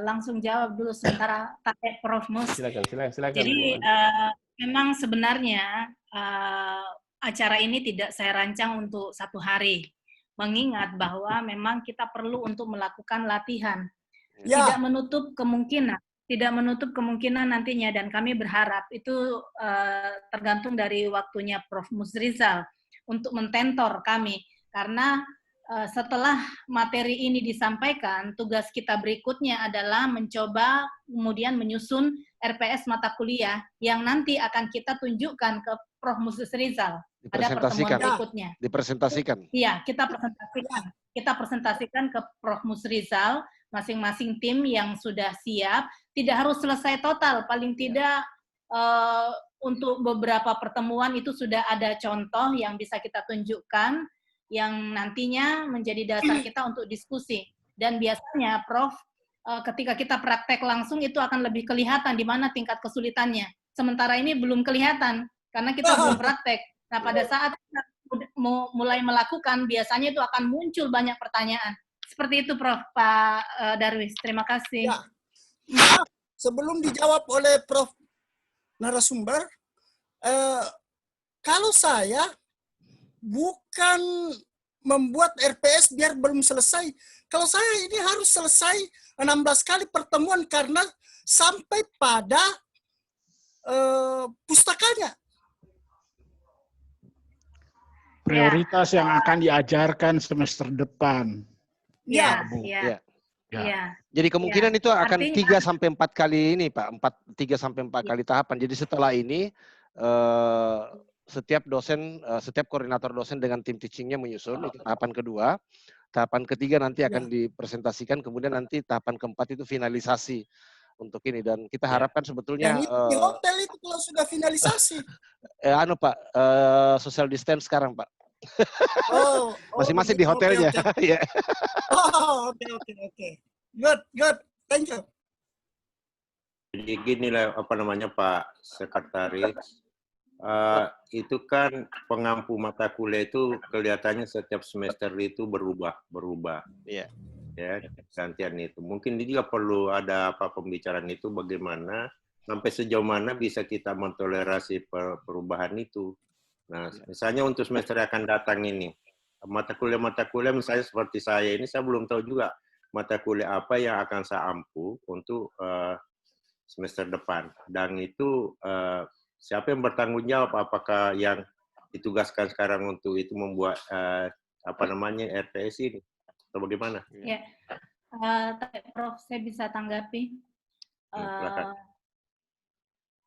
Speaker 3: langsung jawab dulu sementara pakai Prof. Mus.
Speaker 4: Silakan.
Speaker 3: Jadi memang sebenarnya acara ini tidak saya rancang untuk 1 hari, mengingat bahwa memang kita perlu untuk melakukan latihan. Tidak menutup kemungkinan nantinya, dan kami berharap itu tergantung dari waktunya Prof. Musrizal untuk mententor kami, karena setelah materi ini disampaikan, tugas kita berikutnya adalah mencoba kemudian menyusun RPS mata kuliah yang nanti akan kita tunjukkan ke Prof. Musrizal pada pertemuan berikutnya.
Speaker 5: Dipresentasikan.
Speaker 3: Iya, kita presentasikan ke Prof. Musrizal, masing-masing tim yang sudah siap. Tidak harus selesai total, paling tidak untuk beberapa pertemuan itu sudah ada contoh yang bisa kita tunjukkan, yang nantinya menjadi dasar kita untuk diskusi. Dan biasanya, Prof, ketika kita praktek langsung itu akan lebih kelihatan di mana tingkat kesulitannya. Sementara ini belum kelihatan, karena kita belum praktek. Nah, pada saat kita mulai melakukan, biasanya itu akan muncul banyak pertanyaan. Seperti itu, Prof. Pak Darwis. Terima kasih.
Speaker 1: Ya. Sebelum dijawab oleh Prof. narasumber, kalau saya bukan membuat RPS biar belum selesai. Kalau saya ini harus selesai 16 kali pertemuan karena sampai pada pustakanya.
Speaker 10: Prioritas yang akan diajarkan semester depan.
Speaker 3: Iya.
Speaker 5: Jadi kemungkinan itu akan 3-4 kali ini, Pak. 3-4 kali tahapan. Jadi setelah ini setiap dosen, setiap koordinator dosen dengan tim teachingnya menyusun, itu tahapan kedua. Tahapan ketiga nanti akan dipresentasikan, kemudian nanti tahapan keempat itu finalisasi untuk ini. Dan kita harapkan sebetulnya...
Speaker 1: di hotel itu kalau sudah finalisasi.
Speaker 5: Pak, social distance sekarang, Pak. Masing-masing di
Speaker 1: begitu.
Speaker 5: hotelnya.
Speaker 1: Okay. Oke. Good. Thank you.
Speaker 6: Jadi ginilah Pak Sekretaris. Itu kan pengampu mata kuliah itu kelihatannya setiap semester itu berubah.
Speaker 5: Iya.
Speaker 6: Ya, gantian itu. Mungkin dia juga perlu ada pembicaraan itu bagaimana sampai sejauh mana bisa kita mentolerasi perubahan itu. Nah, misalnya untuk semester yang akan datang ini, mata kuliah misalnya seperti saya ini, saya belum tahu juga mata kuliah apa yang akan saya ampu untuk semester depan. Dan itu siapa yang bertanggung jawab? Apakah yang ditugaskan sekarang untuk itu membuat RPS ini atau bagaimana?
Speaker 3: Ya, Prof, saya bisa tanggapi.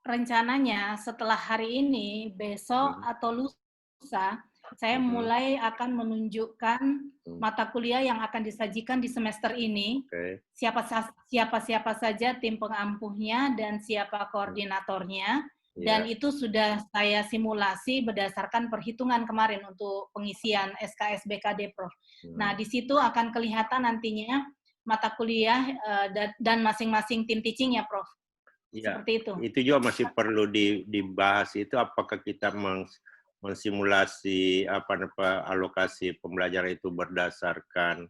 Speaker 3: Rencananya setelah hari ini, besok atau lusa, saya mulai akan menunjukkan mata kuliah yang akan disajikan di semester ini. Siapa saja tim pengampuhnya dan siapa koordinatornya. Dan itu sudah saya simulasi berdasarkan perhitungan kemarin untuk pengisian SKS BKD, Prof. Nah, di situ akan kelihatan nantinya mata kuliah dan masing-masing tim teaching-nya, Prof.
Speaker 6: Ya,
Speaker 3: seperti itu.
Speaker 6: Itu juga masih perlu dibahas itu, apakah kita mensimulasi alokasi pembelajaran itu berdasarkan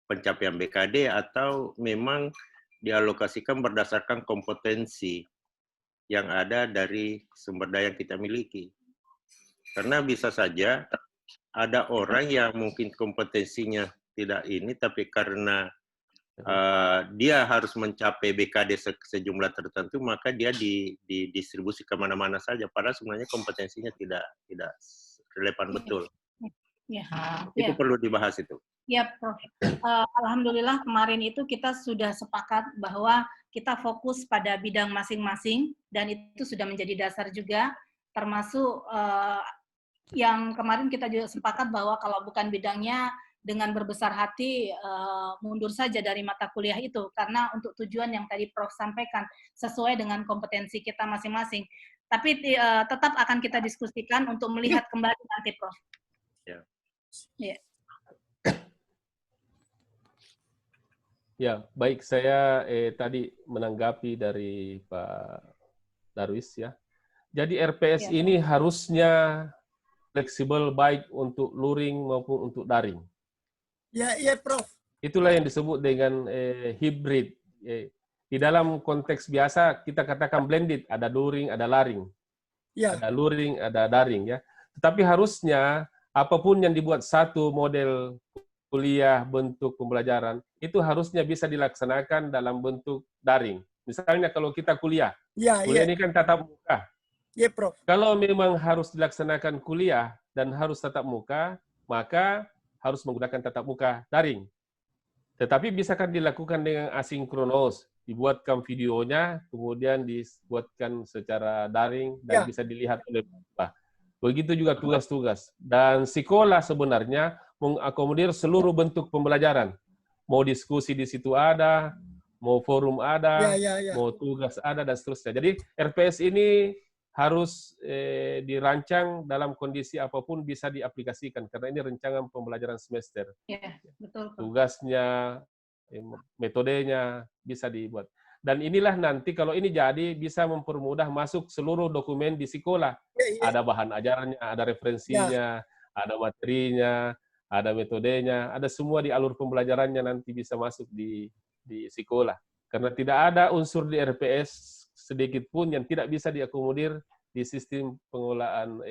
Speaker 6: pencapaian BKD atau memang dialokasikan berdasarkan kompetensi yang ada dari sumber daya yang kita miliki. Karena bisa saja ada orang yang mungkin kompetensinya tidak ini, tapi karena dia harus mencapai BKD sejumlah tertentu, maka dia didistribusi kemana-mana saja. Padahal sebenarnya kompetensinya tidak relevan betul. Itu perlu dibahas itu.
Speaker 3: Ya, Prof. Alhamdulillah kemarin itu kita sudah sepakat bahwa kita fokus pada bidang masing-masing, dan itu sudah menjadi dasar juga, termasuk yang kemarin kita juga sepakat bahwa kalau bukan bidangnya, dengan berbesar hati mundur saja dari mata kuliah itu, karena untuk tujuan yang tadi Prof sampaikan sesuai dengan kompetensi kita masing-masing. Tapi tetap akan kita diskusikan untuk melihat kembali nanti, Prof.
Speaker 4: Ya, baik, saya tadi menanggapi dari Pak Darwis ya. Jadi RPS ini harusnya fleksibel baik untuk luring maupun untuk daring.
Speaker 1: Ya, iya, Prof.
Speaker 4: Itulah yang disebut dengan hybrid. Di dalam konteks biasa kita katakan blended, ada luring, ada laring.
Speaker 1: Ya.
Speaker 4: Ada luring, ada daring ya. Tetapi harusnya apapun yang dibuat satu model kuliah bentuk pembelajaran itu harusnya bisa dilaksanakan dalam bentuk daring. Misalnya kalau kita kuliah ini kan tatap muka.
Speaker 1: Iya, Prof.
Speaker 4: Kalau memang harus dilaksanakan kuliah dan harus tatap muka, maka harus menggunakan tatap muka daring. Tetapi bisakah dilakukan dengan asinkronos, dibuatkan videonya, kemudian dibuatkan secara daring dan bisa dilihat oleh Bapak. Begitu juga tugas-tugas. Dan sekolah sebenarnya mengakomodir seluruh bentuk pembelajaran. Mau diskusi di situ ada, mau forum ada, mau tugas ada, dan seterusnya. Jadi RPS ini harus dirancang dalam kondisi apapun bisa diaplikasikan, karena ini rancangan pembelajaran semester.
Speaker 3: Ya, betul.
Speaker 4: Tugasnya, metodenya bisa dibuat. Dan inilah nanti kalau ini jadi bisa mempermudah masuk seluruh dokumen di sekolah. Ada bahan ajarannya, ada referensinya, ada materinya, ada metodenya, ada semua di alur pembelajarannya nanti bisa masuk di sekolah. Karena tidak ada unsur di RPS sedikit pun yang tidak bisa diakomodir di sistem pengelolaan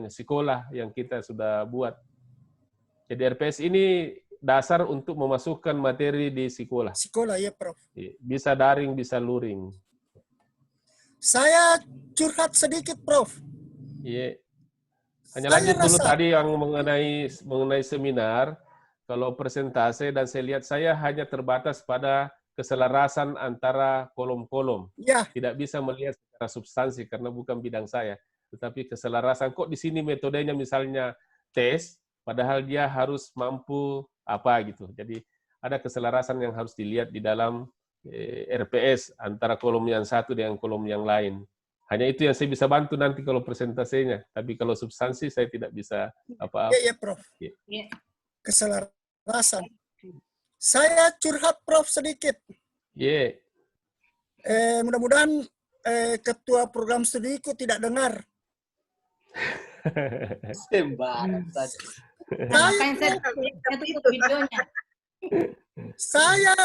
Speaker 4: sekolah yang kita sudah buat. Jadi RPS ini dasar untuk memasukkan materi di sekolah.
Speaker 1: Sekolah, ya, Prof.
Speaker 4: Bisa daring, bisa luring.
Speaker 1: Saya curhat sedikit, Prof.
Speaker 4: Iya. Hanya lanjut dulu tadi yang mengenai seminar. Kalau presentase dan saya lihat saya hanya terbatas pada keselarasan antara kolom-kolom.
Speaker 1: Ya.
Speaker 4: Tidak bisa melihat secara substansi karena bukan bidang saya. Tetapi keselarasan kok di sini metodenya misalnya tes, padahal dia harus mampu apa gitu. Jadi ada keselarasan yang harus dilihat di dalam RPS antara kolom yang satu dengan kolom yang lain. Hanya itu yang saya bisa bantu nanti kalau presentasenya. Tapi kalau substansi saya tidak bisa apa-apa.
Speaker 1: Iya, Prof. Keselarasan. Saya curhat, Prof, sedikit.
Speaker 4: Iya.
Speaker 1: Mudah-mudahan ketua program studiku tidak dengar.
Speaker 8: Sembarang saja.
Speaker 1: Saya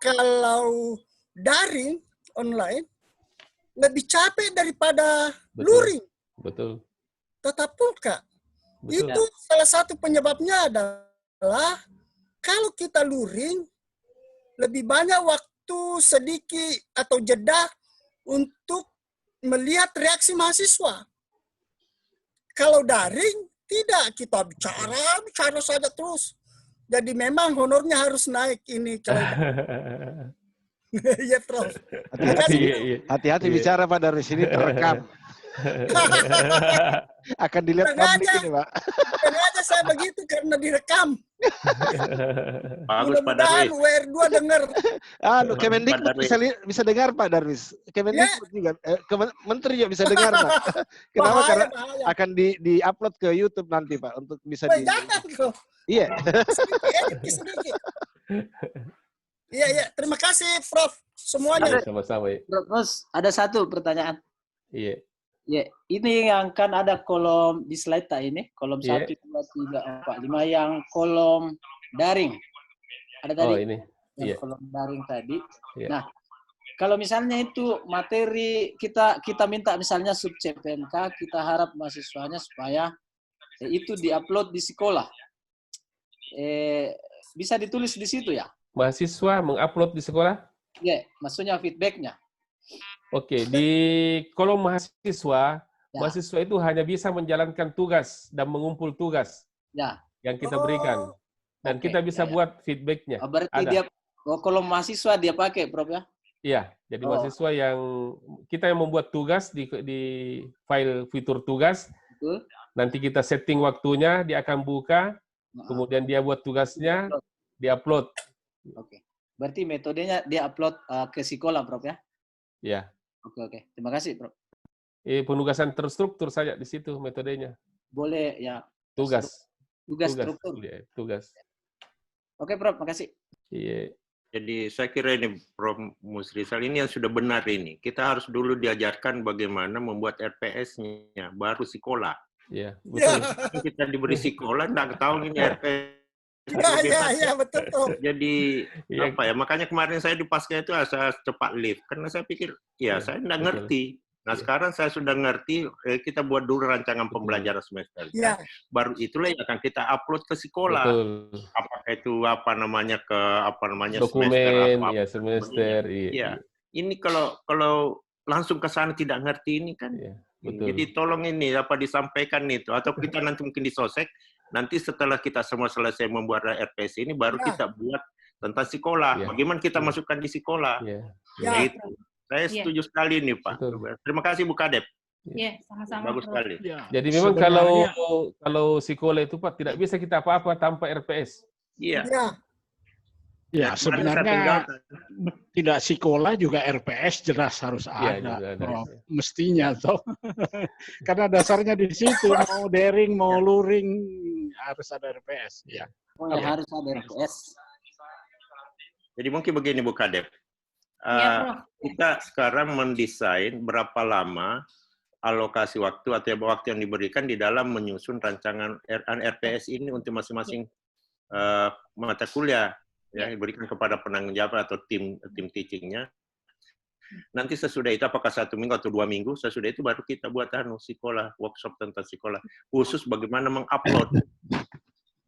Speaker 1: kalau daring online lebih capek daripada luring.
Speaker 4: Betul.
Speaker 1: Tatap muka. Itu salah satu penyebabnya adalah kalau kita luring lebih banyak waktu sedikit atau jeda untuk melihat reaksi mahasiswa. Kalau daring tidak, kita bicara saja terus. Jadi memang honornya harus naik ini kalau iya, Prof.
Speaker 11: Hati-hati bicara Pak Darwis, ini terekam. Akan dilihat publik ini, Pak.
Speaker 1: Sengaja saya begitu karena direkam.
Speaker 6: Bagus Pak
Speaker 1: Mudah-mudahan
Speaker 6: Darwis.
Speaker 1: WR2 dengar.
Speaker 11: Kemendikbud bisa dengar Pak Darwis. Kemendikbud juga, Menteri juga bisa dengar Pak. Kenapa? Karena akan di-upload ke YouTube nanti Pak untuk bisa di.
Speaker 1: Jangan kok.
Speaker 11: Iya.
Speaker 1: Sedikit. Iya. Terima kasih, Prof. Semuanya.
Speaker 4: Sama-sama.
Speaker 8: Prof, ada satu pertanyaan.
Speaker 4: Iya.
Speaker 8: Ya, ini yang kan ada kolom di slide ini, kolom 1, 2, 3, 4, 5 yang kolom daring. Ada tadi.
Speaker 4: Oh, ini.
Speaker 8: Yang kolom daring tadi. Nah, kalau misalnya itu materi kita minta misalnya sub CPMK, kita harap mahasiswanya supaya itu diupload di sekolah. Bisa ditulis di situ ya?
Speaker 4: Mahasiswa mengupload di sekolah?
Speaker 8: Iya, maksudnya feedback-nya.
Speaker 4: Oke, di kolom mahasiswa, mahasiswa itu hanya bisa menjalankan tugas dan mengumpul tugas yang kita berikan. Dan kita bisa buat feedback-nya.
Speaker 8: Berarti dia kolom mahasiswa dia pakai, Prof, ya?
Speaker 4: Iya, jadi mahasiswa yang kita yang membuat tugas di file fitur tugas. Nanti kita setting waktunya, dia akan buka, kemudian dia buat tugasnya, di-upload.
Speaker 8: Oke. Berarti metodenya dia upload ke sekolah, Prof, ya?
Speaker 4: Iya.
Speaker 8: Oke. Terima kasih, Prof.
Speaker 4: Penugasan terstruktur saja di situ metodenya.
Speaker 8: Boleh, ya.
Speaker 4: Tugas
Speaker 8: struktur.
Speaker 4: Tugas.
Speaker 8: Oke, Prof. Makasih.
Speaker 4: Iya.
Speaker 6: Jadi saya kira ini Prof. Musrisal ini yang sudah benar ini. Kita harus dulu diajarkan bagaimana membuat RPS-nya, baru sekolah.
Speaker 4: Iya, betul.
Speaker 6: Kita diberi sekolah, nggak tahu ini RPS.
Speaker 1: Iya, betul tuh.
Speaker 6: Jadi apa ya? Makanya kemarin saya di Pasca itu saya cepat lift karena saya pikir saya nggak ngerti. Nah sekarang saya sudah ngerti, kita buat dulu rancangan pembelajaran semester.
Speaker 1: Ya.
Speaker 6: Baru itulah yang akan kita upload ke sekolah.
Speaker 4: Betul.
Speaker 6: Apakah itu
Speaker 4: dokumen,
Speaker 6: semester. Iya. Ini kalau langsung ke sana tidak ngerti ini kan.
Speaker 4: Ya, betul.
Speaker 6: Jadi tolong ini disampaikan itu atau kita nanti mungkin di Sosek. Nanti setelah kita semua selesai membuat RPS ini baru kita buat tentang sekolah. Bagaimana kita masukkan di sekolah. Itu. Saya setuju sekali nih Pak. Betul. Terima kasih Bu Kadep.
Speaker 3: Iya, sama-sama.
Speaker 6: Bagus sekali.
Speaker 10: Ya.
Speaker 4: Jadi memang kalau sekolah itu Pak tidak bisa kita apa-apa tanpa RPS.
Speaker 6: Iya.
Speaker 10: Ya, sebenarnya tidak sekolah juga RPS jelas harus ada. Mestinya toh. Karena dasarnya di situ mau daring mau luring harus ada RPS. Ya.
Speaker 8: Harus ada RPS.
Speaker 6: Jadi mungkin begini Bu Kadep. Kita sekarang mendesain berapa lama alokasi waktu atau waktu yang diberikan di dalam menyusun rancangan RPS ini untuk masing-masing mata kuliah ya diberikan kepada penanggung jawab atau tim teachingnya. Nanti sesudah itu apakah 1 minggu atau 2 minggu sesudah itu baru kita buat sekolah workshop tentang sekolah khusus bagaimana mengupload.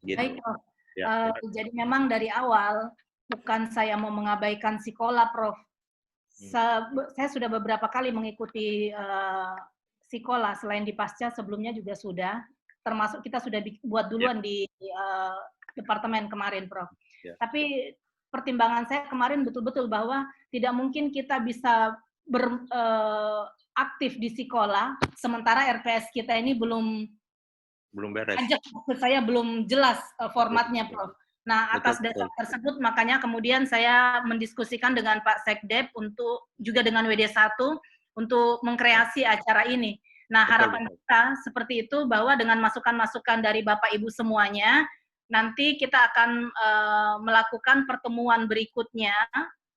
Speaker 6: Gitu.
Speaker 3: Baik, Prof. Jadi memang dari awal bukan saya mau mengabaikan sekolah, Prof. Saya sudah beberapa kali mengikuti sekolah selain di Pasca sebelumnya juga sudah, termasuk kita sudah buat duluan di departemen kemarin, Prof. Tapi pertimbangan saya kemarin betul-betul bahwa tidak mungkin kita bisa aktif di sekolah sementara RPS kita ini belum
Speaker 6: beres.
Speaker 3: Saya belum jelas formatnya, Prof. Nah, atas dasar tersebut makanya kemudian saya mendiskusikan dengan Pak Sekdep untuk juga dengan WD1 untuk mengkreasi acara ini. Nah, harapan kita seperti itu bahwa dengan masukan-masukan dari Bapak Ibu semuanya, nanti kita akan melakukan pertemuan berikutnya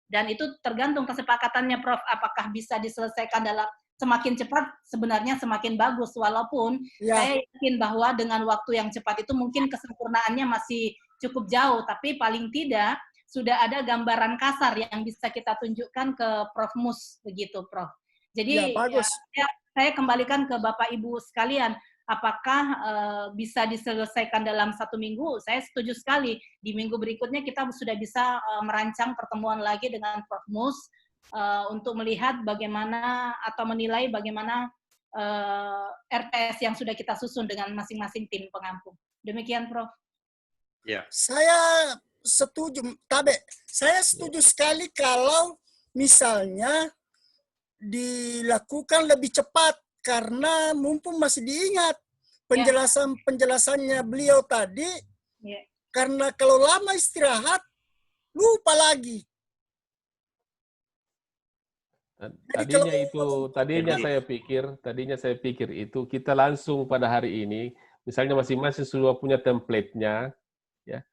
Speaker 3: dan itu tergantung kesepakatannya, Prof. Apakah bisa diselesaikan dalam semakin cepat sebenarnya semakin bagus walaupun saya yakin bahwa dengan waktu yang cepat itu mungkin kesempurnaannya masih cukup jauh, tapi paling tidak sudah ada gambaran kasar yang bisa kita tunjukkan ke Prof. Mus, begitu, Prof. Jadi saya kembalikan ke Bapak Ibu sekalian, apakah bisa diselesaikan dalam 1 minggu? Saya setuju sekali. Di minggu berikutnya kita sudah bisa merancang pertemuan lagi dengan Prof. Mus untuk melihat bagaimana atau menilai bagaimana RPS yang sudah kita susun dengan masing-masing tim pengampu. Demikian, Prof.
Speaker 6: Ya.
Speaker 1: Saya setuju, saya setuju sekali kalau misalnya dilakukan lebih cepat karena mumpung masih diingat penjelasannya beliau tadi, karena kalau lama istirahat lupa lagi.
Speaker 4: Tadinya saya pikir itu kita langsung pada hari ini, misalnya masing-masing sudah punya template-nya. Ya.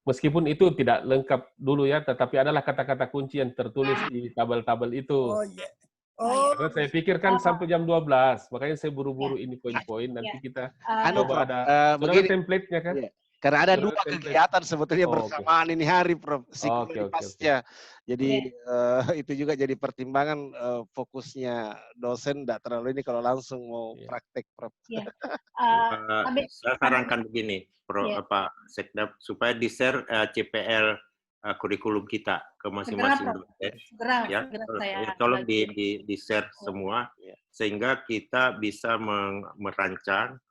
Speaker 4: Meskipun itu tidak lengkap dulu ya, tetapi adalah kata-kata kunci yang tertulis di tabel-tabel itu. Karena saya pikir kan sampai jam 12, makanya saya buru-buru ini poin-poin, nanti kita coba ada template-nya kan?
Speaker 11: Karena ada 2 kegiatan sebetulnya bersamaan ini hari, Prof. Psikologi Pasca. Jadi itu juga jadi pertimbangan fokusnya dosen tidak terlalu ini kalau langsung mau praktek, Prof.
Speaker 6: Saya sarankan begini, Pak Sekdap, supaya di-share CPL kurikulum kita ke masing-masing dosen. Tolong di-share semua, sehingga kita bisa merancang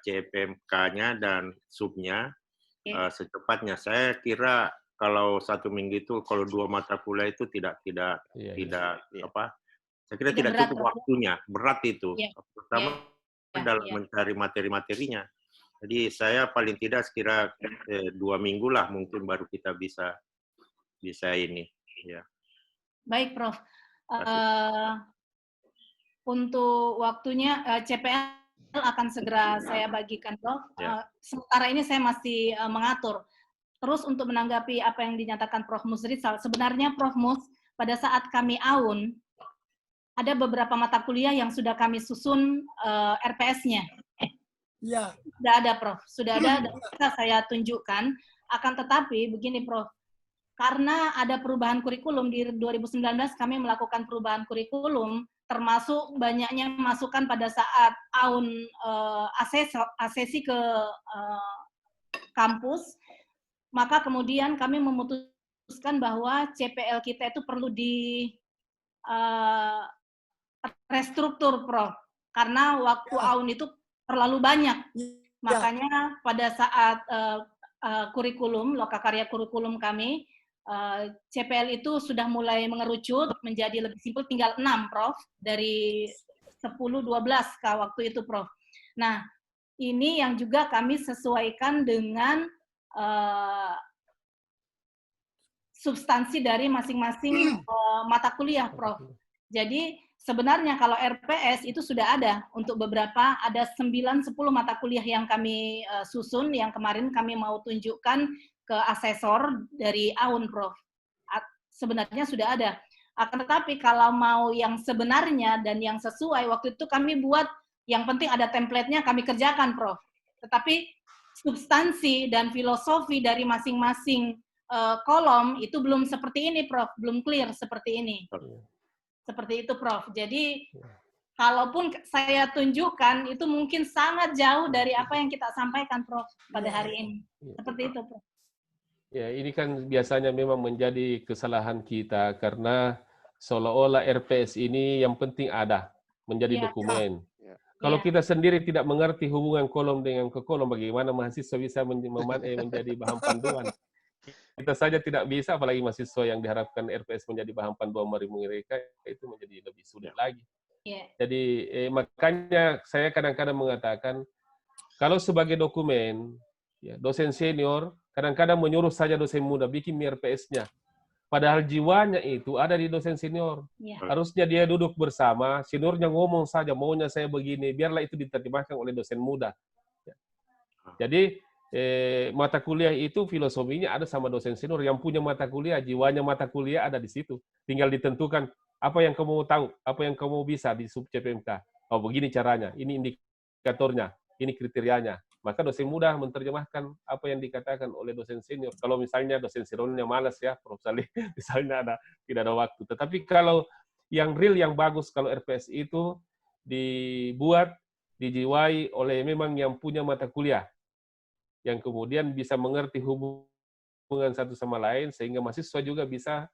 Speaker 6: CPMK-nya dan subnya secepatnya. Saya kira kalau 1 minggu itu, kalau 2 mata kuliah itu tidak apa? Saya kira tidak cukup waktunya, berat itu. Pertama dalam mencari materi-materinya. Jadi saya paling tidak sekira 2 minggu lah mungkin baru kita bisa ini. Ya.
Speaker 3: Baik, Prof. Untuk waktunya CPL akan segera saya bagikan, Prof. Sementara ini saya masih mengatur. terus untuk menanggapi apa yang dinyatakan Prof. Musrizal, sebenarnya Prof. Mus, pada saat kami AUN, ada beberapa mata kuliah yang sudah kami susun RPS-nya.
Speaker 1: Ya.
Speaker 3: Sudah ada, Prof. Sudah ada, dan bisa saya tunjukkan. Akan tetapi, begini, Prof. Karena ada perubahan kurikulum di 2019, kami melakukan perubahan kurikulum, termasuk banyaknya masukan pada saat AUN asesi ke kampus, maka kemudian kami memutuskan bahwa CPL kita itu perlu di restruktur, Prof. Karena waktu AUN itu terlalu banyak. Makanya pada saat kurikulum, lokakarya kurikulum kami, CPL itu sudah mulai mengerucut menjadi lebih simpel, tinggal 6, Prof. Dari 10-12 waktu itu, Prof. Nah, ini yang juga kami sesuaikan dengan substansi dari masing-masing mata kuliah, Prof. Jadi sebenarnya kalau RPS itu sudah ada untuk beberapa, ada 9-10 mata kuliah yang kami susun, yang kemarin kami mau tunjukkan ke asesor dari AUN, Prof. Sebenarnya sudah ada. Akan tetapi kalau mau yang sebenarnya dan yang sesuai, waktu itu kami buat, yang penting ada template-nya, kami kerjakan, Prof. Tetapi substansi dan filosofi dari masing-masing kolom itu belum seperti ini, Prof. Belum clear seperti ini. Seperti itu, Prof. Jadi, kalaupun saya tunjukkan, itu mungkin sangat jauh dari apa yang kita sampaikan, Prof. pada hari ini. Seperti itu, Prof.
Speaker 4: Ya, ini kan biasanya memang menjadi kesalahan kita karena seolah-olah RPS ini yang penting ada, menjadi dokumen. Kalau kita sendiri tidak mengerti hubungan kolom dengan ke kolom, bagaimana mahasiswa bisa menjadi bahan panduan? Kita saja tidak bisa, apalagi mahasiswa yang diharapkan RPS menjadi bahan panduan mereka, itu menjadi lebih sulit lagi. Jadi makanya saya kadang-kadang mengatakan, kalau sebagai dokumen, ya, dosen senior kadang-kadang menyuruh saja dosen muda bikin RPS-nya. Padahal jiwanya itu ada di dosen senior. Harusnya dia duduk bersama, seniornya ngomong saja, maunya saya begini, biarlah itu diterjemahkan oleh dosen muda. Jadi mata kuliah itu filosofinya ada sama dosen senior, yang punya mata kuliah, jiwanya mata kuliah ada di situ. Tinggal ditentukan apa yang kamu tahu, apa yang kamu bisa di sub CPMK. Oh, begini caranya, ini indikatornya, ini kriterianya. Maka dosen muda menerjemahkan apa yang dikatakan oleh dosen senior. Kalau misalnya dosen seniornya malas ya, Prof. Salih, misalnya tidak ada waktu. Tetapi kalau yang real, yang bagus, kalau RPS itu dibuat, dijiwai oleh memang yang punya mata kuliah, yang kemudian bisa mengerti hubungan satu sama lain, sehingga mahasiswa juga bisa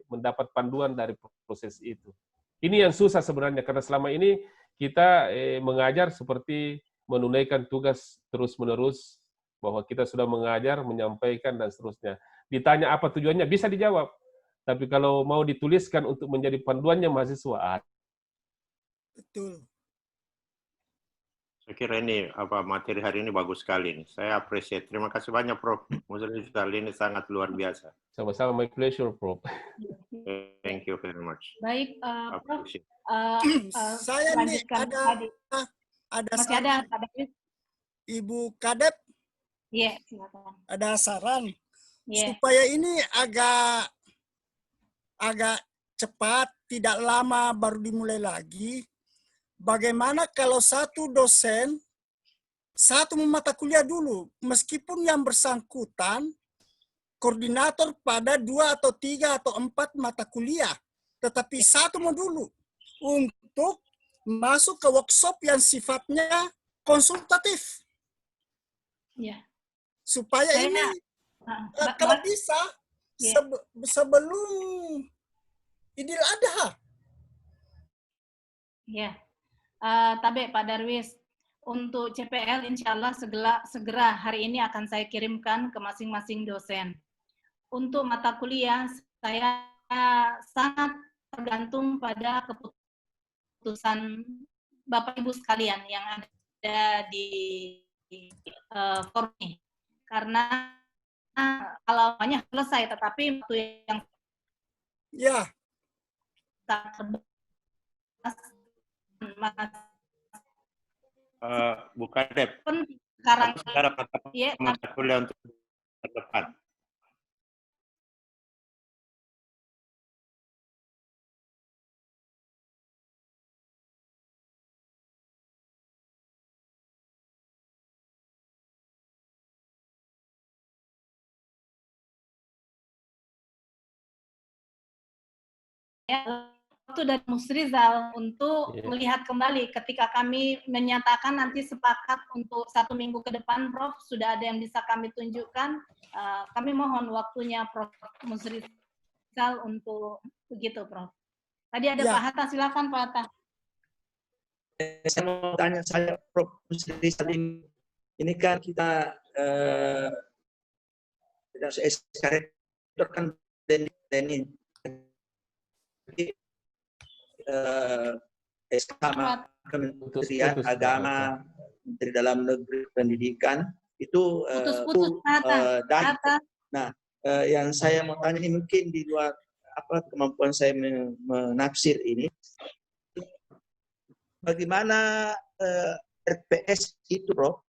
Speaker 4: mendapat panduan dari proses itu. Ini yang susah sebenarnya, karena selama ini kita mengajar seperti menunaikan tugas terus-menerus, bahwa kita sudah mengajar, menyampaikan, dan seterusnya. Ditanya apa tujuannya, bisa dijawab. Tapi kalau mau dituliskan untuk menjadi panduannya mahasiswa,
Speaker 1: betul.
Speaker 6: Saya kira ini materi hari ini bagus sekali nih. Saya appreciate. Terima kasih banyak, Prof. Musrizal, ini sangat luar biasa.
Speaker 4: Sama-sama, my pleasure, Prof.
Speaker 6: Thank you very much.
Speaker 3: Baik, Prof.
Speaker 1: Saya nih ada
Speaker 3: masih
Speaker 1: saran. Ibu Kadep.
Speaker 3: Iya, silakan.
Speaker 1: Ada saran supaya ini agak cepat, tidak lama baru dimulai lagi. Bagaimana kalau satu dosen, satu mata kuliah dulu, meskipun yang bersangkutan koordinator pada 2 atau 3 atau 4 mata kuliah, tetapi satu mau dulu untuk masuk ke workshop yang sifatnya konsultatif.
Speaker 3: Ya.
Speaker 1: Supaya ini kalau bisa sebelum Idul Adha.
Speaker 3: Ya. Tapi Pak Darwis, untuk CPL insya Allah segera hari ini akan saya kirimkan ke masing-masing dosen. Untuk mata kuliah, saya sangat tergantung pada keputusan Bapak Ibu sekalian yang ada di forum ini. Karena kalau banyak selesai, tetapi waktu yang
Speaker 6: Bu Kadep,
Speaker 3: sekarang
Speaker 6: mata kuliah untuk terdepan.
Speaker 3: Waktu dari Musrizal untuk melihat kembali ketika kami menyatakan nanti sepakat untuk 1 minggu ke depan, Prof, sudah ada yang bisa kami tunjukkan. Kami mohon waktunya Prof Musrizal untuk begitu, Prof. Tadi ada Pak Hatta, silakan Pak Hatta.
Speaker 9: Saya mau tanya, saya Prof Musrizal ini kan kita SK kan ini SK Kementerian Agama, Menteri Dalam Negeri, Pendidikan itu Nah, yang saya mau tanya ini mungkin di luar kemampuan saya menafsir ini, bagaimana RPS itu, Bro,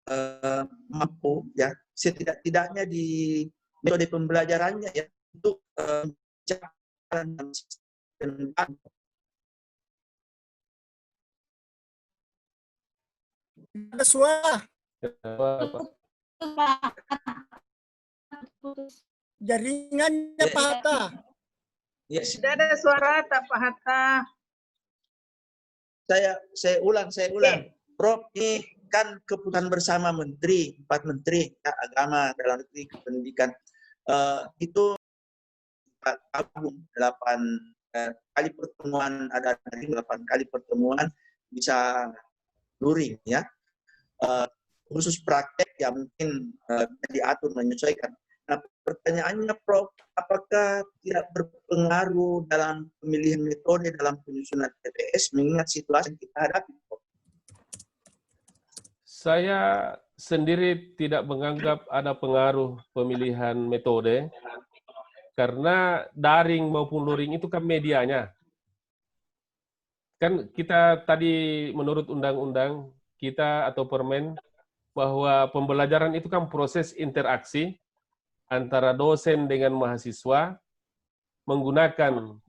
Speaker 9: mampu ya setidak-tidaknya di metode pembelajarannya ya untuk
Speaker 1: ada suara. Jaringannya Pak Hatta.
Speaker 9: Ya,
Speaker 2: sudah ada suara tak Pak Hatta?
Speaker 9: Saya ulang. Prof, ini kan keputusan bersama menteri, 4 menteri ya, agama, dalam negeri, pendidikan. Itu 8 kali pertemuan, ada 8 kali pertemuan bisa luring ya. Khusus praktek ya mungkin diatur menyesuaikan. Nah, pertanyaannya Prof, apakah tidak berpengaruh dalam pemilihan metode dalam penyusunan TPS mengingat situasi yang kita hadapi, Prof?
Speaker 4: Saya sendiri tidak menganggap ada pengaruh pemilihan metode, karena daring maupun luring itu kan medianya. Kan kita tadi menurut undang-undang kita atau permen, bahwa pembelajaran itu kan proses interaksi antara dosen dengan mahasiswa menggunakan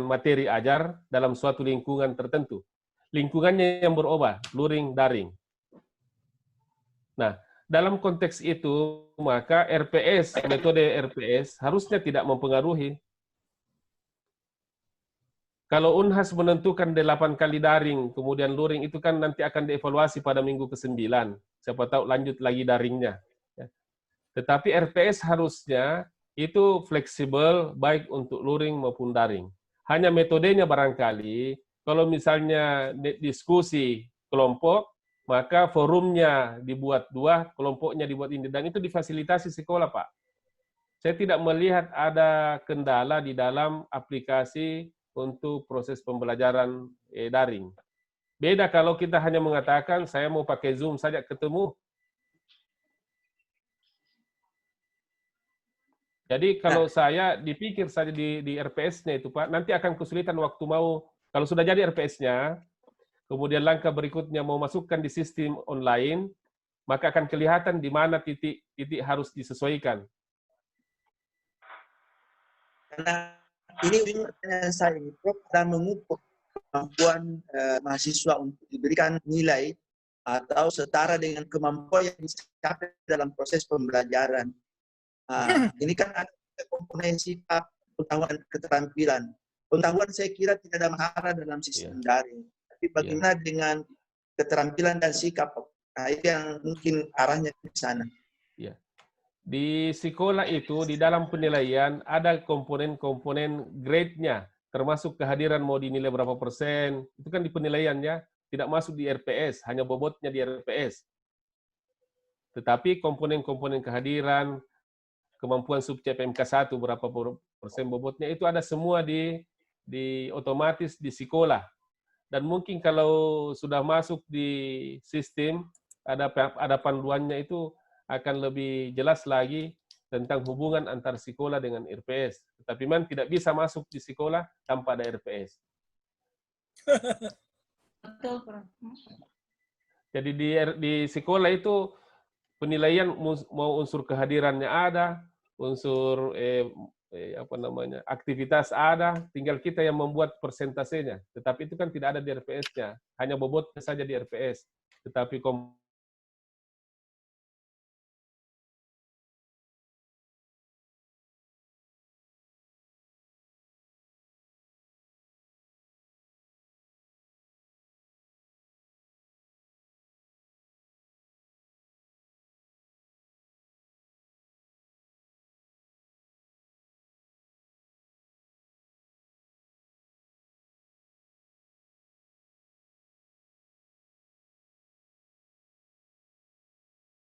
Speaker 4: materi ajar dalam suatu lingkungan tertentu. Lingkungannya yang berubah, luring, daring. Nah, dalam konteks itu, maka RPS, metode RPS harusnya tidak mempengaruhi. Kalau Unhas menentukan 8 kali daring, kemudian luring, itu kan nanti akan dievaluasi pada minggu ke-9. Siapa tahu lanjut lagi daringnya. Tetapi RPS harusnya itu fleksibel, baik untuk luring maupun daring. Hanya metodenya barangkali, kalau misalnya diskusi kelompok, maka forumnya dibuat 2, kelompoknya dibuat ini, dan itu difasilitasi sekolah, Pak. Saya tidak melihat ada kendala di dalam aplikasi untuk proses pembelajaran daring. Beda kalau kita hanya mengatakan, saya mau pakai Zoom saja ketemu. Jadi kalau saya dipikir saja di RPS-nya itu, Pak, nanti akan kesulitan waktu mau, kalau sudah jadi RPS-nya, kemudian langkah berikutnya mau masukkan di sistem online, maka akan kelihatan di mana titik-titik harus disesuaikan.
Speaker 9: Karena ini pertanyaan saya, Prof, dan mengukur kemampuan mahasiswa untuk diberikan nilai atau setara dengan kemampuan yang dicapai dalam proses pembelajaran. Ini kan ada komponen sifat, pengetahuan, keterampilan. Pengetahuan saya kira tidak ada masalah dalam sistem daring. Tapi bagaimana dengan keterampilan dan sikap? Nah, itu yang mungkin arahnya ke sana.
Speaker 4: Ya. Di sekolah itu, di dalam penilaian, ada komponen-komponen grade-nya, termasuk kehadiran mau dinilai berapa %, itu kan di penilaiannya, tidak masuk di RPS, hanya bobotnya di RPS. Tetapi komponen-komponen kehadiran, kemampuan subjek PMK1 berapa % bobotnya, itu ada semua di otomatis di sekolah. Dan mungkin kalau sudah masuk di sistem, ada panduannya itu akan lebih jelas lagi tentang hubungan antar sekolah dengan RPS. Tetapi memang tidak bisa masuk di sekolah tanpa ada RPS. Jadi di sekolah itu penilaian mau unsur kehadirannya ada, unsur aktivitas ada, tinggal kita yang membuat persentasenya. Tetapi itu kan tidak ada di RPS-nya, hanya bobotnya saja di RPS. Tetapi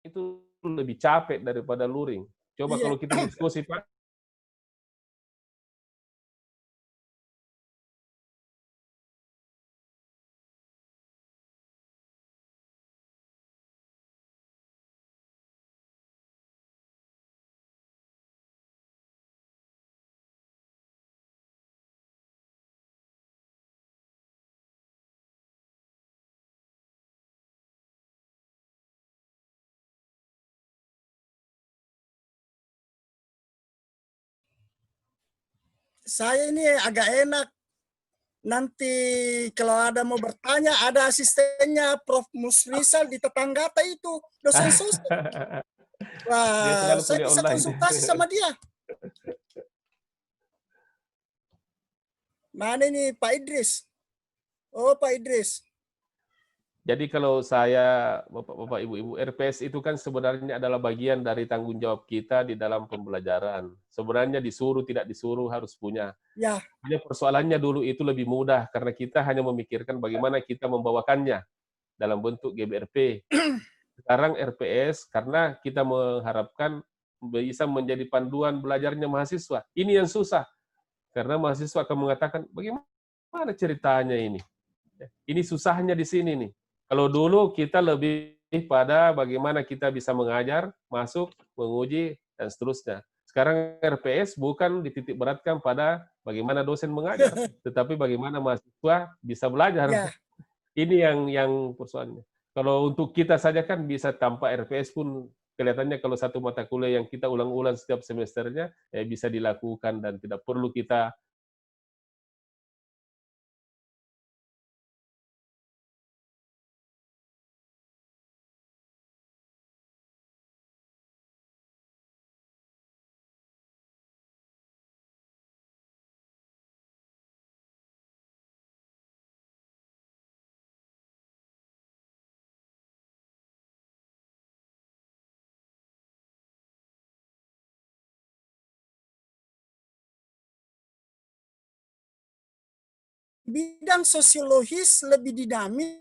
Speaker 4: itu lebih capek daripada luring. Coba kalau kita diskusi, Pak.
Speaker 1: Saya ini agak enak. Nanti kalau ada mau bertanya, ada asistennya Prof. Musrisal di Tetanggata itu, dosen sosial. Wah, saya bisa konsultasi sama dia. Mana ini Pak Idris? Oh, Pak Idris.
Speaker 4: Jadi kalau saya, Bapak-bapak, Ibu-ibu, RPS itu kan sebenarnya adalah bagian dari tanggung jawab kita di dalam pembelajaran. Sebenarnya disuruh, tidak disuruh harus punya.
Speaker 1: Ya.
Speaker 4: Hanya persoalannya dulu itu lebih mudah, karena kita hanya memikirkan bagaimana kita membawakannya dalam bentuk GBRP. Sekarang RPS, karena kita mengharapkan bisa menjadi panduan belajarnya mahasiswa. Ini yang susah, karena mahasiswa akan mengatakan, bagaimana ceritanya ini? Ini susahnya di sini nih. Kalau dulu kita lebih pada bagaimana kita bisa mengajar, masuk, menguji, dan seterusnya. Sekarang RPS bukan dititik beratkan pada bagaimana dosen mengajar, tetapi bagaimana mahasiswa bisa belajar.
Speaker 1: Ya.
Speaker 4: Ini yang persoalannya. Kalau untuk kita saja kan bisa tanpa RPS pun kelihatannya kalau satu mata kuliah yang kita ulang-ulang setiap semesternya bisa dilakukan dan tidak perlu kita
Speaker 1: bidang sosiologis lebih dinamis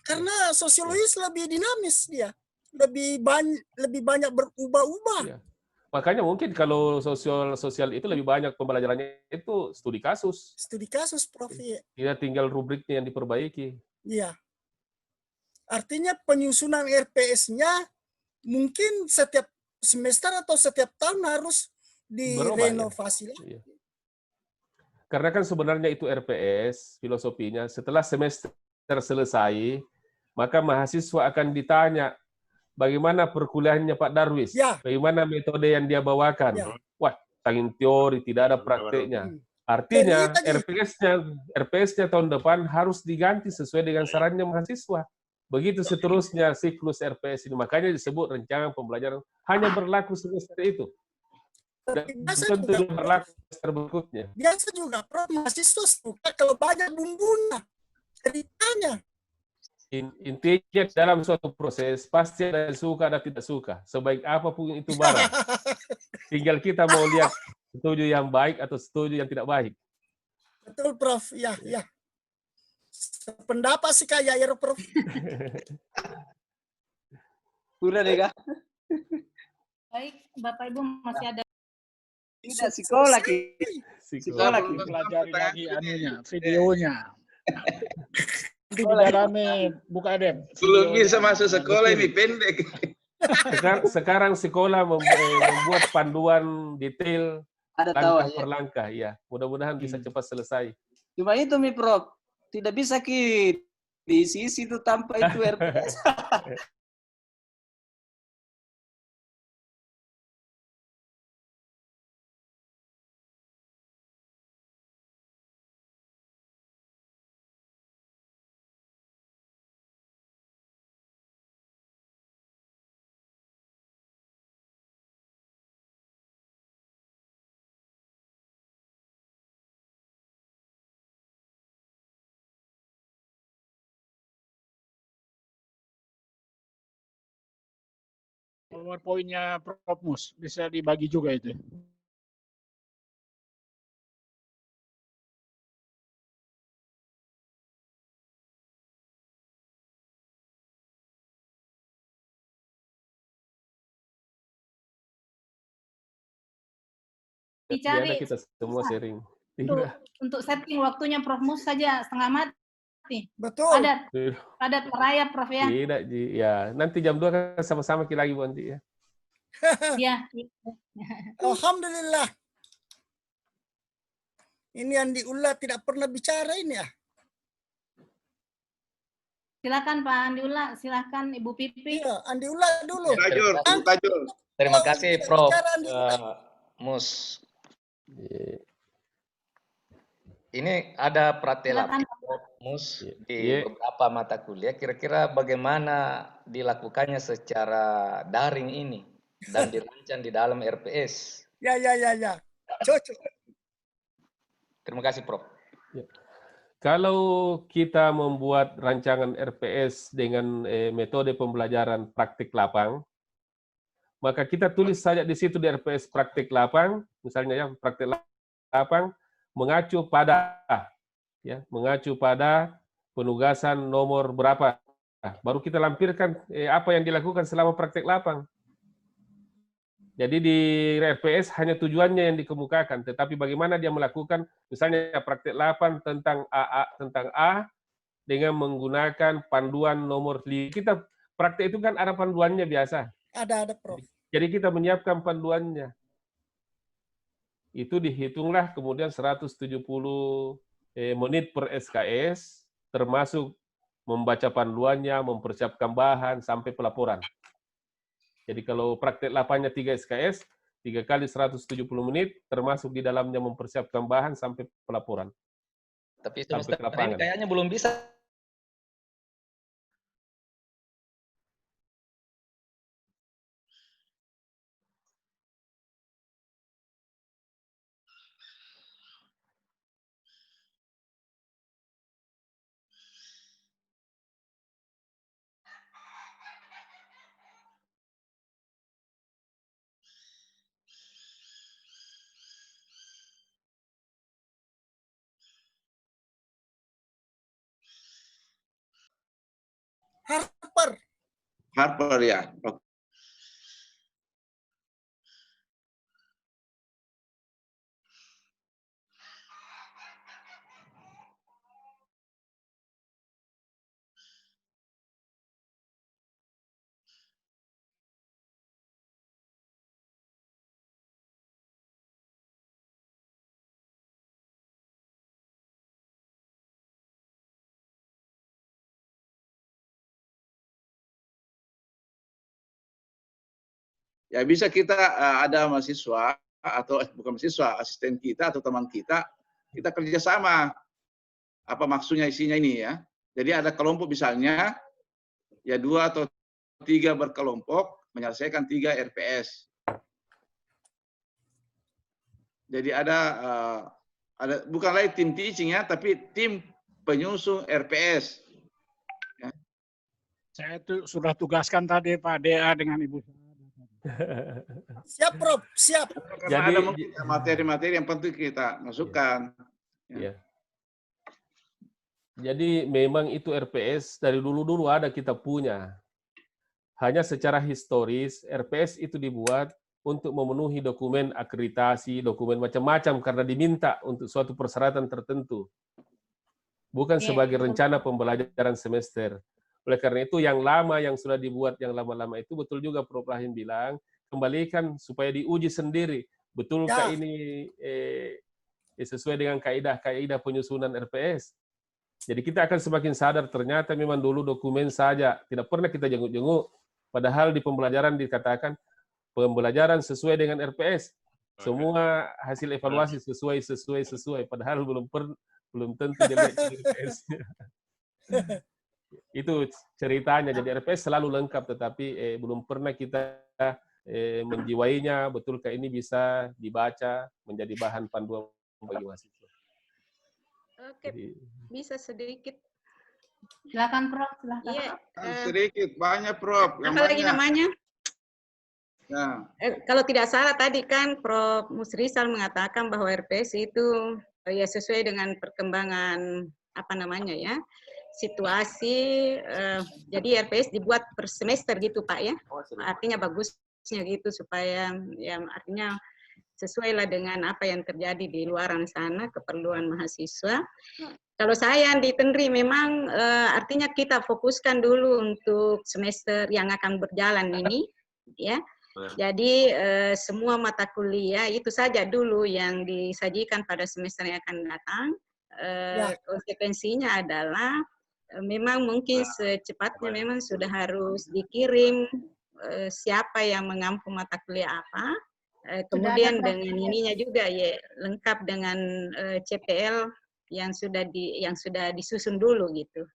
Speaker 1: karena sosiologis lebih dinamis dia, lebih banyak berubah-ubah.
Speaker 4: Makanya mungkin kalau sosial itu lebih banyak pembelajarannya itu studi kasus.
Speaker 1: Studi kasus, Prof.
Speaker 4: Tidak tinggal rubriknya yang diperbaiki.
Speaker 1: Iya. Artinya penyusunan RPS-nya mungkin setiap semester atau setiap tahun harus direnovasi lagi.
Speaker 4: Iya. Karena kan sebenarnya itu RPS, filosofinya, setelah semester selesai, maka mahasiswa akan ditanya, bagaimana perkuliahannya Pak Darwis?
Speaker 1: Ya.
Speaker 4: Bagaimana metode yang dia bawakan?
Speaker 1: Ya.
Speaker 4: Wah, tangin teori, tidak ada prakteknya. Artinya RPS-nya tahun depan harus diganti sesuai dengan sarannya mahasiswa. Begitu seterusnya siklus RPS ini. Makanya disebut rencana pembelajaran hanya berlaku semester itu. Dan tentu berlaku semester berikutnya.
Speaker 1: Biasa juga, Prof, mahasiswa suka kalau banyak bumbunya, ceritanya.
Speaker 4: Intinya dalam suatu proses pasti ada yang suka, ada tidak suka. Sebaik apapun itu barang. Tinggal kita mau lihat setuju yang baik atau setuju yang tidak baik.
Speaker 1: Betul, Prof. Ya. Pendapat sih kayak ya, Prof.
Speaker 8: Udah deh, Kak.
Speaker 3: Baik, Bapak Ibu masih ada.
Speaker 8: Tidak, sekolah
Speaker 10: pelajari lagi anunya, videonya. Nanti didalami, buka Adem.
Speaker 12: Belum bisa masuk sekolah ini pendek.
Speaker 4: Sekarang sekolah membuat panduan detail
Speaker 8: Ada tahu
Speaker 4: langkah per langkah, ya. Mudah-mudahan bisa cepat selesai.
Speaker 8: Cuma itu Mi Prof, tidak bisa di sisi itu tanpa itu RPS.
Speaker 10: PowerPoint-nya Prof. Mus bisa dibagi juga itu.
Speaker 3: Dicari
Speaker 4: kita semua sharing.
Speaker 3: Untuk setting waktunya Prof. Mus saja setengah mati.
Speaker 1: Betul.
Speaker 3: Padat merayap Prof ya.
Speaker 4: Tidak, Ji. Ya, nanti jam 2 kan sama-sama kita lagi, Bu Anti ya.
Speaker 3: Iya.
Speaker 1: Alhamdulillah. Ini Andi Ulla tidak pernah bicara ini ya.
Speaker 3: Silakan Pak Andi Ulla, silakan Ibu Pipi.
Speaker 1: Iya, Andi Ulla dulu.
Speaker 13: Tajul. Terima kasih Prof. Mus. Ini ada pratelab Mus di beberapa mata kuliah. Kira-kira bagaimana dilakukannya secara daring ini dan dirancang di dalam RPS?
Speaker 1: Ya. Cocok.
Speaker 13: Terima kasih Prof.
Speaker 4: Ya. Kalau kita membuat rancangan RPS dengan metode pembelajaran praktik lapang, maka kita tulis saja di situ di RPS praktik lapang, misalnya ya praktik lapang mengacu pada penugasan nomor berapa. Baru kita lampirkan apa yang dilakukan selama praktik lapang. Jadi di RPS hanya tujuannya yang dikemukakan, tetapi bagaimana dia melakukan, misalnya praktik lapang tentang A dengan menggunakan panduan nomor 5. Kita praktik itu kan ada panduannya biasa.
Speaker 1: Ada Prof.
Speaker 4: Jadi kita menyiapkan panduannya. Itu dihitunglah kemudian 170 menit per SKS, termasuk membaca panduannya, mempersiapkan bahan, sampai pelaporan. Jadi kalau praktek lapangnya 3 SKS, 3 kali 170 menit, termasuk di dalamnya mempersiapkan bahan sampai pelaporan.
Speaker 13: Tapi semester ini kayaknya belum bisa.
Speaker 12: Harper ya. Ya bisa kita ada mahasiswa atau bukan mahasiswa, asisten kita atau teman kita kerjasama. Apa maksudnya isinya ini ya? Jadi ada kelompok misalnya, ya 2 atau 3 berkelompok menyelesaikan 3 RPS. Jadi ada bukan lagi tim teaching ya, tapi tim penyusun RPS. Ya.
Speaker 10: Saya tuh sudah tugaskan tadi Pak DA dengan Ibu.
Speaker 1: Siap Prof, siap.
Speaker 12: Karena ada materi-materi yang penting kita masukkan.
Speaker 4: Ya. Jadi memang itu RPS dari dulu-dulu ada kita punya. Hanya secara historis RPS itu dibuat untuk memenuhi dokumen akreditasi, dokumen macam-macam karena diminta untuk suatu persyaratan tertentu. Bukan sebagai rencana pembelajaran semester. Oleh karena itu yang lama yang sudah dibuat yang lama-lama itu betul juga Prof Rahim bilang, kembalikan supaya diuji sendiri. betulkah ini sesuai dengan kaidah penyusunan RPS? Jadi kita akan semakin sadar ternyata memang dulu dokumen saja, tidak pernah kita jenguk-jenguk. Padahal di pembelajaran dikatakan pembelajaran sesuai dengan RPS. Semua hasil evaluasi sesuai. Padahal belum tentu dilihat di RPS. Itu ceritanya. Jadi RPS selalu lengkap, tetapi belum pernah kita menjiwainya. Betulkah ini bisa dibaca menjadi bahan panduan bagi mahasiswa?
Speaker 7: Oke, bisa sedikit.
Speaker 3: Silakan Prof, silakan.
Speaker 7: Iya,
Speaker 12: sedikit, banyak Prof.
Speaker 7: Apa lagi namanya?
Speaker 12: Ya.
Speaker 7: Kalau tidak salah tadi kan Prof. Musrizal mengatakan bahwa RPS itu ya sesuai dengan perkembangan apa namanya ya, situasi. Jadi RPS dibuat per semester gitu Pak ya. Artinya bagusnya gitu supaya ya artinya sesuai lah dengan apa yang terjadi di luaran sana, keperluan mahasiswa. Kalau saya di Tenri memang artinya kita fokuskan dulu untuk semester yang akan berjalan ini, ya. Jadi semua mata kuliah itu saja dulu yang disajikan pada semester yang akan datang. Konsekuensinya adalah memang mungkin secepatnya memang sudah harus dikirim siapa yang mengampu mata kuliah apa. Kemudian dengan ininya juga ya lengkap dengan CPL yang sudah disusun dulu gitu.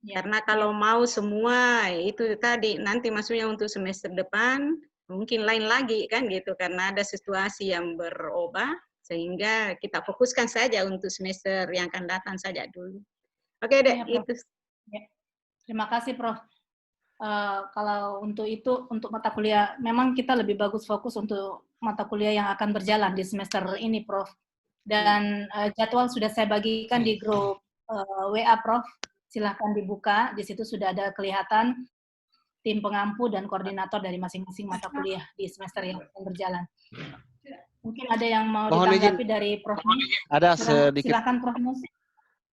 Speaker 7: Ya. Karena kalau mau semua itu tadi nanti maksudnya untuk semester depan mungkin lain lagi kan gitu karena ada situasi yang berubah sehingga kita fokuskan saja untuk semester yang akan datang saja dulu. Oke deh,
Speaker 3: ya,
Speaker 7: itu.
Speaker 3: Ya. Terima kasih Prof. Kalau untuk mata kuliah, memang kita lebih bagus fokus untuk mata kuliah yang akan berjalan di semester ini, Prof. Dan jadwal sudah saya bagikan di grup WA, Prof. Silahkan dibuka, di situ sudah ada kelihatan tim pengampu dan koordinator dari masing-masing mata kuliah di semester yang akan berjalan. Mungkin ada yang mau ditanggapi dari Prof.
Speaker 11: Ada sedikit.
Speaker 3: Silakan Prof. Mus.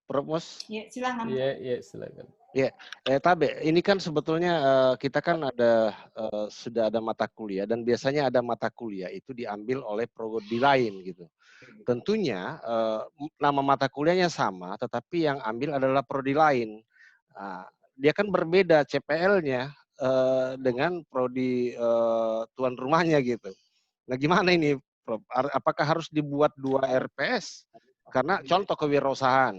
Speaker 11: Prof. Mus.
Speaker 3: Ya, silakan.
Speaker 4: Iya, silakan.
Speaker 11: Ya, Tabe, ini kan sebetulnya kita kan ada sudah ada mata kuliah dan biasanya ada mata kuliah itu diambil oleh prodi lain gitu. Tentunya nama mata kuliahnya sama, tetapi yang ambil adalah prodi lain. Dia kan berbeda CPL-nya dengan prodi tuan rumahnya gitu. Nah, gimana ini, Prof? Apakah harus dibuat 2 RPS? Karena contoh kewirausahaan.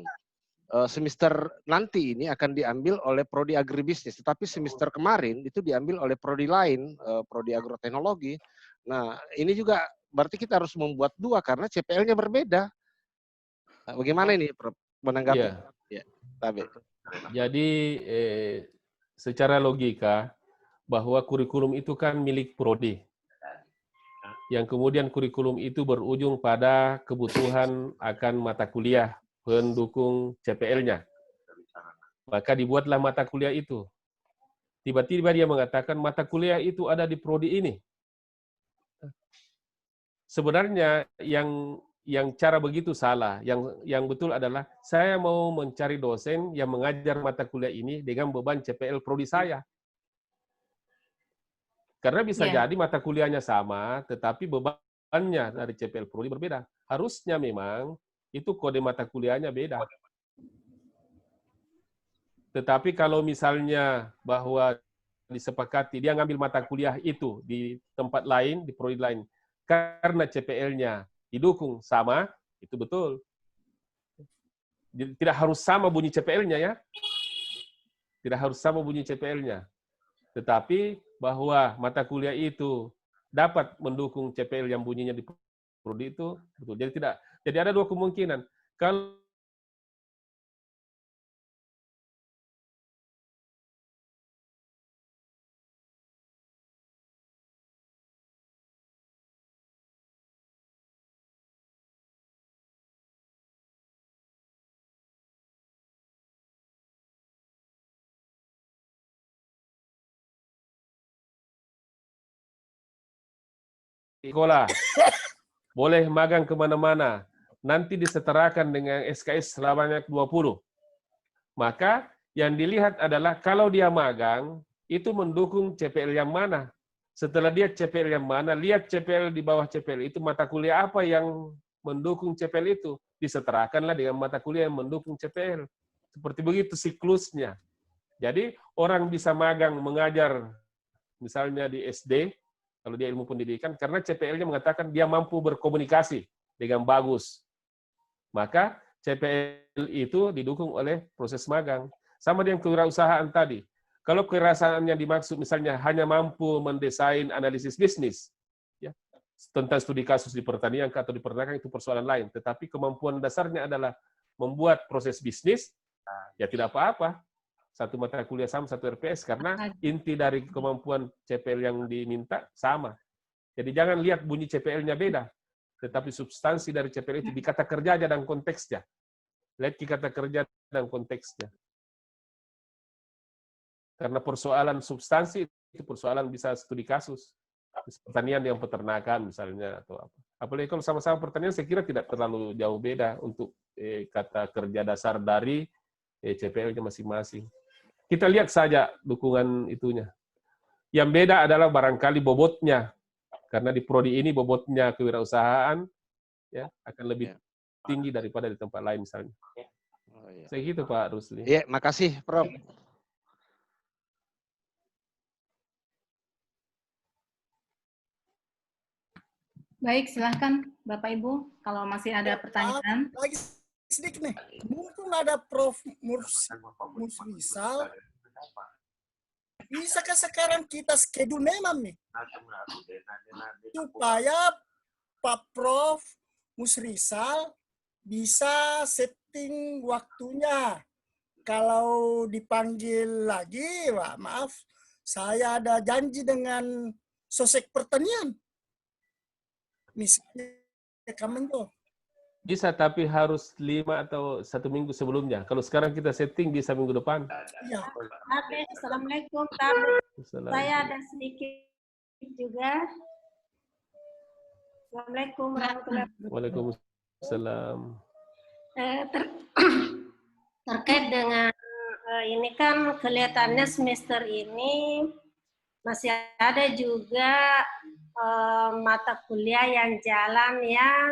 Speaker 11: Semester nanti ini akan diambil oleh prodi agribisnis, tetapi semester kemarin itu diambil oleh prodi lain, prodi agroteknologi. Nah, ini juga berarti kita harus membuat 2 karena CPL-nya berbeda. Bagaimana ini, Prof, menanggapi? Ya, Tabe.
Speaker 4: Jadi secara logika bahwa kurikulum itu kan milik prodi. Yang kemudian kurikulum itu berujung pada kebutuhan akan mata kuliah pendukung CPL-nya. Maka dibuatlah mata kuliah itu. Tiba-tiba dia mengatakan mata kuliah itu ada di prodi ini. Sebenarnya yang cara begitu salah. Yang betul adalah saya mau mencari dosen yang mengajar mata kuliah ini dengan beban CPL prodi saya. Karena bisa jadi mata kuliahnya sama, tetapi bebannya dari CPL prodi berbeda. Harusnya memang itu kode mata kuliahnya beda. Tetapi kalau misalnya bahwa disepakati dia ngambil mata kuliah itu di tempat lain, di prodi lain, karena CPL-nya didukung sama, itu betul. Jadi, tidak harus sama bunyi CPL-nya ya. Tidak harus sama bunyi CPL-nya. Tetapi bahwa mata kuliah itu dapat mendukung CPL yang bunyinya di prodi itu, betul. Jadi ada 2 kemungkinan. Kalau sekolah boleh magang kemana-mana, nanti disetarakan dengan SKS sebanyak 20. Maka yang dilihat adalah kalau dia magang, itu mendukung CPL yang mana. Setelah dia CPL yang mana, lihat CPL di bawah CPL itu mata kuliah apa yang mendukung CPL itu. Disetarakanlah dengan mata kuliah yang mendukung CPL. Seperti begitu siklusnya. Jadi orang bisa magang mengajar misalnya di SD, kalau dia ilmu pendidikan, karena CPL-nya mengatakan dia mampu berkomunikasi dengan bagus. Maka CPL itu didukung oleh proses magang. Sama dengan kewirausahaan tadi. Kalau kewirausahaan yang dimaksud misalnya hanya mampu mendesain analisis bisnis, ya, tentang studi kasus di pertanian atau di peternakan itu persoalan lain. Tetapi kemampuan dasarnya adalah membuat proses bisnis, ya tidak apa-apa. Satu mata kuliah sama, satu RPS, karena inti dari kemampuan CPL yang diminta sama. Jadi jangan lihat bunyi CPL-nya beda, tetapi substansi dari CPL itu di kata kerja aja dan konteksnya. Lihat di kata kerja dan konteksnya. Karena persoalan substansi itu persoalan bisa studi kasus. Pertanian yang peternakan misalnya, atau apa. Apalagi kalau sama-sama pertanian, saya kira tidak terlalu jauh beda untuk kata kerja dasar dari CPL-nya masing-masing. Kita lihat saja dukungan itunya. Yang beda adalah barangkali bobotnya. Karena di prodi ini bobotnya kewirausahaan ya akan lebih tinggi daripada di tempat lain misalnya.
Speaker 11: Oh, iya.
Speaker 4: Saya gitu Pak Rusli.
Speaker 11: Iya, makasih Prof.
Speaker 3: Baik, silahkan Bapak Ibu kalau masih ada pertanyaan.
Speaker 1: Lagi sedikit nih, mungkin ada Prof. Musrisal. Bisakah sekarang kita schedule memang nih? Supaya Pak Prof. Musrisal bisa setting waktunya. Kalau dipanggil lagi, Pak, maaf, saya ada janji dengan Sosek Pertanian. Misalnya, Kemenko.
Speaker 4: Bisa, tapi harus 5 atau 1 minggu sebelumnya. Kalau sekarang kita setting bisa minggu depan.
Speaker 1: Iya.
Speaker 14: Oke, Assalamualaikum. Saya ada sedikit juga. Assalamualaikum warahmatullahi wabarakatuh.
Speaker 4: Waalaikumsalam.
Speaker 14: Terkait dengan ini kan kelihatannya semester ini masih ada juga mata kuliah yang jalan yang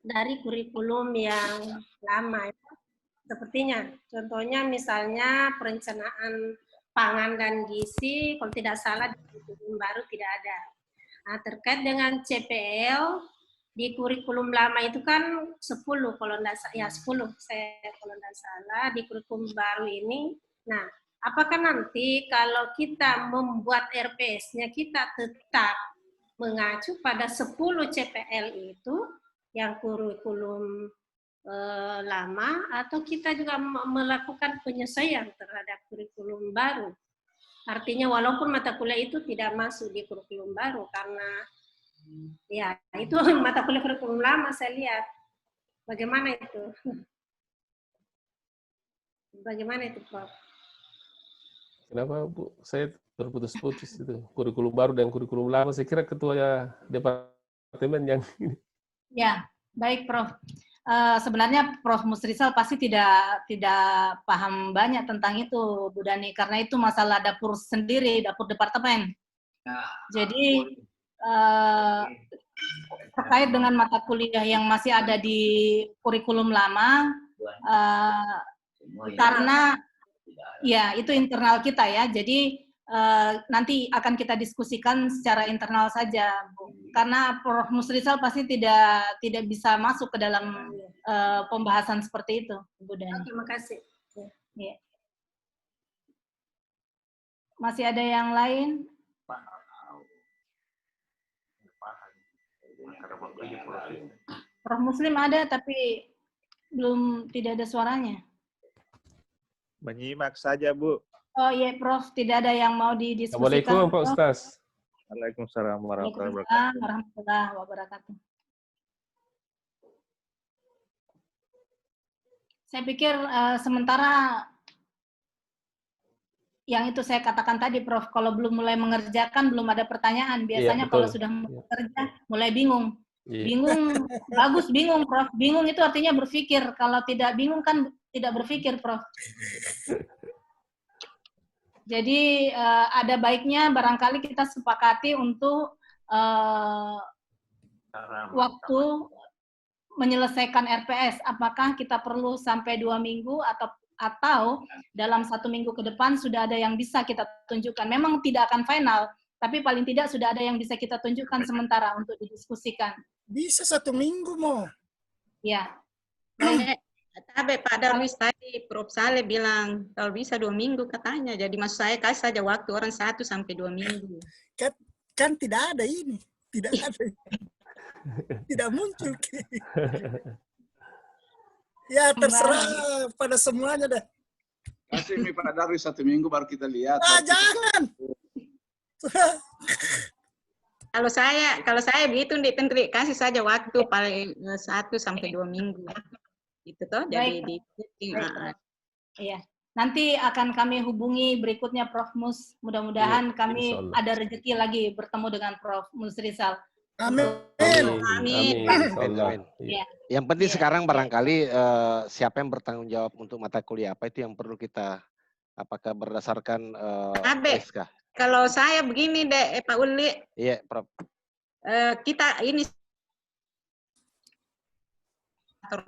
Speaker 14: dari kurikulum yang lama. Sepertinya, contohnya misalnya perencanaan pangan dan gizi, kalau tidak salah di kurikulum baru tidak ada. Nah, terkait dengan CPL, di kurikulum lama itu kan 10, kalau tidak salah, ya 10, kalau tidak salah, di kurikulum baru ini. Nah, apakah nanti kalau kita membuat RPS-nya, kita tetap mengacu pada 10 CPL itu yang kurikulum lama, atau kita juga melakukan penyesuaian terhadap kurikulum baru. Artinya walaupun mata kuliah itu tidak masuk di kurikulum baru karena ya itu mata kuliah kurikulum lama saya lihat. Bagaimana itu? Bagaimana itu, Prof?
Speaker 4: Kenapa, Bu? Saya terputus-putus itu. Kurikulum baru dan kurikulum lama, saya kira ketua departemen yang ini.
Speaker 3: Ya, baik Prof. Sebenarnya Prof. Musrisal pasti tidak paham banyak tentang itu, Bu Dani, karena itu masalah dapur sendiri, dapur departemen. Jadi terkait dengan mata kuliah yang masih ada di kurikulum lama, karena ya itu internal kita ya, jadi nanti akan kita diskusikan secara internal saja, Bu. Karena Prof. Musrisal pasti tidak bisa masuk ke dalam pembahasan seperti itu, Bu Dani.
Speaker 14: Terima kasih.
Speaker 3: Ya. Masih ada yang lain? Prof. Muslim ada, tapi tidak ada suaranya.
Speaker 15: Menyimak saja, Bu.
Speaker 3: Oh iya, Prof. Tidak ada yang mau didiskusikan.
Speaker 4: Assalamualaikum, Pak Ustaz.
Speaker 15: Waalaikumsalam warahmatullahi
Speaker 3: wabarakatuh. Saya pikir sementara yang itu saya katakan tadi, Prof, kalau belum mulai mengerjakan, belum ada pertanyaan. Biasanya kalau sudah bekerja, mulai bingung. Bingung, bagus bingung, Prof. Bingung itu artinya berpikir. Kalau tidak bingung kan tidak berpikir, Prof. Jadi ada baiknya barangkali kita sepakati untuk waktu menyelesaikan RPS. Apakah kita perlu sampai 2 minggu atau dalam 1 minggu ke depan sudah ada yang bisa kita tunjukkan. Memang tidak akan final, tapi paling tidak sudah ada yang bisa kita tunjukkan sementara untuk didiskusikan.
Speaker 1: Bisa 1 minggu mau.
Speaker 3: Ya.
Speaker 7: Tapi Pak Darwis tadi, Prof. Saleh bilang kalau bisa 2 minggu katanya. Jadi maksud saya kasih saja waktu orang 1 sampai 2 minggu.
Speaker 1: Kan tidak ada ini. Tidak ada. Tidak muncul. Ya terserah pada semuanya deh.
Speaker 12: Kasih Pak Darwis 1 minggu baru kita lihat.
Speaker 1: Jangan.
Speaker 7: Kalau saya begitu, Tentri, kasih saja waktu paling 1 sampai 2 minggu. Itu toh, jadi
Speaker 3: iya. Nanti akan kami hubungi berikutnya Prof. Mus. Mudah-mudahan kami ada rezeki lagi bertemu dengan Prof. Mus Rizal.
Speaker 1: Amin.
Speaker 11: Amin. Yang penting sekarang barangkali siapa yang bertanggung jawab untuk mata kuliah apa itu yang perlu kita, apakah berdasarkan SK?
Speaker 7: Kalau saya begini deh, Pak Uli.
Speaker 11: Iya, Prof.
Speaker 7: Kita ini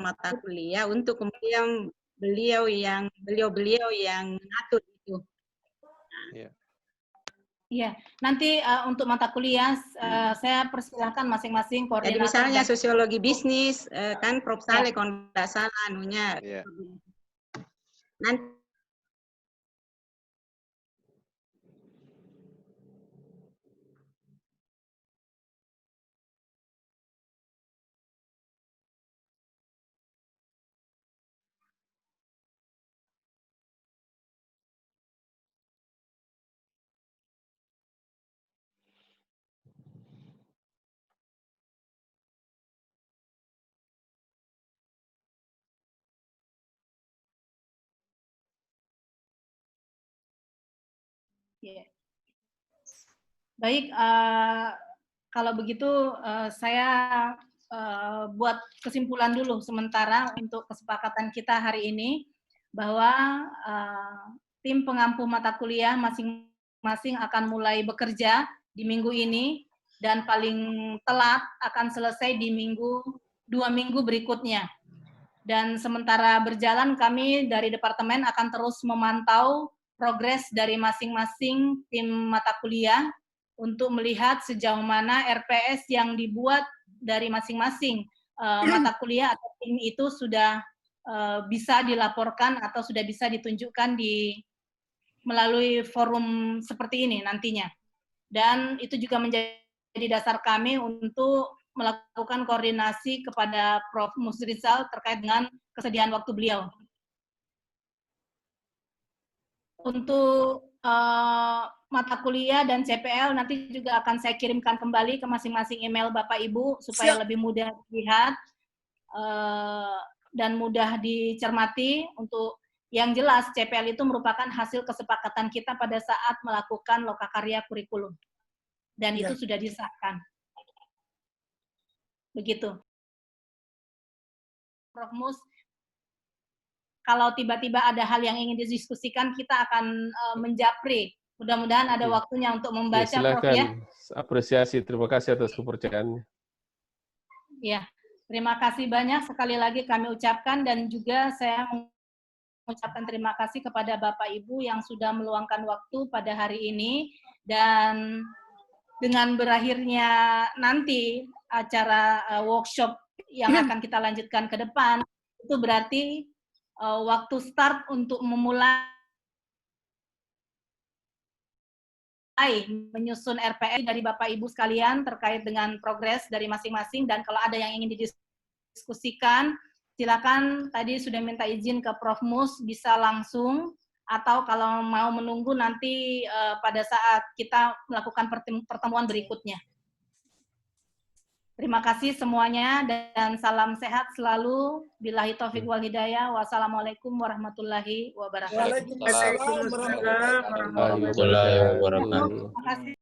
Speaker 7: mata kuliah untuk kemudian beliau yang mengatur itu.
Speaker 11: Iya.
Speaker 3: Iya, nanti untuk mata kuliah saya persilahkan masing-masing koordinator.
Speaker 7: Jadi misalnya sosiologi bisnis kan Prof. Saleh kalau tidak salah anunya.
Speaker 11: Iya.
Speaker 7: Nanti
Speaker 3: Ya. Baik, kalau begitu saya buat kesimpulan dulu sementara untuk kesepakatan kita hari ini bahwa tim pengampu mata kuliah masing-masing akan mulai bekerja di minggu ini dan paling telat akan selesai di 2 minggu berikutnya. Dan sementara berjalan kami dari departemen akan terus memantau progres dari masing-masing tim mata kuliah untuk melihat sejauh mana RPS yang dibuat dari masing-masing mata kuliah atau tim itu sudah bisa dilaporkan atau sudah bisa ditunjukkan melalui forum seperti ini nantinya. Dan itu juga menjadi dasar kami untuk melakukan koordinasi kepada Prof. Mus Rizal terkait dengan kesediaan waktu beliau. Untuk mata kuliah dan CPL nanti juga akan saya kirimkan kembali ke masing-masing email Bapak Ibu supaya lebih mudah dilihat dan mudah dicermati. Untuk yang jelas CPL itu merupakan hasil kesepakatan kita pada saat melakukan lokakarya kurikulum dan itu sudah disahkan. Begitu. Prof. Mus, kalau tiba-tiba ada hal yang ingin didiskusikan, kita akan menjapri. Mudah-mudahan ada waktunya untuk membaca,
Speaker 4: silakan.
Speaker 3: Prof. Ya.
Speaker 4: Apresiasi, terima kasih atas kepercayaannya.
Speaker 3: Ya, terima kasih banyak sekali lagi kami ucapkan dan juga saya mengucapkan terima kasih kepada Bapak Ibu yang sudah meluangkan waktu pada hari ini. Dan dengan berakhirnya nanti acara workshop yang akan kita lanjutkan ke depan, itu berarti waktu start untuk memulai menyusun RPS dari Bapak Ibu sekalian terkait dengan progres dari masing-masing, dan kalau ada yang ingin didiskusikan, silakan tadi sudah minta izin ke Prof. Mus bisa langsung, atau kalau mau menunggu nanti pada saat kita melakukan pertemuan berikutnya. Terima kasih semuanya dan salam sehat selalu. Billahi taufiq wal hidayah. Wassalamualaikum warahmatullahi wabarakatuh.
Speaker 2: Waalaikumsalam warahmatullahi wabarakatuh.
Speaker 3: Terima kasih.